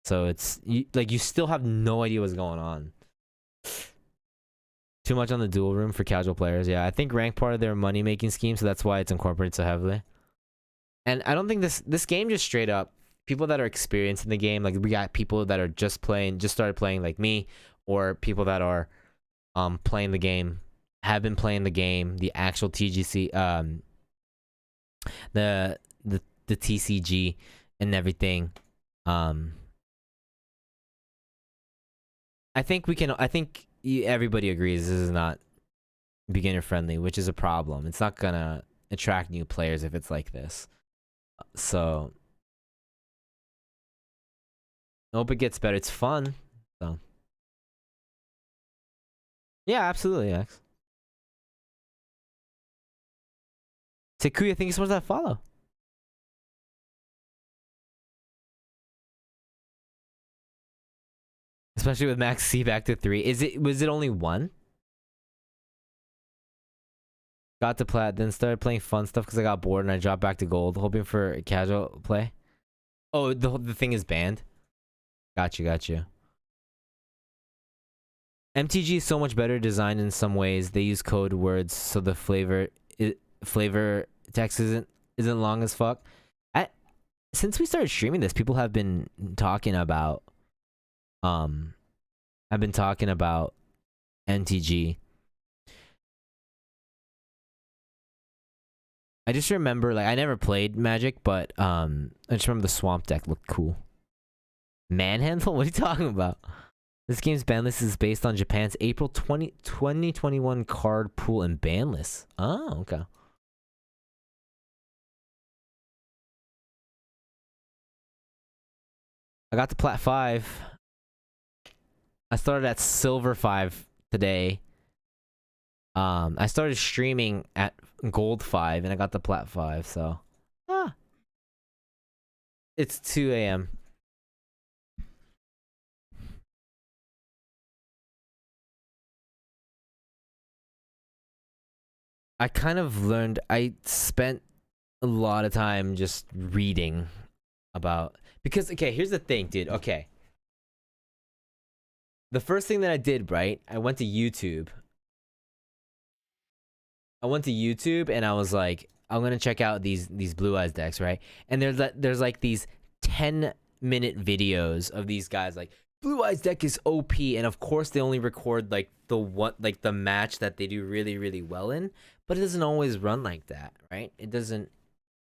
So it's you still have no idea what's going on. Too much on the duel room for casual players. Yeah, I think rank part of their money making scheme, so that's why it's incorporated so heavily. And I don't think this game just straight up, people that are experienced in the game, like we got people that are just started playing like me, or people that are playing the game, have been playing the game, the actual TGC, the TCG and everything. I think everybody agrees this is not beginner friendly, which is a problem. It's not gonna attract new players if it's like this. So I hope it gets better. It's fun. So yeah, absolutely, X. Sekuya, thank you so much for that follow. Especially with Max C back to 3. Was it only 1? Got to plat, then started playing fun stuff because I got bored and I dropped back to gold, hoping for casual play. Oh, the thing is banned. Got you. MTG is so much better designed in some ways. They use code words so the flavor text isn't long as fuck. Since we started streaming this, people have been talking about MTG. I just remember, like, I never played Magic, but I just remember the Swamp deck looked cool. Manhandle? What are you talking about? This game's ban list is based on Japan's April 2021 card pool and ban list. Oh, okay. I got to Plat 5. I started at Silver 5 today. I started streaming at Gold 5 and I got the Plat 5, so it's 2 a.m. I kind of learned, I spent a lot of time just reading about, because okay, here's the thing, dude. Okay, the first thing that I did, right, I went to YouTube and I was like, I'm gonna check out these Blue Eyes decks, right? And there's like these 10-minute videos of these guys like, Blue Eyes deck is OP, and of course they only record like the match that they do really, really well in, but it doesn't always run like that, right? It doesn't.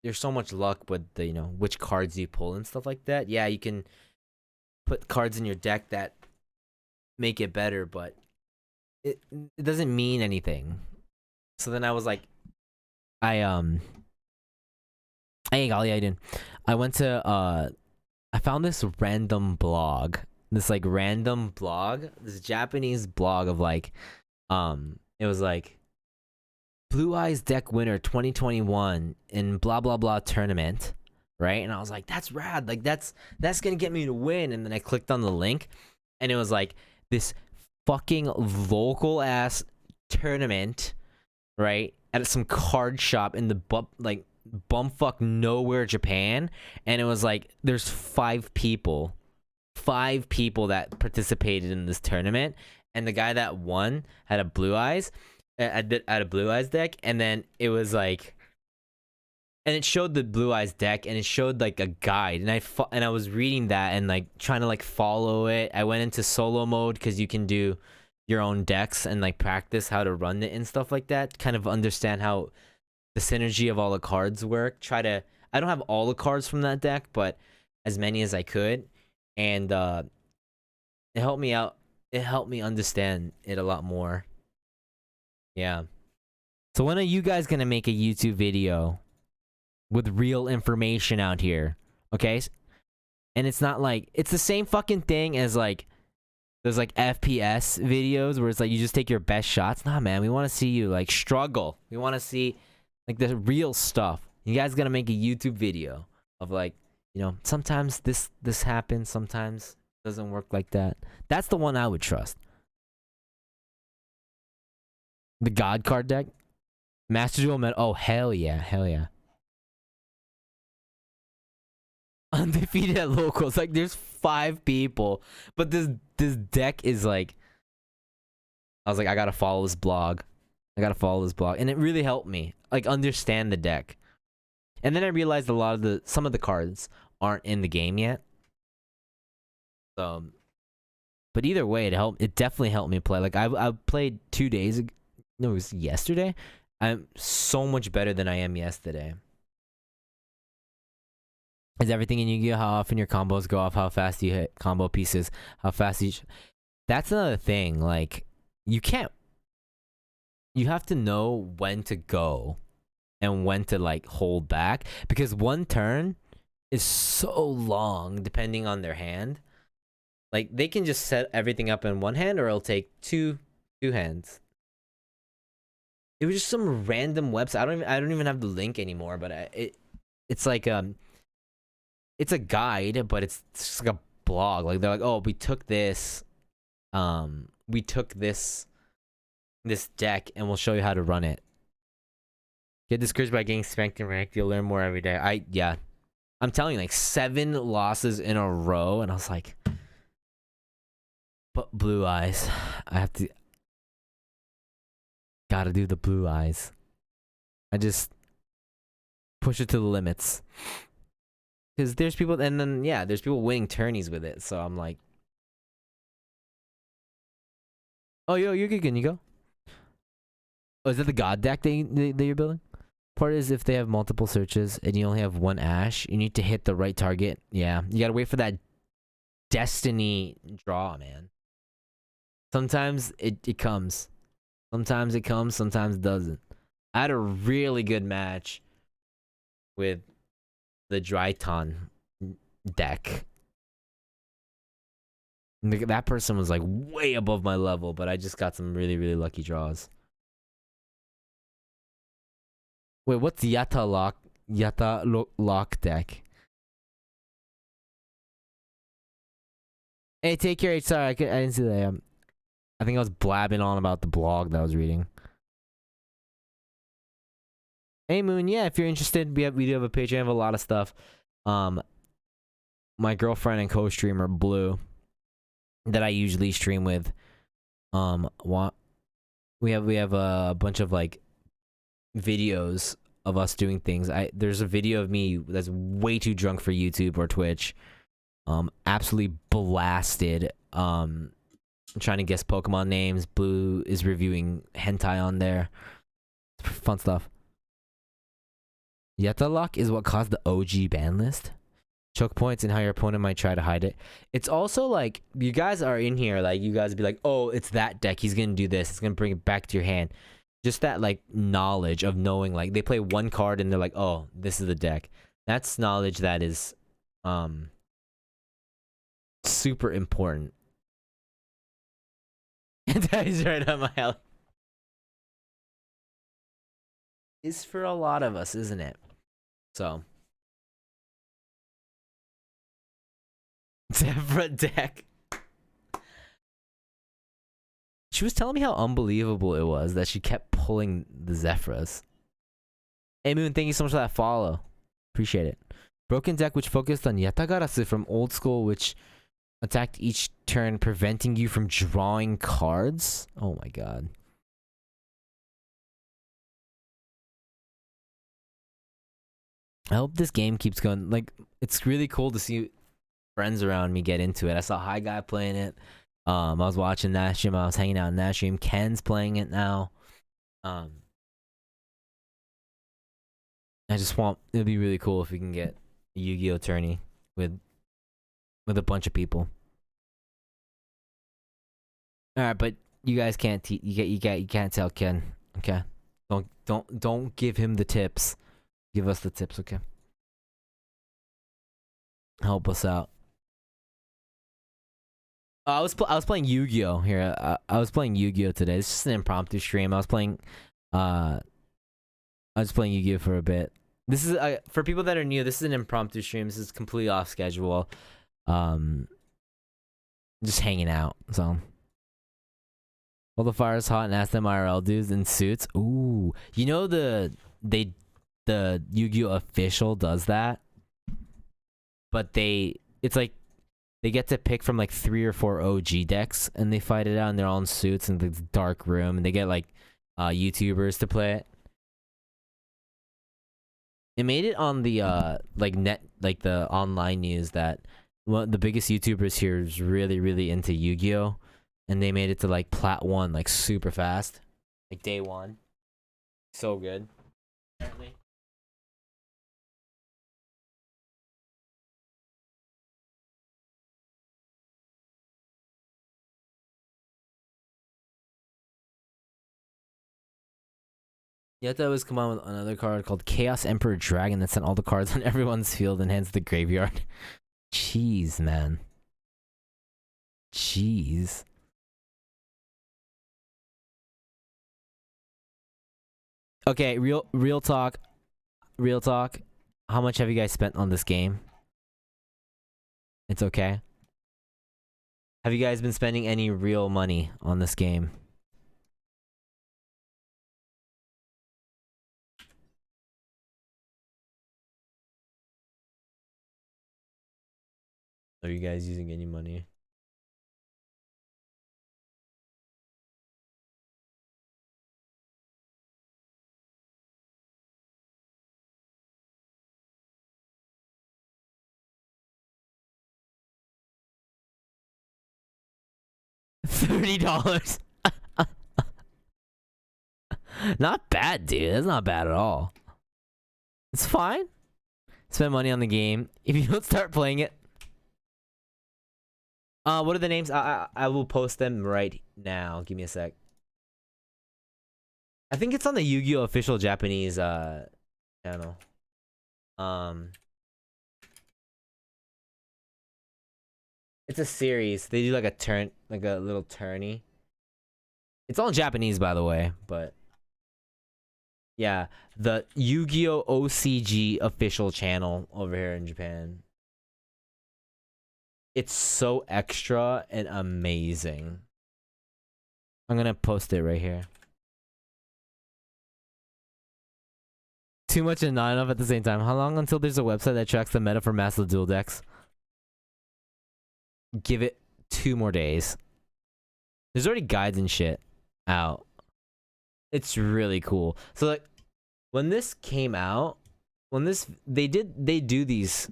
There's so much luck with the, which cards you pull and stuff like that. Yeah, you can put cards in your deck that make it better, but it doesn't mean anything. So then I was like, hey Gali, I went to I found this random blog. This Japanese blog of like, it was like, Blue Eyes deck winner 2021 in blah blah blah tournament, right? And I was like, that's rad, like that's gonna get me to win. And then I clicked on the link and it was like this fucking local ass tournament, right, at some card shop in the bumfuck nowhere, Japan. And it was like, there's 5 people that participated in this tournament, and the guy that won had a Blue Eyes deck, and then it was like, and it showed the Blue Eyes deck, and it showed like a guide, and I was reading that and like trying to like follow it. I went into solo mode because you can do your own decks and like practice how to run it and stuff like that, kind of understand how the synergy of all the cards work. I don't have all the cards from that deck, but as many as I could, and it helped me out. It helped me understand it a lot more. Yeah. So when are you guys gonna make a YouTube video with real information out here? Okay? And it's not like, it's the same fucking thing as like those like FPS videos where it's like you just take your best shots. Nah, man, we want to see you like struggle. We want to see like the real stuff. You guys gotta make a YouTube video of like, sometimes this happens, sometimes it doesn't work like that. That's the one I would trust. The God card deck? Master Duel Meta. Oh, hell yeah. Undefeated at locals. Like, there's 5 people. But this deck is like, I was like, I gotta follow this blog. And it really helped me, like, understand the deck. And then I realized some of the cards aren't in the game yet. So, but either way, it definitely helped me play. Like, I played 2 days ago. No, it was yesterday. I'm so much better than I am yesterday. Is everything in Yu-Gi-Oh! How often your combos go off, how fast you hit combo pieces, how fast each... That's another thing. Like, you have to know when to go and when to, like, hold back. Because one turn is so long, depending on their hand. Like they can just set everything up in one hand, or it'll take two hands. It was just some random website. I don't even have the link anymore, but it's like it's a guide, but it's just like a blog. Like they're like, oh, we took this this deck and we'll show you how to run it. Get discouraged by getting spanked and ranked. You'll learn more every day. I'm telling you, like 7 losses in a row, and I was like, but blue eyes. I have to gotta do the blue eyes. I just push it to the limits. Because there's people, and then yeah, there's people winning tourneys with it. So I'm like, oh yo, you're good. Can you go? Oh, is that the god deck that you're building? Part is if they have multiple searches and you only have one ash, you need to hit the right target. Yeah, you gotta wait for that destiny draw, man. Sometimes it comes. Sometimes it comes, sometimes it doesn't. I had a really good match with the Dryton deck. That person was like way above my level, but I just got some really, really lucky draws. Wait, what's Yatta lock deck? Hey, take care. Sorry, I didn't see that. I think I was blabbing on about the blog that I was reading. Hey Moon, yeah, if you're interested, we do have a page. I have a lot of stuff. My girlfriend and co-streamer Blue, that I usually stream with. We have a bunch of like videos of us doing things. There's a video of me that's way too drunk for YouTube or Twitch. Absolutely blasted. Trying to guess Pokemon names. Blue is reviewing hentai on there. Fun stuff. Yetta lock is what caused the OG ban list. Choke points and how your opponent might try to hide it. It's also like, you guys are in here, like, you guys be like, oh, it's that deck. He's going to do this. It's going to bring it back to your hand. Just that, like, knowledge of knowing, like, they play one card and they're like, oh, this is the deck. That's knowledge that is, super important. That is right on my alley. Is for a lot of us, isn't it? So. Zebra deck. She was telling me how unbelievable it was that she kept pulling the Zephyrs. Hey Moon, thank you so much for that follow. Appreciate it. Broken deck which focused on Yatagarasu from old school, which attacked each turn, preventing you from drawing cards. Oh my god. I hope this game keeps going. Like, it's really cool to see friends around me get into it. I saw High Guy playing it. I was watching that stream. I was hanging out in that stream. Ken's playing it now. I just want, it'd be really cool if we can get a Yu-Gi-Oh tourney with a bunch of people. All right, but you guys can't you can't tell Ken. Okay, don't give him the tips. Give us the tips, okay? Help us out. I was playing Yu-Gi-Oh here. I was playing Yu-Gi-Oh today. It's just an impromptu stream. I was playing Yu-Gi-Oh for a bit. This is for people that are new. This is an impromptu stream. This is completely off schedule. Just hanging out. So, while the fire is hot, and ask them IRL dudes in suits. Ooh, you know the Yu-Gi-Oh official does that, but it's like they get to pick from like 3 or 4 OG decks, and they fight it out, and they're all in suits in the dark room, and they get like YouTubers to play it. It made it on the the online news that the biggest YouTubers here is really, really into Yu-Gi-Oh, and they made it to like Plat 1 like super fast, like day 1. So good. Apparently. Yetta was come on with another card called Chaos Emperor Dragon that sent all the cards on everyone's field and hands to the graveyard. Jeez, man. Jeez. Okay, real talk. Real talk. How much have you guys spent on this game? It's okay. Have you guys been spending any real money on this game? Are you guys using any money? $30. Not bad, dude. That's not bad at all. It's fine. Spend money on the game. If you don't start playing it. What are the names? I will post them right now. Give me a sec. I think it's on the Yu-Gi-Oh! Official Japanese channel. It's a series. They do like a little tourney. It's all in Japanese, by the way, but yeah, the Yu-Gi-Oh! OCG official channel over here in Japan. It's so extra and amazing. I'm gonna post it right here. Too much and not enough at the same time. How long until there's a website that tracks the meta for Master Duel decks? Give it 2 more days. There's already guides and shit out. It's really cool. So like when this came out, they do these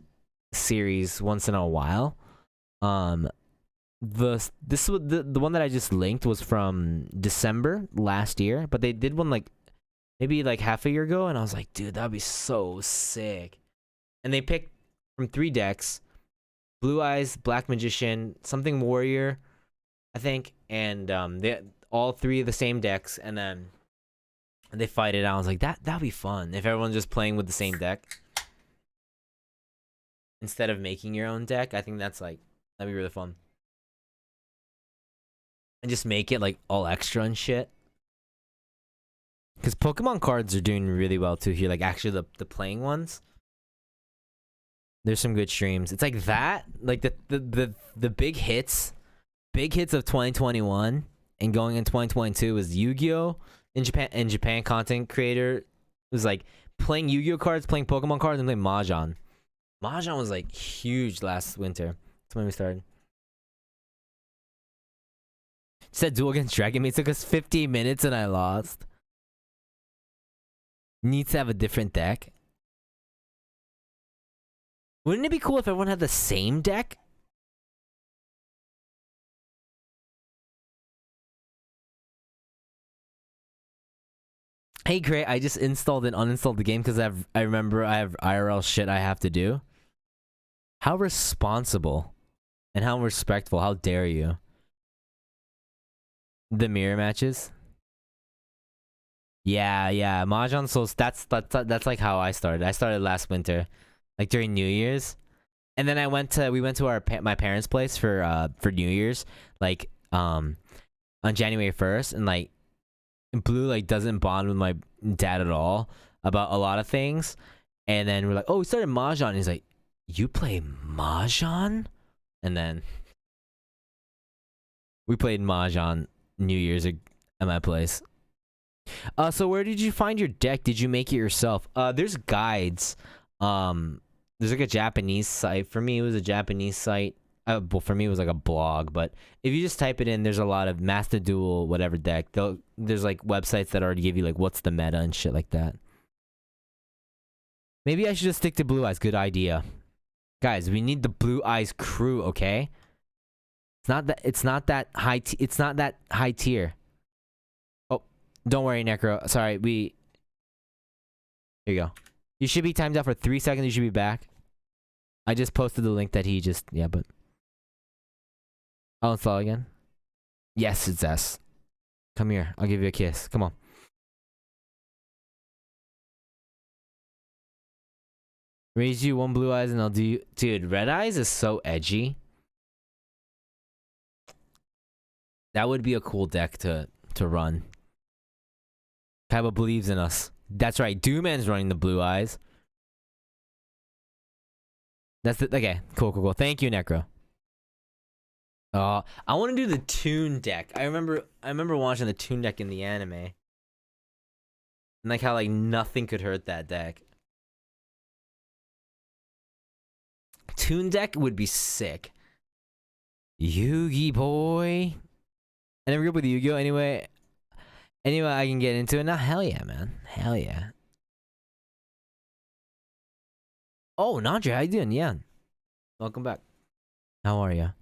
series once in a while. The one that I just linked was from December last year, but they did one like maybe like half a year ago, and I was like, dude, that'd be so sick. And they picked from 3 decks: Blue Eyes, Black Magician, something Warrior, I think, and they all 3 of the same decks, and then they fight it out. I was like, that'd be fun if everyone's just playing with the same deck instead of making your own deck. I think that'd be really fun. And just make it like all extra and shit. Because Pokemon cards are doing really well too here. Like actually the playing ones. There's some good streams. It's like that, like the big hits of 2021 and going in 2022 was Yu-Gi-Oh! in Japan content creator was like playing Yu-Gi-Oh! Cards, playing Pokemon cards, and playing Mahjong. Mahjong was like huge last winter. That's when we started. Said duel against Dragon Maid took us 15 minutes and I lost. Needs to have a different deck. Wouldn't it be cool if everyone had the same deck? Hey, great. I just installed and uninstalled the game because I remember I have IRL shit I have to do. How responsible and how respectful. How dare you? The mirror matches. Yeah. Mahjong Souls. That's like how I started. I started last winter, like during New Year's, and then we went to my parents' place for New Year's, like on January 1st, and like Blue like doesn't bond with my dad at all about a lot of things, and then we're like, oh, we started Mahjong, and he's like, you play Mahjong? And then we played Mahjong New Year's at my place. So where did you find your deck? Did you make it yourself? There's guides. There's like a Japanese site. For me, it was a Japanese site. Well, for me, it was like a blog. But if you just type it in, there's a lot of Master Duel, whatever deck. There's like websites that already give you like what's the meta and shit like that. Maybe I should just stick to Blue Eyes. Good idea, guys. We need the Blue Eyes crew, okay? It's not that high tier. Oh, don't worry, Necro. Sorry, Here you go. You should be timed out for 3 seconds. You should be back. I just posted the link that he just... Yeah, but... I'll install again. Yes, it's S. Come here. I'll give you a kiss. Come on. Raise you 1 Blue Eyes and I'll do you... Dude, Red Eyes is so edgy. That would be a cool deck to run. Kaiba believes in us. That's right. Dooman's running the Blue Eyes. That's the okay. Cool. Thank you, Necro. I want to do the Toon deck. I remember watching the Toon deck in the anime, and like how like nothing could hurt that deck. Toon deck would be sick. Yugi boy. I never grew up with Yu-Gi-Oh! Anyway, I can get into it now. Hell yeah, man. Hell yeah. Oh, Nandre, how you doing? Yeah. Welcome back. How are you?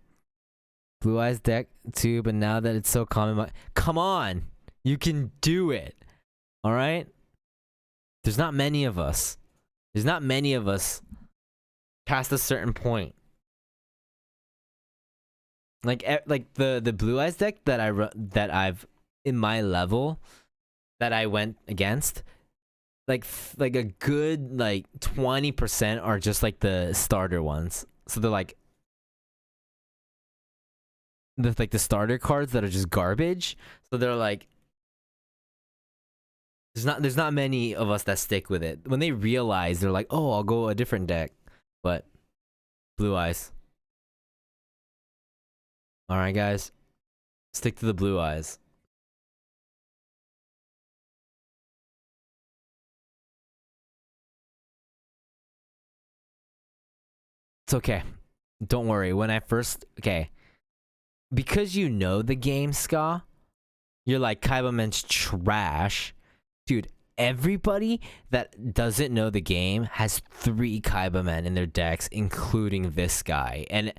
Blue Eyes deck too, but now that it's so common, come on, you can do it. All right. There's not many of us. There's not many of us past a certain point. Like the Blue Eyes deck that I've in my level that I went against, like a good like 20% are just like the starter ones. So they're like the starter cards that are just garbage. So they're like there's not many of us that stick with it. When they realize, they're like, "Oh, I'll go a different deck." But Blue Eyes. All right, guys. Stick to the Blue Eyes. It's okay. Don't worry. When I first because you know the game, Ska, you're like, Kaibaman's trash. Dude, everybody that doesn't know the game has 3 Kaibamen in their decks, including this guy. And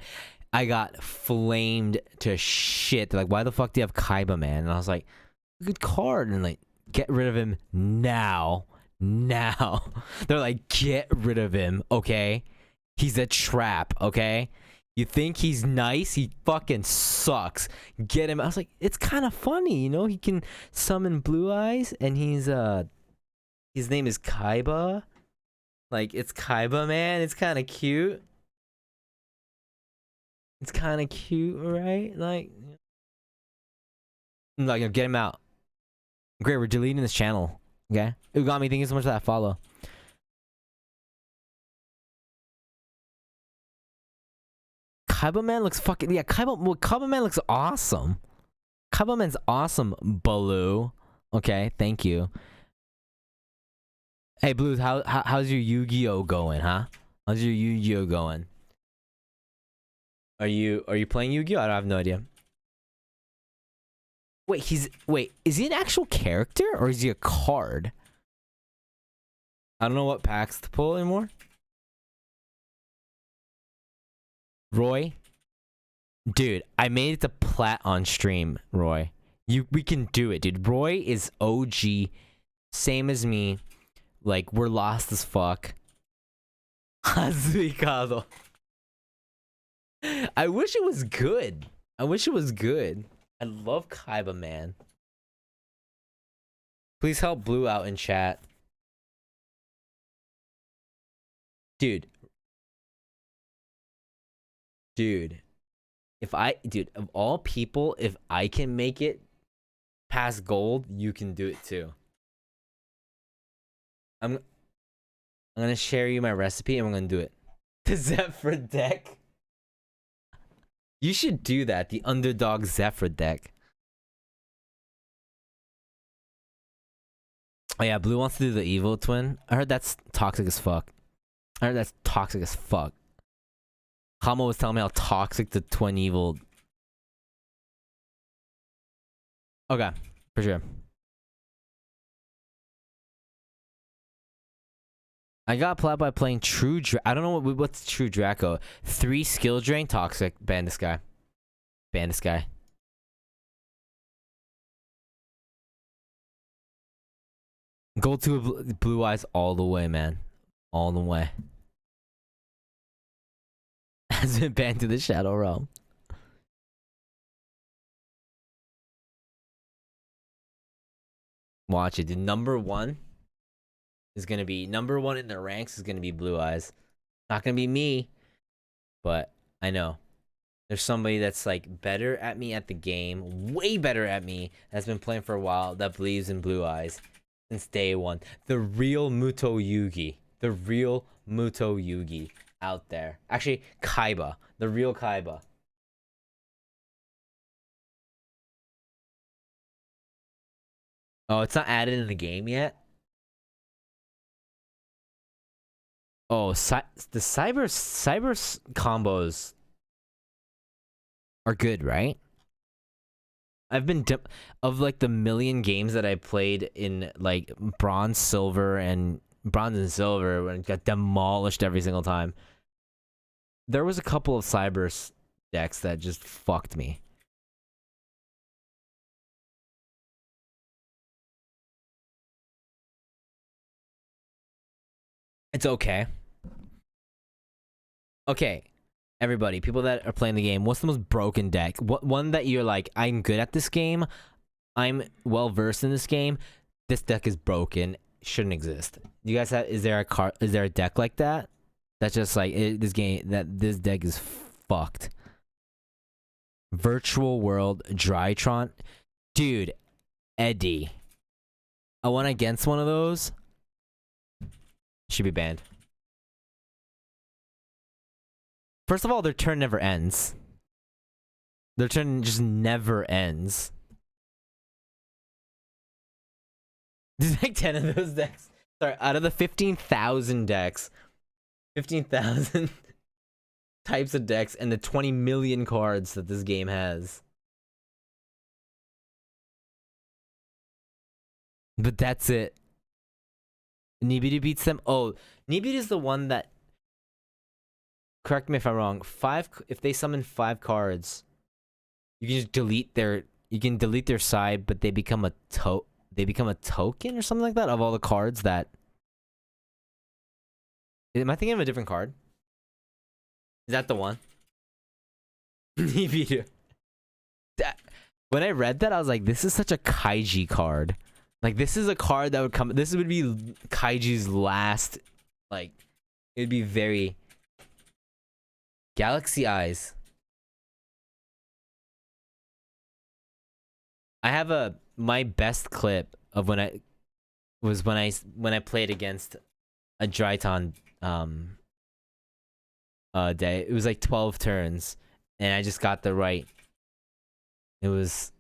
I got flamed to shit. They're like, why the fuck do you have Kaibaman? And I was like, good card. And like, get rid of him now. Now. They're like, get rid of him, okay? He's a trap, okay? You think he's nice? He fucking sucks. Get him. I was like, it's kind of funny, you know? He can summon Blue Eyes, and he's his name is Kaiba. Like, it's Kaiba, man. It's kind of cute. It's kind of cute, right? Like, get him out. Great, we're deleting this channel. Okay? Ugami, thank you so much for that follow. Kaibaman looks fucking Kaibaman looks awesome. Kaibaman's awesome, Baloo. Okay, thank you. Hey, Blues, how's your Yu-Gi-Oh going, huh? How's your Yu-Gi-Oh going? Are you playing Yu-Gi-Oh? I have no idea. Wait, is he an actual character or is he a card? I don't know what packs to pull anymore. Roy, dude, I made it to plat on stream. Roy, we can do it, dude. Roy is OG, same as me. Like, we're lost as fuck. Hazukado. I wish it was good. I love Kaiba, man. Please help Blue out in chat. Dude, of all people, if I can make it past gold, you can do it too. I'm gonna share you my recipe and we're gonna do it. The Zephyr deck. You should do that, the underdog Zephyr deck. Oh yeah, Blue wants to do the evil twin. I heard that's toxic as fuck. Hamo was telling me how toxic the twin evil. Okay, for sure. I got plat by playing True I don't know what's True Draco. 3 skill drain, toxic. Ban this guy. Gold 2 Blue Eyes all the way, man. All the way. Has been banned to the Shadow Realm. Watch it, dude. Number 1 is gonna be in the ranks is gonna be Blue Eyes. Not gonna be me, but I know There's somebody that's like better at me at the game, way better at me, that's been playing for a while, that believes in blue eyes since day one. The real Muto Yugi. The real Muto Yugi out there. Actually, Kaiba. The real Kaiba. Oh, it's not added in the game yet? Oh, the cyber combos are good, right? I've been of like the million games that I played in like bronze and silver when it got demolished every single time. There was a couple of cyber decks that just fucked me. It's okay. Okay, everybody, people that are playing the game, what's the most broken deck? What one that you're like, I'm good at this game, I'm well versed in this game. This deck is broken, shouldn't exist. You guys have? Is there a card? Is there a deck like that? That's just like this deck is fucked. Virtual World Drytron, dude. Eddie, I went against one of those. Should be banned. First of all, their turn never ends. Their turn just never ends. There's like 10 of those decks. Sorry, out of the 15,000 decks, 15,000 types of decks, and the 20 million cards that this game has. But that's it. Nibiru beats them. Oh, Nibiru is the one that. Correct me if I'm wrong. If they summon 5 cards, you can just delete their. You can delete their side, but they become a token or something like that of all the cards that. Am I thinking of a different card? Is that the one? Nibiru. When I read that, I was like, "This is such a Kaiji card." Like, this is a card that would come. This would be Kaiji's last. Like, it'd be very. Galaxy Eyes. I have my best clip of when I played against a Dryton day. It was like 12 turns, and I just got the right. It was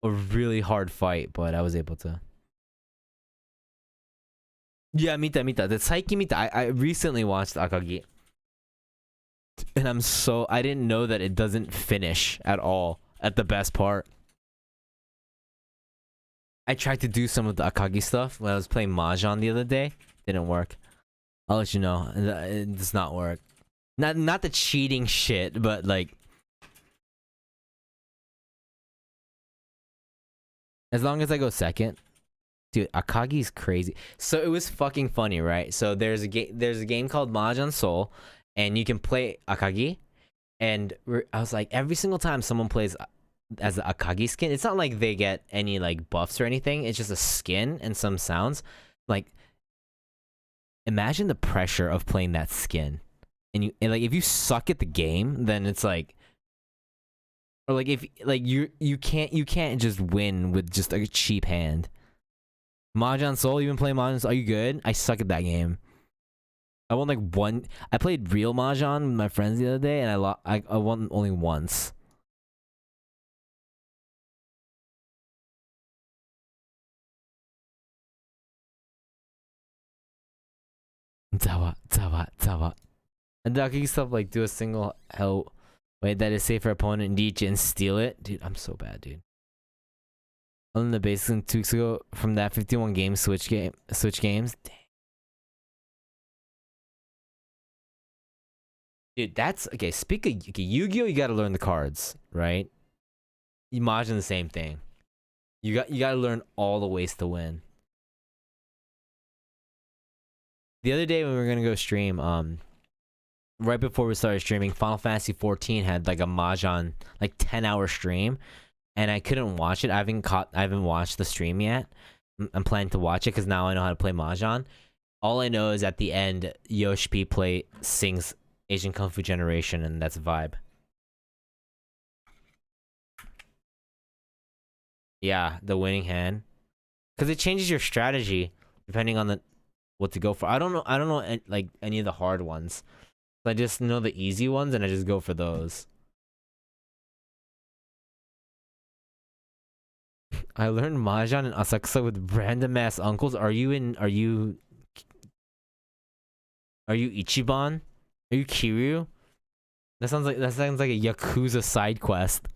a really hard fight, but I was able to. Yeah, Mita. The Saiki Mita. I recently watched Akagi. And I didn't know that it doesn't finish at all at the best part. I tried to do some of the Akagi stuff when I was playing Mahjong the other day. Didn't work. I'll let you know. It does not work. Not the cheating shit, but like. As long as I go second. Dude, Akagi's crazy. So it was fucking funny, right? So there's a game called Mahjong Soul, and you can play Akagi. And I was like, every single time someone plays as the Akagi skin, it's not like they get any like buffs or anything. It's just a skin and some sounds. Like, imagine the pressure of playing that skin, and like if you suck at the game, then it's like. Or like if like you can't just win with just a cheap hand. Mahjong Soul, you been playing Mahjong Soul? Are you good? I suck at that game. I won like one. I played real Mahjong with my friends the other day, and I won only once. Zawa. And I can stuff like do a single hell. Wait, that is safe for opponent Nietzsche and steal it? Dude, I'm so bad, dude. I learned the basics 2 weeks ago from that 51 game Switch games. Dang. Dude, that's okay. Speak of Yu-Gi-Oh, you gotta learn the cards, right? Imagine the same thing. You gotta learn all the ways to win. The other day when we were gonna go stream, right before we started streaming, Final Fantasy 14 had like a Mahjong, like 10-hour stream, and I couldn't watch it. I haven't watched the stream yet. I'm planning to watch it because now I know how to play Mahjong. All I know is at the end, Yoshi sings Asian Kung Fu Generation, and that's a vibe. Yeah, the winning hand, because it changes your strategy depending on the what to go for. I don't know like any of the hard ones. I just know the easy ones and I just go for those. I learned Mahjong in Asakusa with random ass uncles. Are you Ichiban? Are you Kiryu? That sounds like a Yakuza side quest.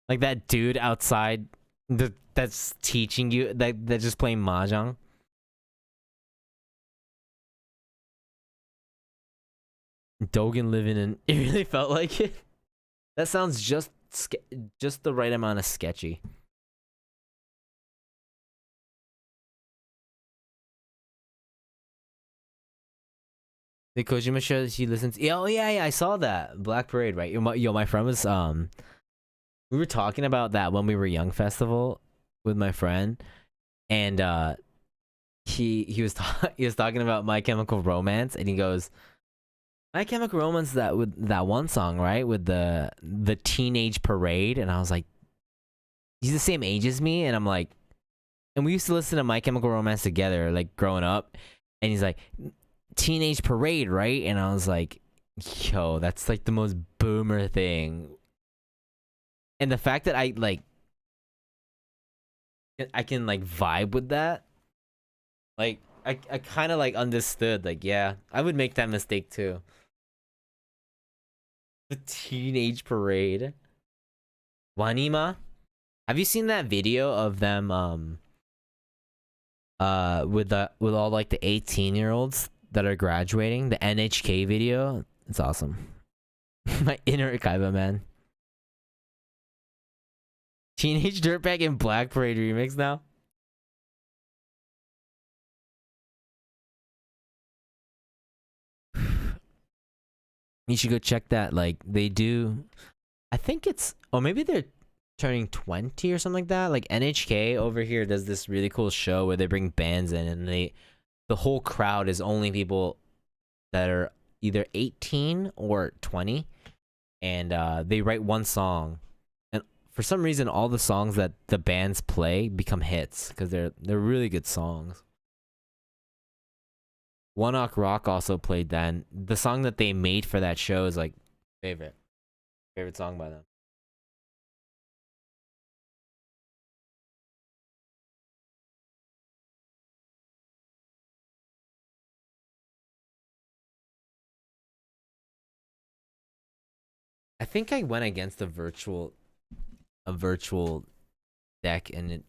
Like that dude outside that's teaching you that's just playing Mahjong. Dogen living in it really felt like it. That sounds just the right amount of sketchy. The Kojima show that he listens. Yeah, oh yeah, I saw that Black Parade, right? My friend was we were talking about that when we were young festival with my friend, and he was he was talking about My Chemical Romance, and he goes, My Chemical Romance, that with that one song, right, with the teenage parade, and I was like, he's the same age as me, and I'm like, and we used to listen to My Chemical Romance together, like growing up, and he's like, teenage parade, right? And I was like, yo, that's like the most boomer thing. And the fact that I can like vibe with that, like I kind of like understood, like, yeah, I would make that mistake too. The teenage parade. Wanima? Have you seen that video of them with all like the 18-year-olds that are graduating? The NHK video? It's awesome. My inner Kaiba man. Teenage Dirtbag and Black Parade remix now? You should go check that. Like, they do, I think it's, or maybe they're turning 20 or something like that. Like, NHK over here does this really cool show where they bring bands in, and the whole crowd is only people that are either 18 or 20, and they write one song, and for some reason all the songs that the bands play become hits because they're really good songs. One Ok Rock also played that, and the song that they made for that show is like favorite song by them. I think I went against a virtual deck, and it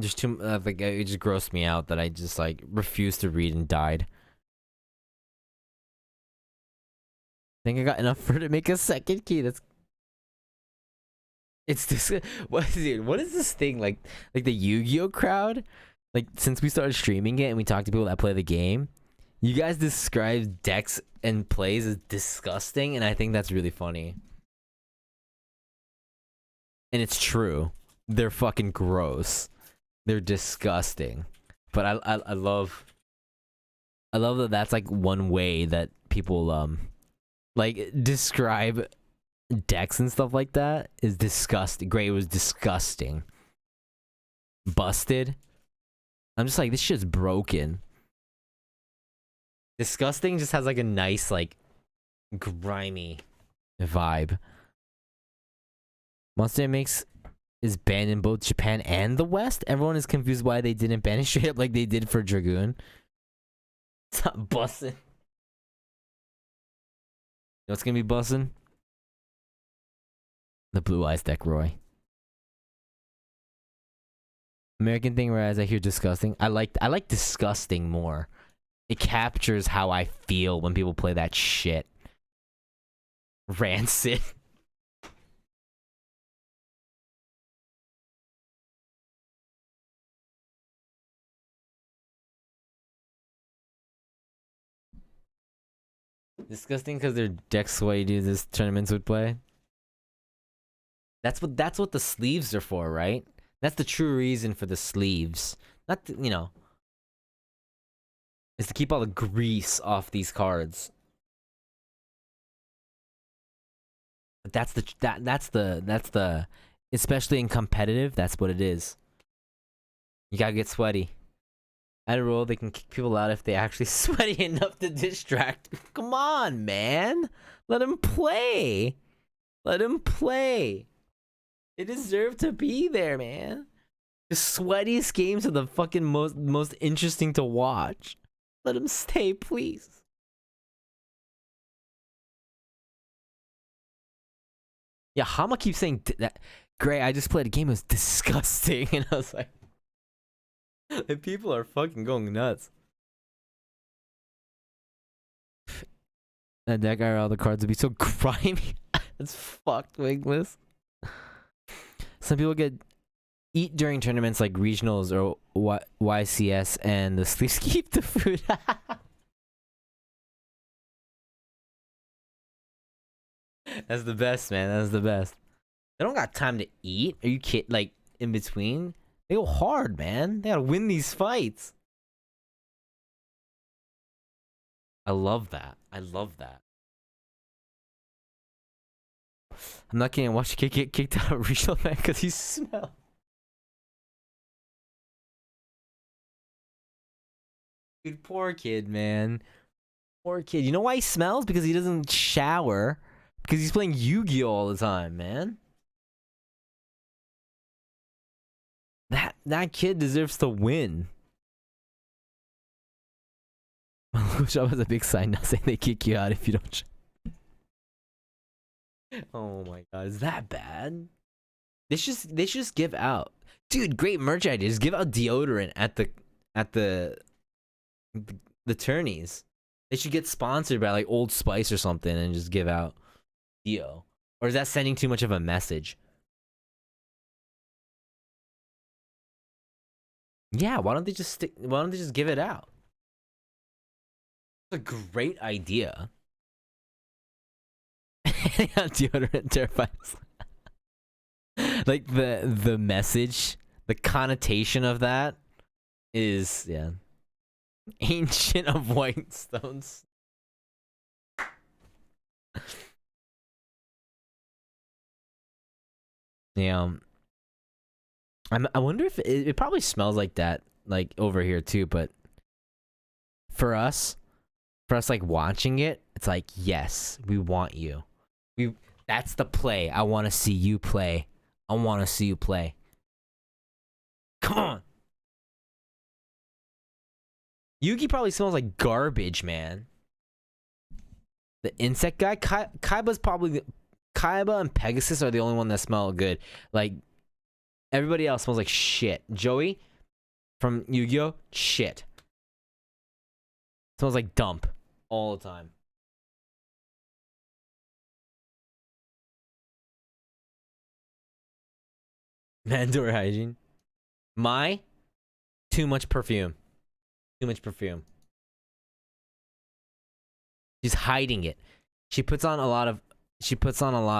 just too like it just grossed me out that I just like refused to read and died. I think I got enough for to make a second key. That's it's this. What is this thing like the Yu-Gi-Oh crowd? Like, since we started streaming it and we talked to people that play the game, you guys describe decks and plays as disgusting, and I think that's really funny. And it's true. They're fucking gross. They're disgusting. But I love that that's like one way that people like describe decks and stuff like that is disgusting. Great, it was disgusting. Busted. I'm just like, this shit's broken. Disgusting just has like a nice, like, grimy vibe. Monster Mix is banned in both Japan and the West. Everyone is confused why they didn't ban it straight up like they did for Dragoon. It's not bussin'. You know what's gonna be bussin'? The Blue Eyes deck, Roy. American thing, whereas I hear disgusting. I like disgusting more. It captures how I feel when people play that shit. Rancid. Disgusting because their decks way do this tournaments would play. That's what the sleeves are for, right? That's the true reason for the sleeves. Not to, you know, is to keep all the grease off these cards. that's the especially in competitive, that's what it is. You gotta get sweaty. At a roll, they can kick people out if they actually sweaty enough to distract. Come on, man. Let him play. Let him play. They deserve to be there, man. The sweatiest games are the fucking most interesting to watch. Let him stay, please. Yeah, Hama keeps saying that. Gray, I just played a game. It was disgusting, and I was like, the people are fucking going nuts. That guy or all the cards would be so grimy. That's fucked, Wigless. Some people eat during tournaments like regionals or YCS, and the sleeves keep the food. That's the best, man. That's the best. They don't got time to eat. Are you kidding? Like, in between? They go hard, man. They gotta win these fights. I love that. I love that. I'm not kidding. Watch kid get kicked out of regional, man, because he smells. Dude, poor kid, man. Poor kid. You know why he smells? Because he doesn't shower. Because he's playing Yu-Gi-Oh all the time, man. That kid deserves to win. Shop has a big sign now saying they kick you out if you don't. Oh my god, is that bad? They should just give out, dude. Great merch ideas. Give out deodorant at the tourneys. They should get sponsored by like Old Spice or something and just give out deo. Or is that sending too much of a message? Yeah, why don't they just give it out? It's a great idea. Deodorant terrifies. Like the message, the connotation of that is, yeah. Ancient of White Stones. Yeah. I wonder if it probably smells like that, like over here too, but for us like watching it, it's like, yes, we want you. That's the play. I want to see you play. I want to see you play. Come on. Yugi probably smells like garbage, man. The insect guy, Kaiba's probably Kaiba and Pegasus are the only one that smell good. Like, everybody else smells like shit. Joey from Yu-Gi-Oh, shit. Smells like dump all the time. Mandor hygiene. Too much perfume. Too much perfume. She's hiding it. She puts on a lot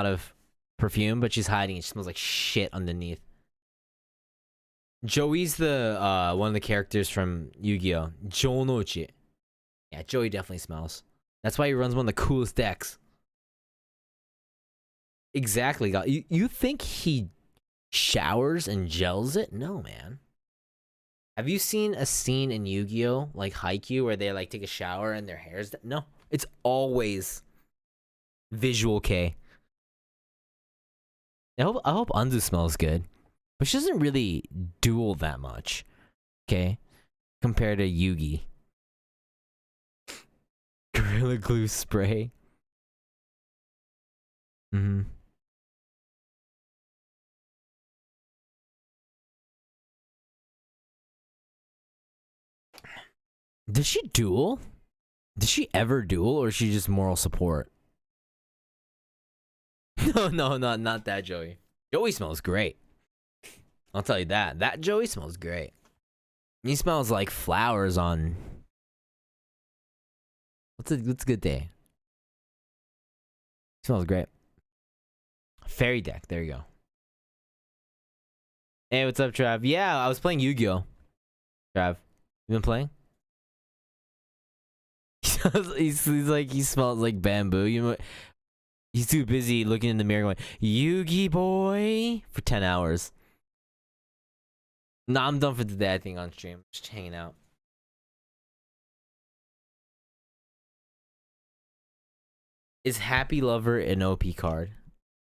of perfume, but she's hiding it. She smells like shit underneath. Joey's the one of the characters from Yu-Gi-Oh! Jounochi. Yeah, Joey definitely smells. That's why he runs one of the coolest decks. Exactly, God. You think he showers and gels it? No, man. Have you seen a scene in Yu-Gi-Oh! Like Haikyuu where they like take a shower and their hair's no. It's always visual K. I hope Anzu smells good. But she doesn't really duel that much. Okay? Compared to Yugi. Gorilla Glue spray. Mm-hmm. Does she duel? Does she ever duel, or is she just moral support? No, not that Joey. Joey smells great. I'll tell you that. That Joey smells great. He smells like flowers on... What's a good day? Smells great. Fairy deck. There you go. Hey, what's up, Trav? Yeah, I was playing Yu-Gi-Oh! Trav, you been playing? he's like, he smells like bamboo. He's too busy looking in the mirror going, Yugi boy, for 10 hours. Nah, I'm done for today, I think, on stream. Just hanging out. Is Happy Lover an OP card?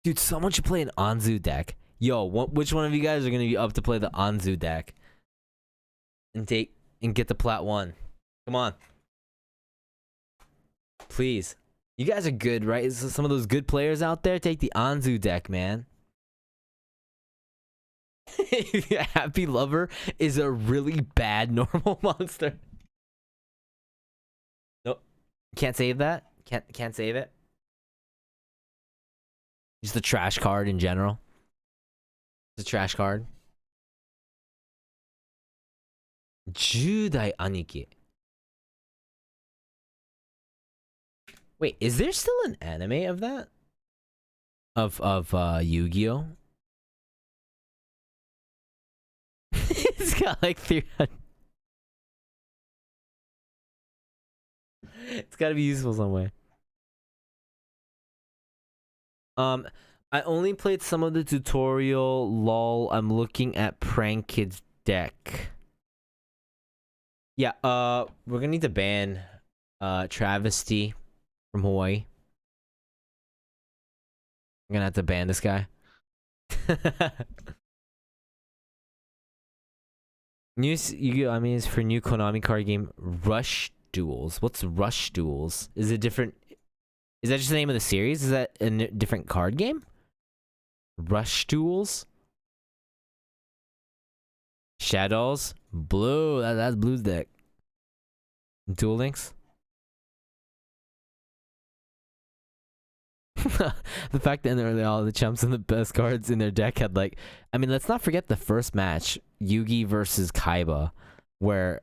Dude, someone should play an Anzu deck. Yo, which one of you guys are gonna be up to play the Anzu deck? And get the plat 1. Come on. Please. You guys are good, right? Some of those good players out there, take the Anzu deck, man. Happy Lover is a really bad normal monster. Nope. Can't save that? Can't save it? Just a trash card in general. It's a trash card. Judai Aniki. Wait, is there still an anime of that? Of Yu-Gi-Oh? It's got like 300. It's gotta be useful some way. I only played some of the tutorial. Lol, I'm looking at Prank Kid's deck. Yeah, we're gonna need to ban Travesty from Hawaii. I'm gonna have to ban this guy. Yu-Gi-Oh! I mean, it's for new Konami card game Rush Duels. What's Rush Duels? Is it different? Is that just the name of the series? Is that a different card game? Rush Duels? Shadows? Blue. That's Blue's deck. Duel Links? The fact that all the chumps and the best cards in their deck had like... I mean, let's not forget the first match. Yugi versus Kaiba. Where...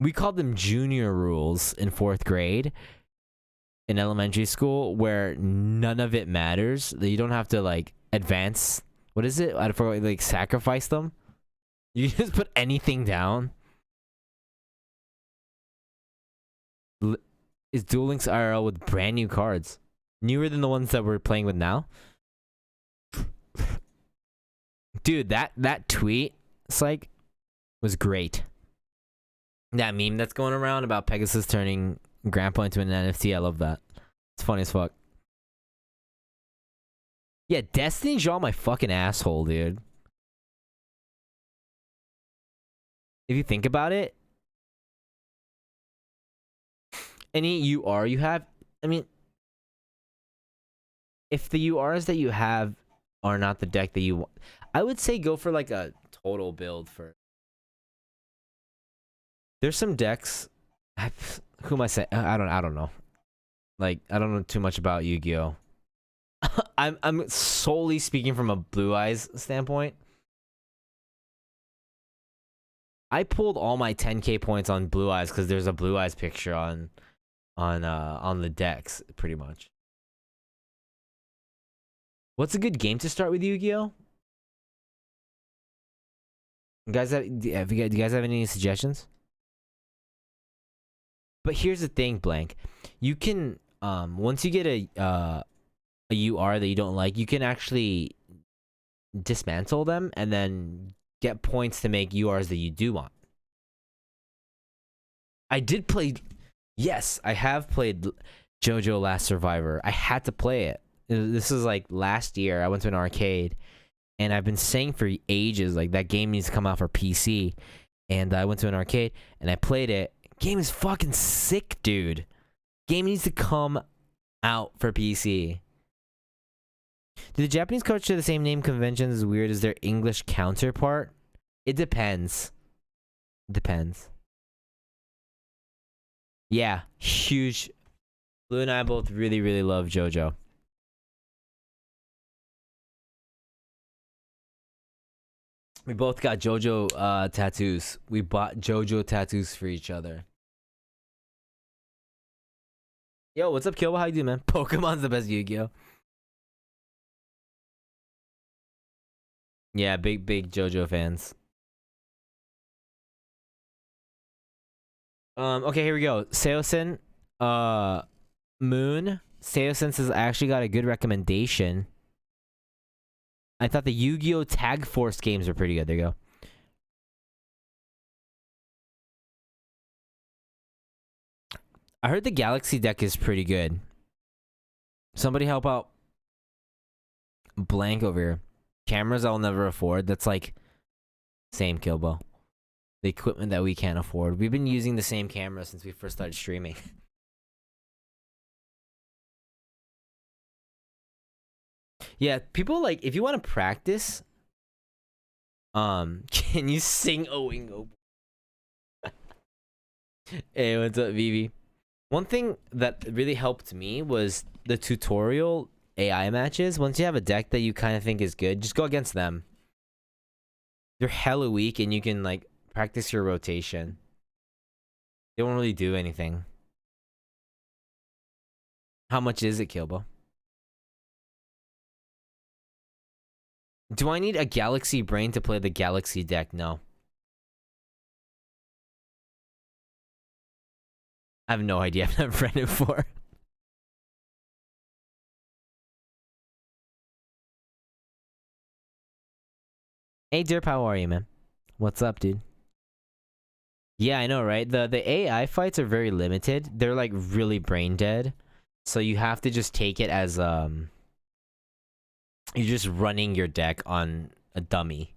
we called them junior rules in 4th grade. In elementary school, where none of it matters. You don't have to like advance. What is it? I forgot. Like sacrifice them. You just put anything down. Is Duel Links IRL with brand new cards, newer than the ones that we're playing with now? Dude, that tweet, it's like, was great. That meme that's going around about Pegasus turning Grandpa into an NFT, I love that. It's funny as fuck. Yeah, Destiny's all my fucking asshole, dude. If you think about it, any UR you have, I mean, if the URs that you have are not the deck that you want, I would say go for like a total build for. There's some decks. Who am I saying? I don't know. Like, I don't know too much about Yu-Gi-Oh. I'm solely speaking from a Blue Eyes standpoint. I pulled all my 10k points on Blue Eyes because there's a Blue Eyes picture on the decks, pretty much. What's a good game to start with Yu-Gi-Oh? Do you guys have any suggestions? But here's the thing, Blank. You can once you get a UR that you don't like, you can actually dismantle them and then get points to make URs that you do want. I did play. Yes, I have played JoJo Last Survivor. I had to play it. This is like last year. I went to an arcade, and I've been saying for ages like that game needs to come out for PC. And I went to an arcade and I played it. Game is fucking sick, dude. Game needs to come out for PC. Do the Japanese cards share the same name conventions as weird as their English counterpart? It depends. Depends. Yeah, huge. Blue and I both really, really love JoJo. We both got JoJo tattoos. We bought JoJo tattoos for each other. Yo, what's up, Kyoba? How you doing, man? Pokemon's the best Yu-Gi-Oh. Yeah, big JoJo fans. Okay, here we go. Seosin, Moon, Seo Sense has actually got a good recommendation. I thought the Yu-Gi-Oh! Tag Force games were pretty good. There you go. I heard the Galaxy deck is pretty good. Somebody help out Blank over here. Cameras I'll never afford. That's like same Kilbo. The equipment that we can't afford. We've been using the same camera since we first started streaming. Yeah, people like if you want to practice, can you sing Oingo? Hey, what's up, Vivi? One thing that really helped me was the tutorial AI matches. Once you have a deck that you kind of think is good, just go against them. They're hella weak and you can like practice your rotation. They won't really do anything. How much is it, Kilbo? Do I need a Galaxy brain to play the Galaxy deck? No. I have no idea. I've never read it before. Hey Derp, how are you, man? What's up, dude? Yeah, I know, right? The AI fights are very limited. They're like really brain dead. So you have to just take it as you're just running your deck on a dummy.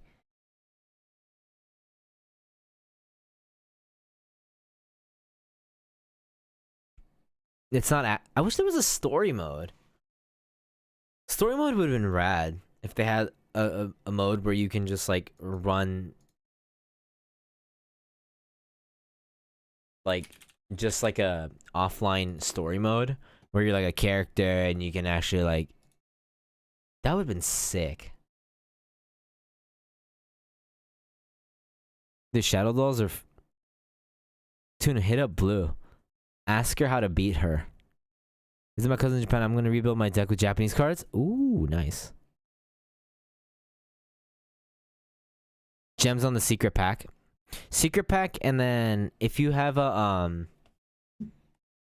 It's not. I wish there was a story mode. Story mode would have been rad if they had a mode where you can just like run, like just like a offline story mode where you're like a character and you can actually like. That would have been sick. The Shadow Dolls are. Tuna, hit up Blue. Ask her how to beat her. Is it my cousin in Japan? I'm gonna rebuild my deck with Japanese cards. Ooh, nice. Gems on the secret pack. Secret pack, and then if you have a if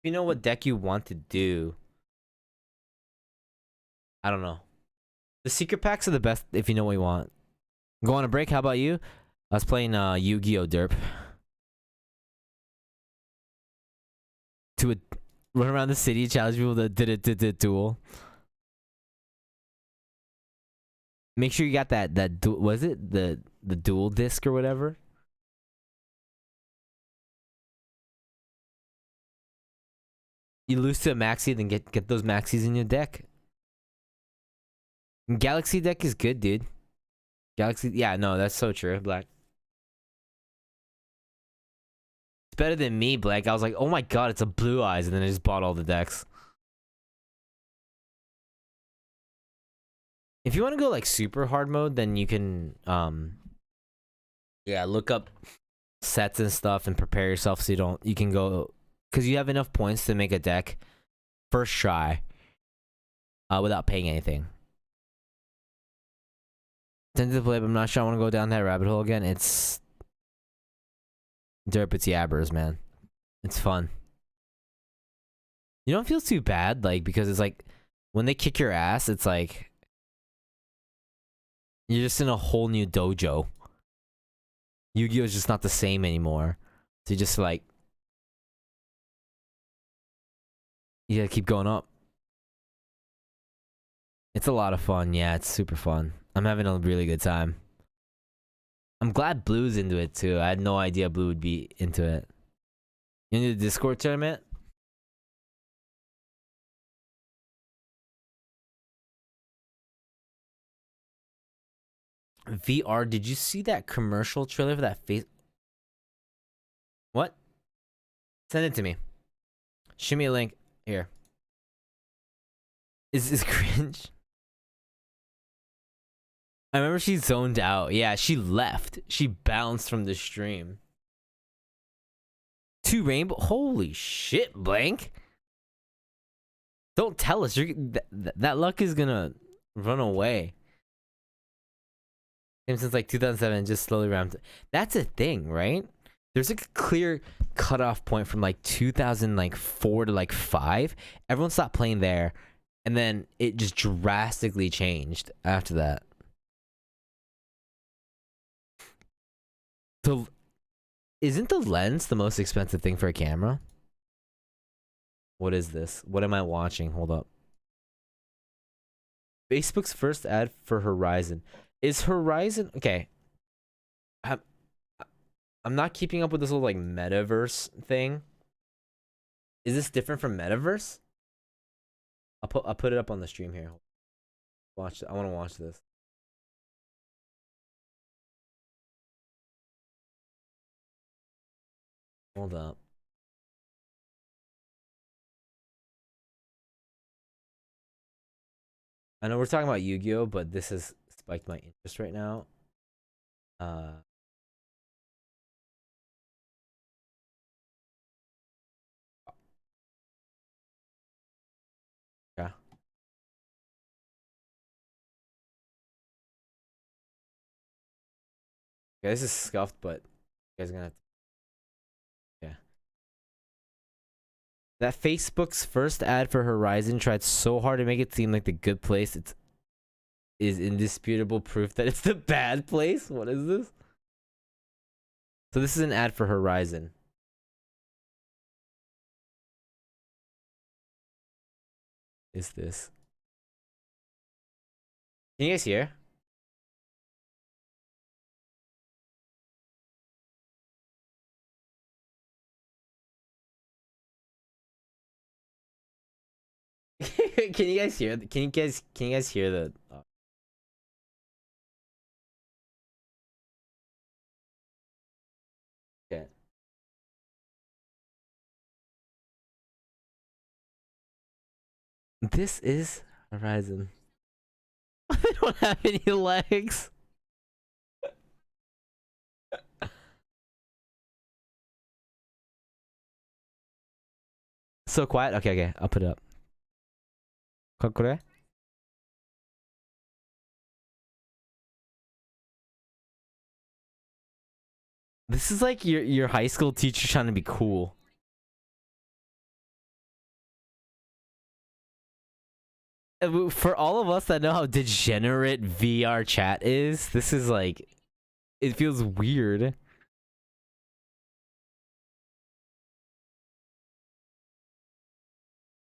you know what deck you want to do. I don't know. The secret packs are the best if you know what you want. Go on a break. How about you? I was playing Yu-Gi-Oh! Derp. To run around the city, challenge people that did it duel. Make sure you got that was it the dual disc or whatever. You lose to a maxi, then get those maxis in your deck. Galaxy deck is good, dude. Galaxy, yeah, no, that's so true, Black. It's better than me, Black. I was like, oh my god, it's a Blue Eyes, and then I just bought all the decks. If you want to go like super hard mode, then you can yeah, look up sets and stuff and prepare yourself so you can go, because you have enough points to make a deck first try without paying anything. Tended to play, but I'm not sure I want to go down that rabbit hole again. It's Derp, it's yabbers, man. It's fun. You don't feel too bad, like, because it's like when they kick your ass, it's like you're just in a whole new dojo. Yu-Gi-Oh! Is just not the same anymore. So you just like you gotta keep going up. It's a lot of fun. Yeah, it's super fun. I'm having a really good time. I'm glad Blue's into it too. I had no idea Blue would be into it. You into the Discord tournament? VR, did you see that commercial trailer for that face? What? Send it to me. Shoot me a link. Here. Is this cringe? I remember she zoned out. Yeah, she left. She bounced from the stream. 2 rainbow. Holy shit, Blank. Don't tell us. That luck is gonna run away. Him since like 2007, just slowly ramped. That's a thing, right? there's like a clear cutoff point from like 2004 to like 5. Everyone stopped playing there, and then it just drastically changed after that. So, isn't the lens the most expensive thing for a camera? What is this? What am I watching? Hold up. Facebook's first ad for Horizon. Is Horizon okay? I'm not keeping up with this little like metaverse thing. Is this different from metaverse? I'll put it up on the stream here. Watch it. I want to watch this. Hold up. I know we're talking about Yu-Gi-Oh, but this has spiked my interest right now. Yeah. Okay, this is scuffed, but you guys are gonna have to... Yeah. That Facebook's first ad for Horizon tried so hard to make it seem like the good place. Is indisputable proof that it's the bad place. What is this? So this is an ad for Horizon. Is this? Can you guys hear? Can you guys hear? Can you guys hear the? Okay. This is Horizon. They don't have any legs. So quiet. Okay, okay. I'll put it up. Kokore? This is like your high school teacher trying to be cool. For all of us that know how degenerate VR chat is, this is like, it feels weird.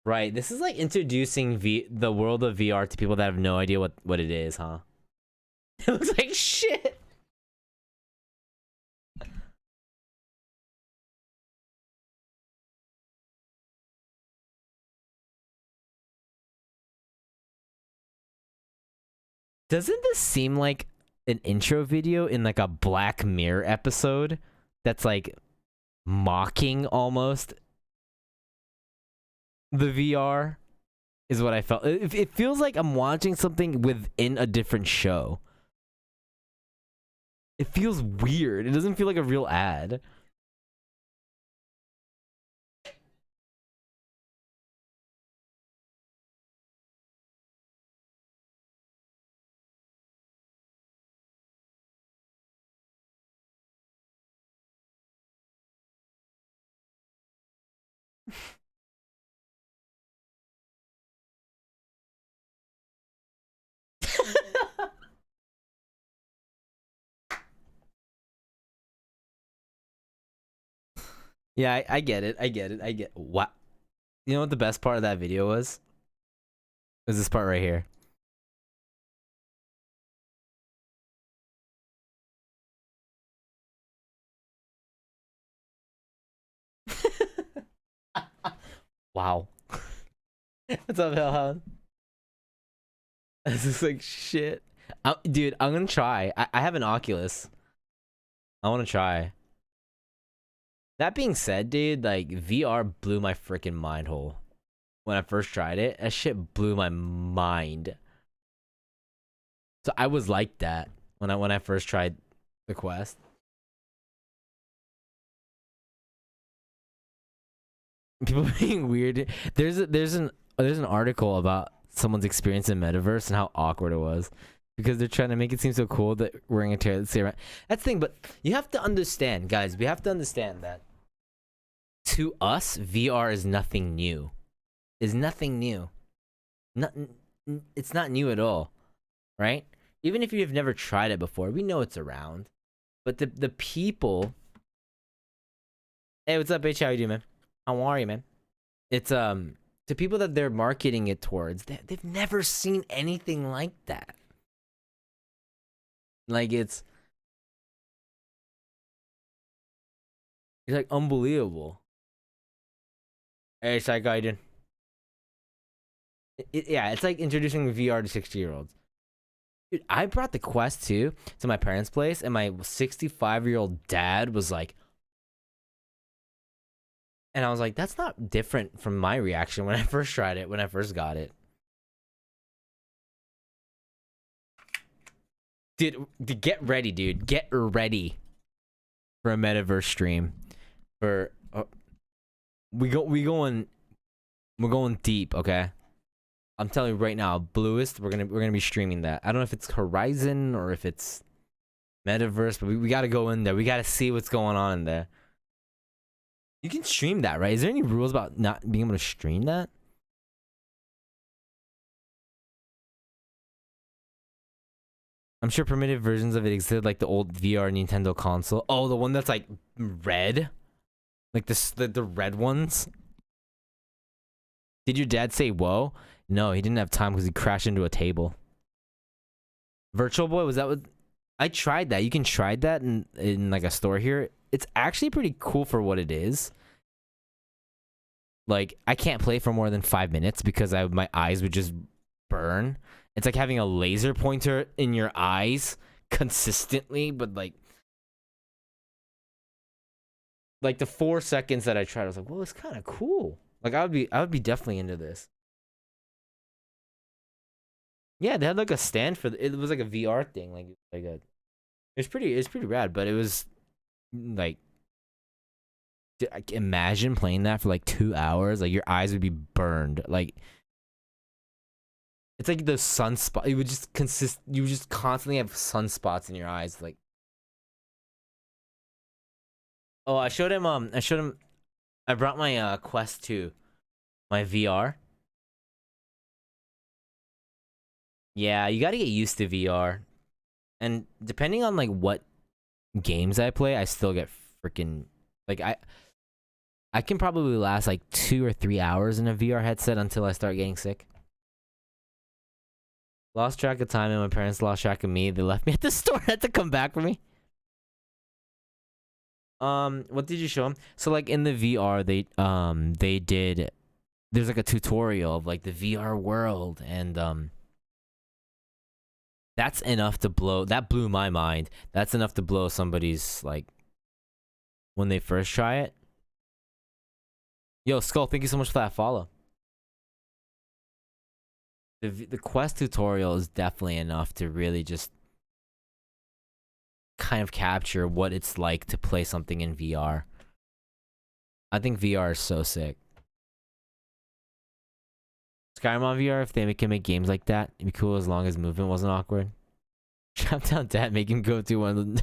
Right, this is like introducing the world of VR to people that have no idea what it is, huh? It looks like shit. Doesn't this seem like an intro video in like a Black Mirror episode that's like mocking almost the VR? Is what I felt. It feels like I'm watching something within a different show. It feels weird. It doesn't feel like a real ad. Yeah, I get it. I get it. I get what. You know what the best part of that video was? It was this part right here. Wow. What's up, Hellhound? This is like shit. Dude, I'm gonna try. I have an Oculus. I want to try. That being said, dude, like VR blew my freaking mind hole when I first tried it. That shit blew my mind. So I was like that when I first tried the Quest. People being weird. There's an article about someone's experience in metaverse and how awkward it was. because they're trying to make it seem so cool that wearing a toilet seat around. That's the thing, but you have to understand, guys. We have to understand that to us, VR is nothing new. Is nothing new. It's not new at all, right? Even if you've never tried it before, we know it's around. But the people. Hey, what's up, bitch? How you doing, man? How are you, man? It's the people that they're marketing it towards. They've never seen anything like that. Like it's like unbelievable. Hey, Psycho, how you doing? Yeah, it's like introducing VR to 60-year-olds. Dude, I brought the Quest 2 to my parents' place, and my 65-year-old dad was like, and I was like, that's not different from my reaction when I first tried it, when I first got it. Dude, get ready, dude. Get ready for a metaverse stream. For we're going deep, okay? I'm telling you right now, Blluist, we're gonna be streaming that. I don't know if it's Horizon or if it's Metaverse, but we gotta go in there. We gotta see what's going on in there. You can stream that, right? Is there any rules about not being able to stream that? I'm sure primitive versions of it existed, like the old VR Nintendo console. Oh, the one that's like red, like the red ones. Did your dad say whoa? No, he didn't have time because he crashed into a table. Virtual Boy, was that what? I tried that. You can try that in like a store here. It's actually pretty cool for what it is. Like, I can't play for more than 5 minutes because my eyes would just burn. It's like having a laser pointer in your eyes consistently, but like the 4 seconds that I tried, I was like, well, it's kind of cool. Like I would be definitely into this. Yeah, they had like a stand for it was like a VR thing, it's pretty rad, but it was like, imagine playing that for like 2 hours, like your eyes would be burned. Like it's like the sunspot. You would just constantly have sunspots in your eyes. Like, oh, I showed him. I brought my Quest 2, my VR. Yeah, you got to get used to VR, and depending on like what games I play, I still get freaking like I can probably last like 2 or 3 hours in a VR headset until I start getting sick. Lost track of time and my parents lost track of me. They left me at the store. Had to come back for me. What did you show them? So like in the VR, they did. There's like a tutorial of like the VR world, and that's enough to blow. That blew my mind. That's enough to blow somebody's like when they first try it. Yo, Skull, thank you so much for that follow. The Quest tutorial is definitely enough to really just kind of capture what it's like to play something in VR. I think VR is so sick. Skyrim on VR, if they can make games like that, it'd be cool as long as movement wasn't awkward. Trap down dad, make him go to one of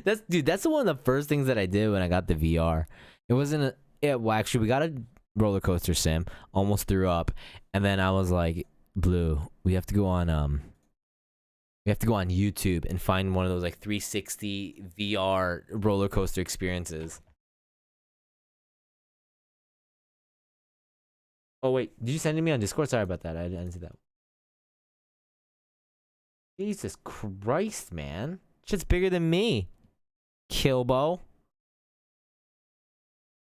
the... That's one of the first things that I did when I got the VR. It wasn't well, actually, we got a roller coaster sim, almost threw up, and then I was like, Blue, we have to go on YouTube and find one of those like 360 VR roller coaster experiences. Oh wait, did you send it to me on Discord? Sorry about that. I didn't see that. Jesus Christ, man. Shit's bigger than me. Kilbo.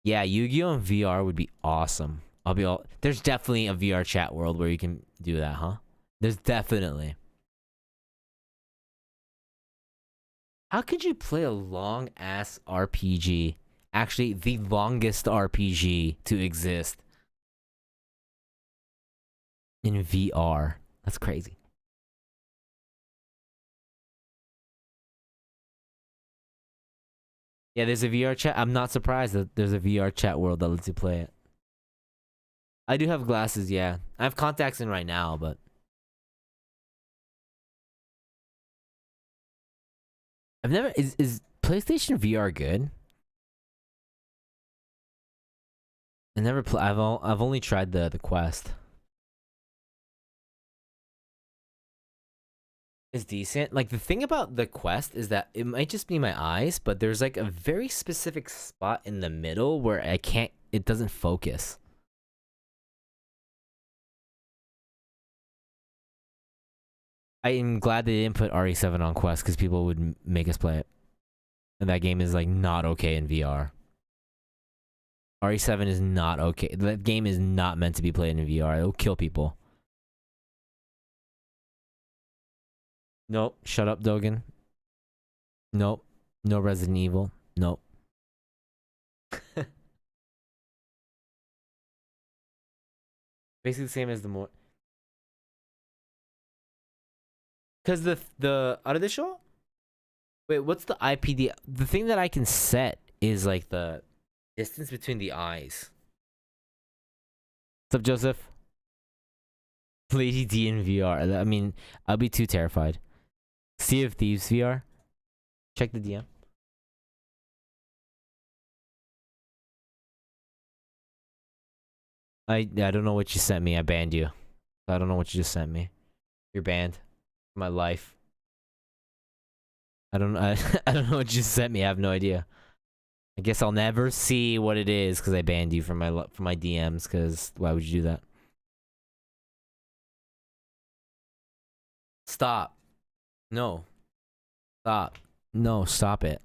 Yeah, Yu-Gi-Oh! In VR would be awesome. There's definitely a VR chat world where you can do that, huh? There's definitely. How could you play a long-ass RPG? Actually, the longest RPG to exist in VR. That's crazy. Yeah, there's a VR chat. I'm not surprised that there's a VR chat world that lets you play it. I do have glasses, yeah. I have contacts in right now, but I've never is PlayStation VR good? I never play. I've only tried the Quest. It's decent. Like the thing about the Quest is that it might just be my eyes, but there's like a very specific spot in the middle where I can't. It doesn't focus. I am glad they didn't put RE7 on Quest because people would make us play it, and that game is like not okay in VR. RE7 is not okay. That game is not meant to be played in VR. It'll kill people. Nope. Shut up, Dogen. Nope. No Resident Evil. Nope. Basically the same as the more. Because the out of the show. Wait, what's the IPD? The thing that I can set is like the distance between the eyes. What's up, Joseph? Lady D in VR. I mean, I'll be too terrified. Sea of Thieves VR. Check the DM. I don't know what you sent me. I banned you. I don't know what you just sent me. You're banned. My life. I don't I don't know what you sent me. I have no idea. I guess I'll never see what it is because I banned you from my DMs. Because why would you do that? Stop. No. Stop. No. Stop it.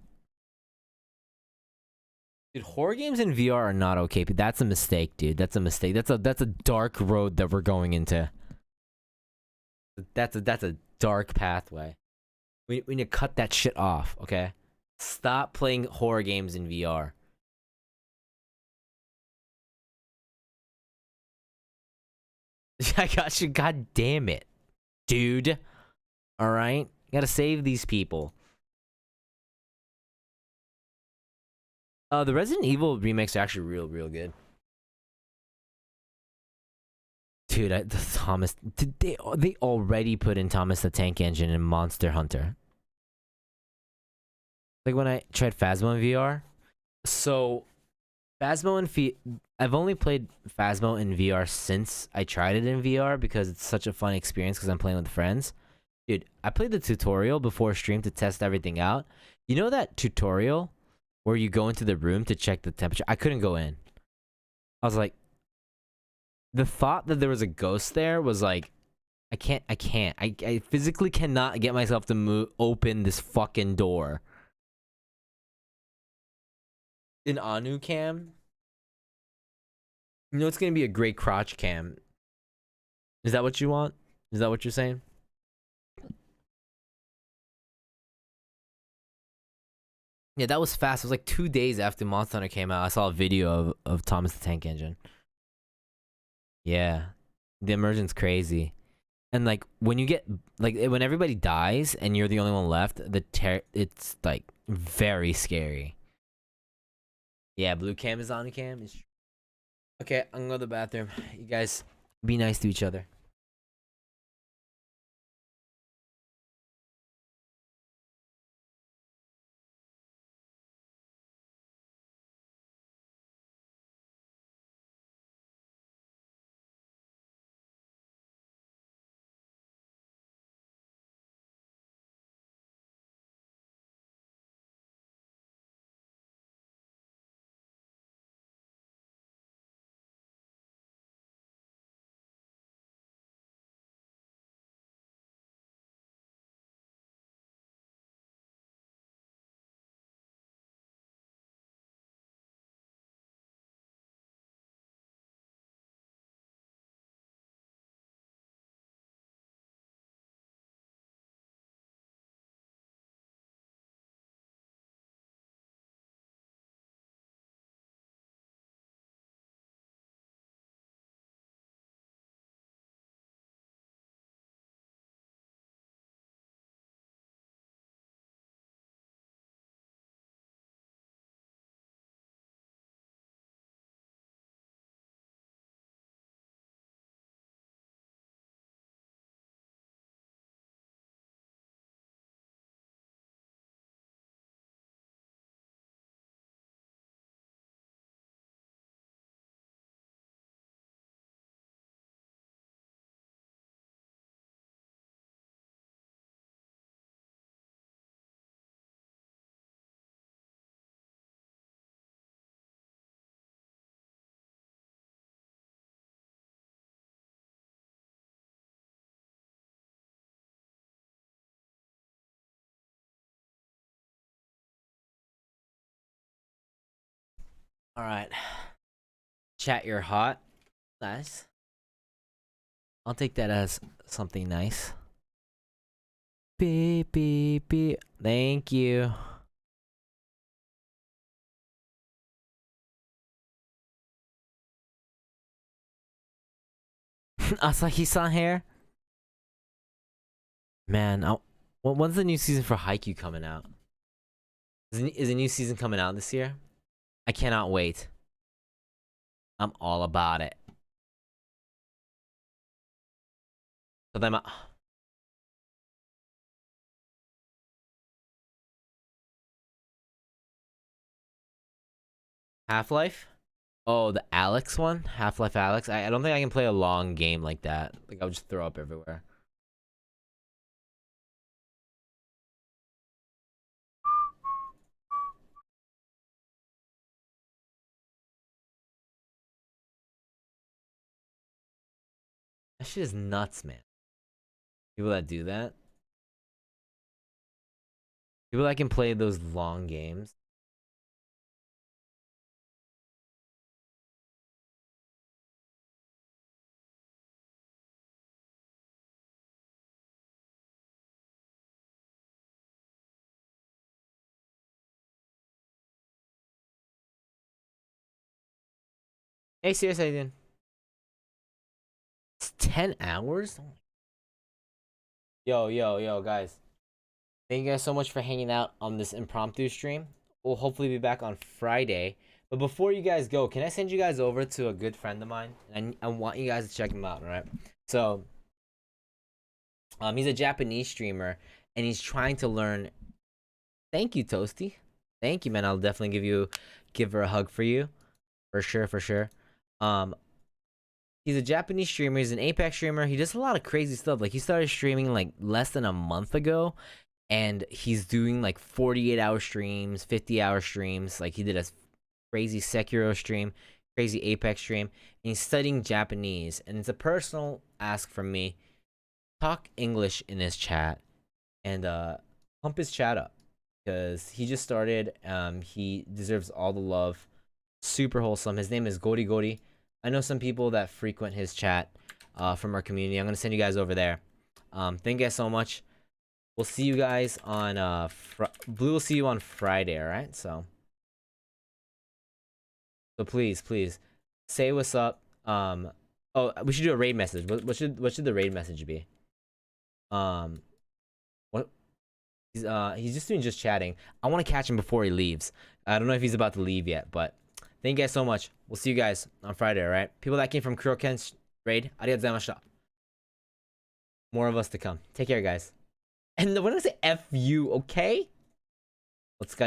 Dude, horror games in VR are not okay. But that's a mistake, dude. That's a mistake. That's a dark road that we're going into. That's a dark pathway. We need to cut that shit off, okay? Stop playing horror games in VR. I got you. God damn it, dude. All right, gotta save these people. The Resident Evil remakes are actually real good. Dude, the Thomas. They already put in Thomas the Tank Engine in Monster Hunter. Like when I tried Phasmo in VR. So, Phasmo in I've only played Phasmo in VR since I tried it in VR because it's such a fun experience because I'm playing with friends. Dude, I played the tutorial before stream to test everything out. You know that tutorial where you go into the room to check the temperature? I couldn't go in. I was like, the thought that there was a ghost there was like, I can't. I physically cannot get myself to open this fucking door. In Anu cam, you know it's gonna be a great crotch cam. Is that what you want? Is that what you're saying? Yeah, that was fast. It was like 2 days after Monster Hunter came out. I saw a video of Thomas the Tank Engine. Yeah, the immersion's crazy. And like when you get like when everybody dies and you're the only one left, it's like very scary. Yeah, blue cam is on cam. Okay, I'm gonna go to the bathroom. You guys be nice to each other. All right. Chat, you're hot. Nice. I'll take that as something nice. Beep, beep, beep. Thank you. Asahi-san here. Man, when's the new season for Haikyuu coming out? Is a new season coming out this year? I cannot wait. I'm all about it. So then Half-Life? Oh, the Alex one? Half-Life Alex? I don't think I can play a long game like that. Like, I'll just throw up everywhere. That shit is nuts, man. People that do that. People that can play those long games. Hey, serious, Aiden. It's 10 hours? Yo, guys. Thank you guys so much for hanging out on this impromptu stream. We'll hopefully be back on Friday. But before you guys go, can I send you guys over to a good friend of mine? And I want you guys to check him out, alright? So, he's a Japanese streamer, and he's trying to learn. Thank you, Toasty. Thank you, man. I'll definitely give her a hug for you, for sure. He's a Japanese streamer. He's an Apex streamer. He does a lot of crazy stuff. Like, he started streaming like less than a month ago, and he's doing like 48-hour streams, 50-hour streams. Like, he did a crazy Sekiro stream, crazy Apex stream, and he's studying Japanese. And it's a personal ask from me. Talk English in his chat, and pump his chat up, because he just started. He deserves all the love. Super wholesome. His name is Gori Gori. I know some people that frequent his chat from our community. I'm gonna send you guys over there. Thank you guys so much. We'll see you guys on Blue will see you on Friday, alright? So please say what's up. Oh, we should do a raid message. What should the raid message be? What he's just doing just chatting. I want to catch him before he leaves. I don't know if he's about to leave yet, but thank you guys so much. We'll see you guys on Friday, alright? People that came from Kuroken's raid, arigatou gozaimashita. More of us to come. Take care, guys. And when I say F you, okay? Let's go.